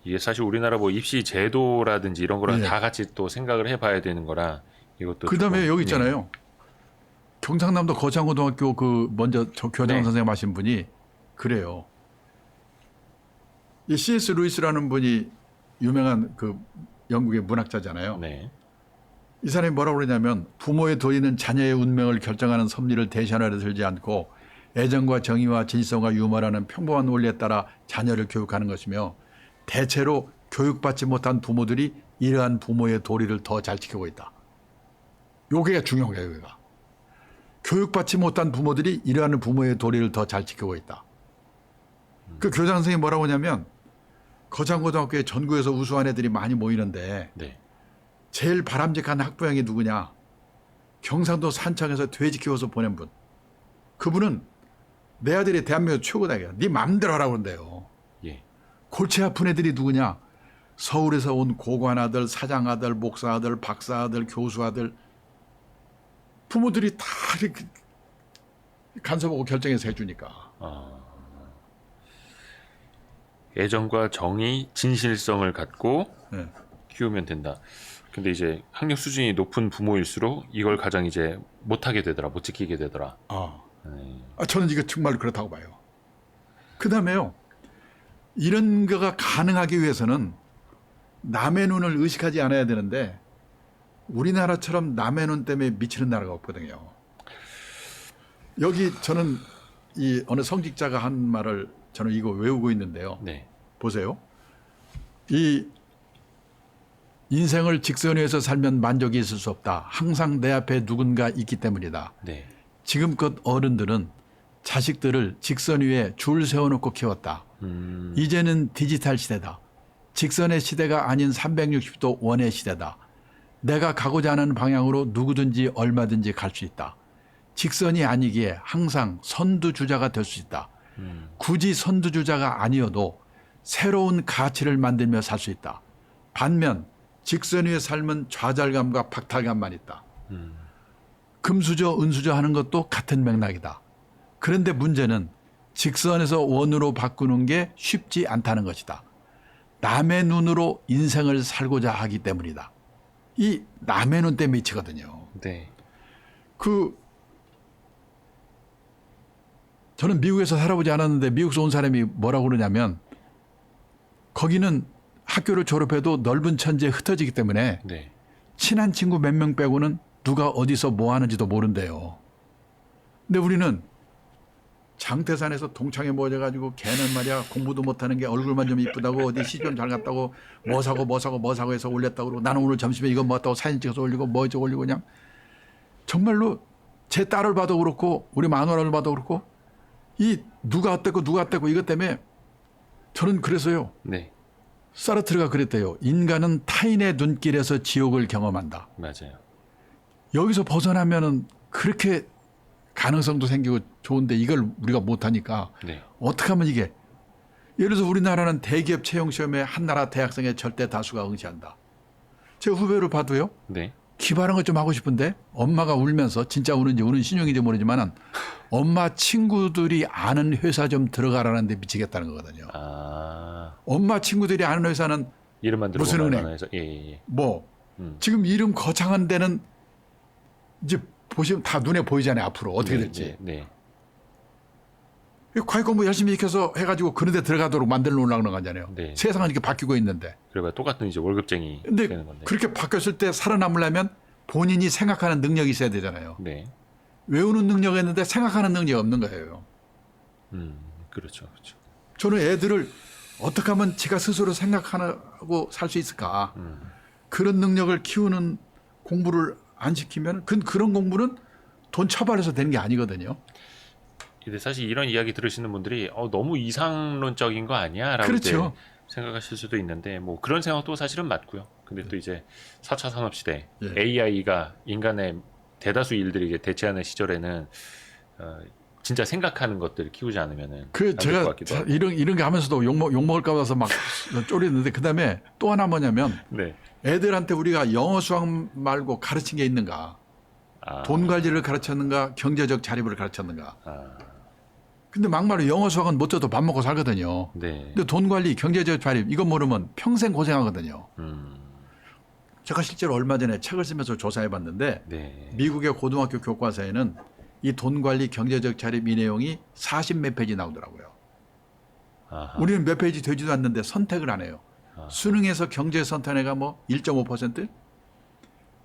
이게 사실 우리나라 뭐 입시 제도라든지 이런 거랑 네. 다 같이 또 생각을 해봐야 되는 거라 이것도. 그다음에 조금, 여기 있잖아요. 경상남도 거창고등학교 그 먼저 저 교장 네. 선생님 하신 분이 그래요. 이 C.S. 루이스라는 분이 유명한 그 영국의 문학자잖아요. 네. 이 사람이 뭐라고 그러냐면 부모의 도리는 자녀의 운명을 결정하는 섭리를 대신하려 들지 않고 애정과 정의와 진실성과 유머라는 평범한 원리에 따라 자녀를 교육하는 것이며 대체로 교육받지 못한 부모들이 이러한 부모의 도리를 더 잘 지키고 있다. 요게 중요한 거예요. 여기가. 교육받지 못한 부모들이 이러한 부모의 도리를 더 잘 지키고 있다. 그 교장 선생님이 뭐라고 하냐면 거창고등학교에 전국에서 우수한 애들이 많이 모이는데 네. 제일 바람직한 학부형이 누구냐? 경상도 산청에서 돼지 키워서 보낸 분. 그분은 내 아들이 대한민국 최고다. 네 마음대로 하라고 그런대요. 예. 골치 아픈 애들이 누구냐? 서울에서 온 고관 아들, 사장 아들, 목사 아들, 박사 아들, 교수 아들. 부모들이 다 이렇게 간섭하고 결정해서 해주니까. 애정과 정의, 진실성을 갖고 네. 키우면 된다. 근데 이제 학력 수준이 높은 부모일수록 이걸 가장 이제 못하게 되더라, 못 지키게 되더라. 저는 이거 정말 그렇다고 봐요. 그다음에요. 이런 거가 가능하기 위해서는 남의 눈을 의식하지 않아야 되는데 우리나라처럼 남의 눈 때문에 미치는 나라가 없거든요. 여기 저는 이 어느 성직자가 한 말을 저는 이거 외우고 있는데요. 네. 보세요. 이 인생을 직선 위에서 살면 만족이 있을 수 없다. 항상 내 앞에 누군가 있기 때문이다. 네. 지금껏 어른들은 자식들을 직선 위에 줄 세워놓고 키웠다. 이제는 디지털 시대다. 직선의 시대가 아닌 360도 원의 시대다. 내가 가고자 하는 방향으로 누구든지 얼마든지 갈 수 있다. 직선이 아니기에 항상 선두주자가 될 수 있다. 굳이 선두주자가 아니어도 새로운 가치를 만들며 살 수 있다. 반면 직선 위의 삶은 좌절감과 박탈감만 있다. 금수저 은수저 하는 것도 같은 맥락이다. 그런데 문제는 직선에서 원으로 바꾸는 게 쉽지 않다는 것이다. 남의 눈으로 인생을 살고자 하기 때문이다. 이 남의 눈 때문에 미치거든요. 네. 저는 미국에서 살아보지 않았는데 미국에서 온 사람이 뭐라고 그러냐면 거기는 학교를 졸업해도 넓은 천지에 흩어지기 때문에 네. 친한 친구 몇 명 빼고는 누가 어디서 뭐 하는지도 모른대요. 근데 우리는 장태산에서 동창회 모여가지고 걔는 말이야 공부도 못하는 게 얼굴만 좀 이쁘다고 어디 시좀 잘 갔다고 뭐 사고 해서 올렸다고 그러고 나는 오늘 점심에 이거 먹었다고 사진 찍어서 올리고 뭐 올리고 그냥 정말로 제 딸을 봐도 그렇고 우리 마누라를 봐도 그렇고 이 누가 어땠고 이것 때문에 저는 그래서요. 네. 사르트르가 그랬대요. 인간은 타인의 눈길에서 지옥을 경험한다. 맞아요. 여기서 벗어나면은 그렇게 가능성도 생기고 좋은데 이걸 우리가 못하니까 네. 어떻게 하면 이게 예를 들어서 우리나라는 대기업 채용 시험에 한 나라 대학생의 절대 다수가 응시한다. 제 후배를 봐도요. 네. 기발한 것 좀 하고 싶은데 엄마가 울면서 진짜 우는 신용인지 모르지만은 엄마 친구들이 아는 회사 좀 들어가라는데 미치겠다는 거거든요. 엄마 친구들이 아는 회사는 이름만 들어보면 무슨 은행? 해서 예. 지금 이름 거창한 데는 이제 보시면 다 눈에 보이잖아요. 앞으로 어떻게 될지. 네. 과외 공부 열심히 시켜서 해가지고 그런 데 들어가도록 만들어 놓으려고 하는 거잖아요. 네. 세상은 이렇게 바뀌고 있는데. 그래봐 똑같은 이제 월급쟁이 근데 되는 건데. 그렇게 바뀌었을 때 살아남으려면 본인이 생각하는 능력이 있어야 되잖아요. 네. 외우는 능력이 있는데 생각하는 능력이 없는 거예요. 그렇죠. 저는 애들을 어떻게 하면 제가 스스로 생각하고 살 수 있을까. 그런 능력을 키우는 공부를 안 시키면 그런 공부는 돈 처발해서 되는 게 아니거든요. 근데 사실 이런 이야기 들으시는 분들이 너무 이상론적인 거 아니야? 라고 그렇죠. 이제 생각하실 수도 있는데 뭐 그런 생각도 사실은 맞고요. 근데 또 이제 4차 산업 시대 예. AI가 인간의 대다수 일들을 이제 대체하는 시절에는 진짜 생각하는 것들을 키우지 않으면은 그 안될 것 제가 같기도 하고. 이런 게 하면서도 욕 먹을까 봐서 막 쫄였는데 그다음에 또 하나 뭐냐면 네. 애들한테 우리가 영어 수학 말고 가르친 게 있는가? 아, 돈 관리를 가르쳤는가? 경제적 자립을 가르쳤는가? 아, 근데 막말로 영어 수학은 못 줘도 밥 먹고 살거든요. 네. 근데 돈 관리, 경제적 자립 이거 모르면 평생 고생하거든요. 제가 실제로 얼마 전에 책을 쓰면서 조사해 봤는데 네. 미국의 고등학교 교과서에는 이 돈 관리, 경제적 자립 이 내용이 40몇 페이지 나오더라고요. 아하. 우리는 몇 페이지 되지도 않는데 선택을 안 해요. 수능에서 경제 선택해가 뭐 1.5%?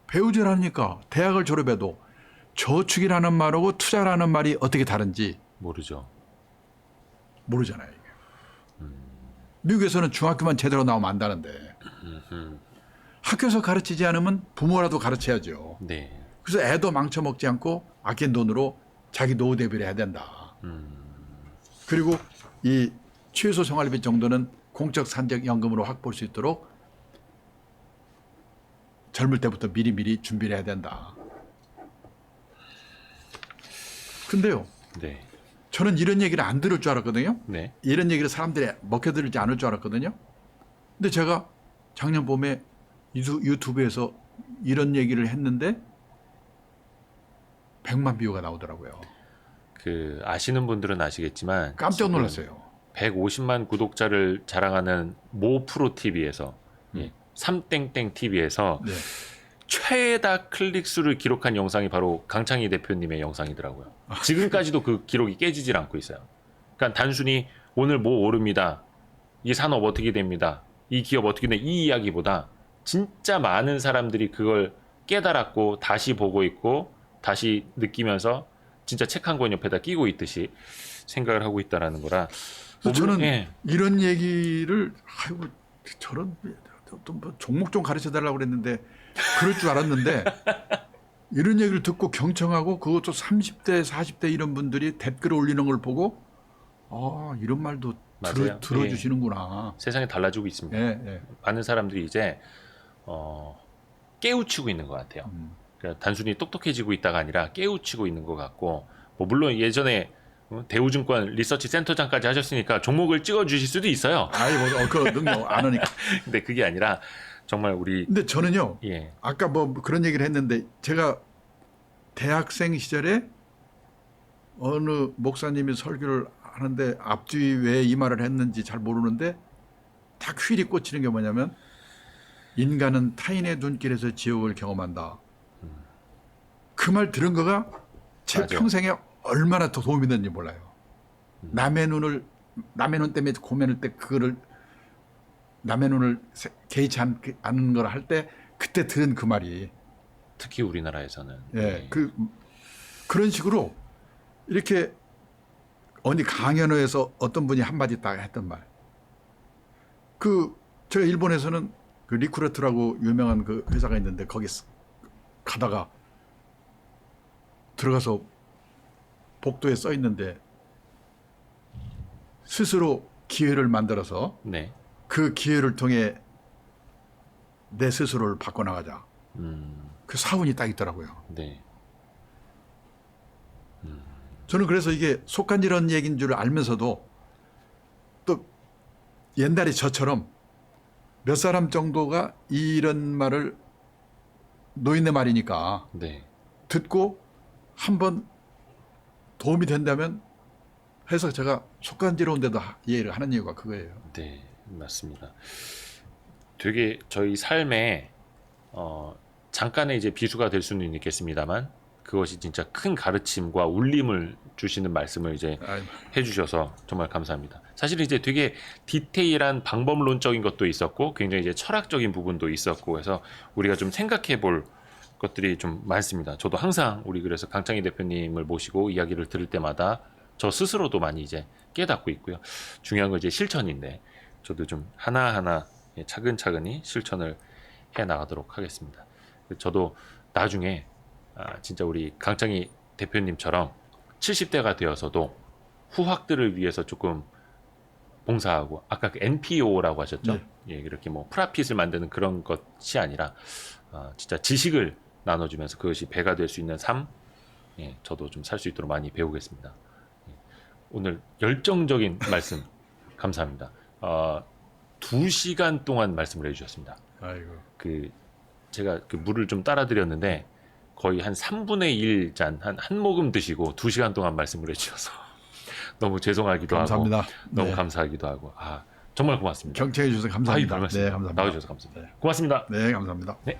배우질 않으니까 대학을 졸업해도 저축이라는 말하고 투자라는 말이 어떻게 다른지 모르죠. 모르잖아요. 이게. 미국에서는 중학교만 제대로 나오면 안다는데 학교에서 가르치지 않으면 부모라도 가르쳐야죠. 네. 그래서 애도 망쳐먹지 않고 아낀 돈으로 자기 노후 대비를 해야 된다. 그리고 이 최소 생활비 정도는 공적 산적 연금으로 확보할 수 있도록 젊을 때부터 미리미리 준비를 해야 된다. 근데요. 네. 저는 이런 얘기를 안 들을 줄 알았거든요. 네. 이런 얘기를 사람들이 먹혀들지 않을 줄 알았거든요. 근데 제가 작년 봄에 유튜브에서 이런 얘기를 했는데 100만 뷰가 나오더라고요. 그 아시는 분들은 아시겠지만 깜짝 지금 놀랐어요. 150만 구독자를 자랑하는 모 프로 TV에서 삼땡땡 TV에서 네. 최다 클릭 수를 기록한 영상이 바로 강창희 대표님의 영상이더라고요. 지금까지도 그 기록이 깨지질 않고 있어요. 그러니까 단순히 오늘 뭐 오릅니다. 이 산업 어떻게 됩니다. 이 기업 어떻게 돼. 이 이야기보다 진짜 많은 사람들이 그걸 깨달았고 다시 보고 있고 다시 느끼면서 진짜 책 한 권 옆에다 끼고 있듯이 생각을 하고 있다라는 거라. 저는 예. 이런 얘기를 아이고 저런 뭐 종목 좀 가르쳐 달라고 그랬는데 그럴 줄 알았는데 이런 얘기를 듣고 경청하고 그것도 30대 40대 이런 분들이 댓글을 올리는 걸 보고 아 이런 말도 맞아요. 들어주시는구나. 세상이 달라지고 있습니다. 예, 예. 많은 사람들이 이제 깨우치고 있는 것 같아요. 그러니까 단순히 똑똑해지고 있다가 아니라 깨우치고 있는 것 같고 뭐 물론 예전에 대우증권 리서치 센터장까지 하셨으니까 종목을 찍어주실 수도 있어요. 아이 뭐 그 능력 안 하니까. 근데 그게 아니라 정말 우리 근데 저는요. 예. 아까 뭐 그런 얘기를 했는데 제가 대학생 시절에 어느 목사님이 설교를 하는데 앞뒤 왜 이 말을 했는지 잘 모르는데 딱 휠이 꽂히는 게 뭐냐면 인간은 타인의 눈길에서 지옥을 경험한다. 그 말 들은 거가 제 맞아. 평생에 얼마나 더 도움이 됐는지 몰라요. 남의 눈 때문에 고민할 때 그거를 남의 눈을 개의치 않는 걸 할 때 그때 들은 그 말이 특히 우리나라에서는 예, 그런 식으로 이렇게 어디 강연회에서 어떤 분이 한마디 딱 했던 말. 제가 일본에서는 그 리쿠레트라고 유명한 그 회사가 있는데 거기 가다가 들어가서 복도에 써 있는데 스스로 기회를 만들어서 네. 그 기회를 통해 내 스스로를 바꿔나가자. 그 사원이 딱 있더라고요. 네. 저는 그래서 이게 속간지런 얘기인 줄 알면서도 또 옛날에 저처럼 몇 사람 정도가 이런 말을 노인네 말이니까 네. 듣고 한번 도움이 된다면 해서 제가 속간지러운데도 이해를 하는 이유가 그거예요. 네, 맞습니다. 되게 저희 삶에 잠깐의 이제 비수가 될 수는 있겠습니다만 그것이 진짜 큰 가르침과 울림을 주시는 말씀을 이제 해주셔서 정말 감사합니다. 사실은 이제 되게 디테일한 방법론적인 것도 있었고 굉장히 이제 철학적인 부분도 있었고 해서 우리가 좀 생각해볼 것들이 좀 많습니다. 저도 항상 우리 그래서 강창희 대표님을 모시고 이야기를 들을 때마다 저 스스로도 많이 이제 깨닫고 있고요. 중요한 건 이제 실천인데 저도 좀 하나하나 차근차근히 실천을 해 나가도록 하겠습니다. 저도 나중에 진짜 우리 강창희 대표님처럼 70대가 되어서도 후학들을 위해서 조금 봉사하고 아까 그 NPO라고 하셨죠? 네. 예, 이렇게 뭐 프라핏을 만드는 그런 것이 아니라 진짜 지식을 나눠주면서 그것이 배가 될 수 있는 삶, 예, 저도 좀 살 수 있도록 많이 배우겠습니다. 예, 오늘 열정적인 말씀 감사합니다. 2시간 동안 말씀을 해주셨습니다. 아이고. 제가 그 물을 좀 따라 드렸는데 거의 한 3분의 1잔 한 모금 드시고 2시간 동안 말씀을 해주셔서 너무 죄송하기도 감사합니다. 하고 너무 네. 감사하기도 하고 정말 고맙습니다. 경청해 주셔서 감사합니다. 아유, 별 말씀. 네, 감사합니다. 나와주셔서 감사합니다. 고맙습니다. 네, 감사합니다. 네.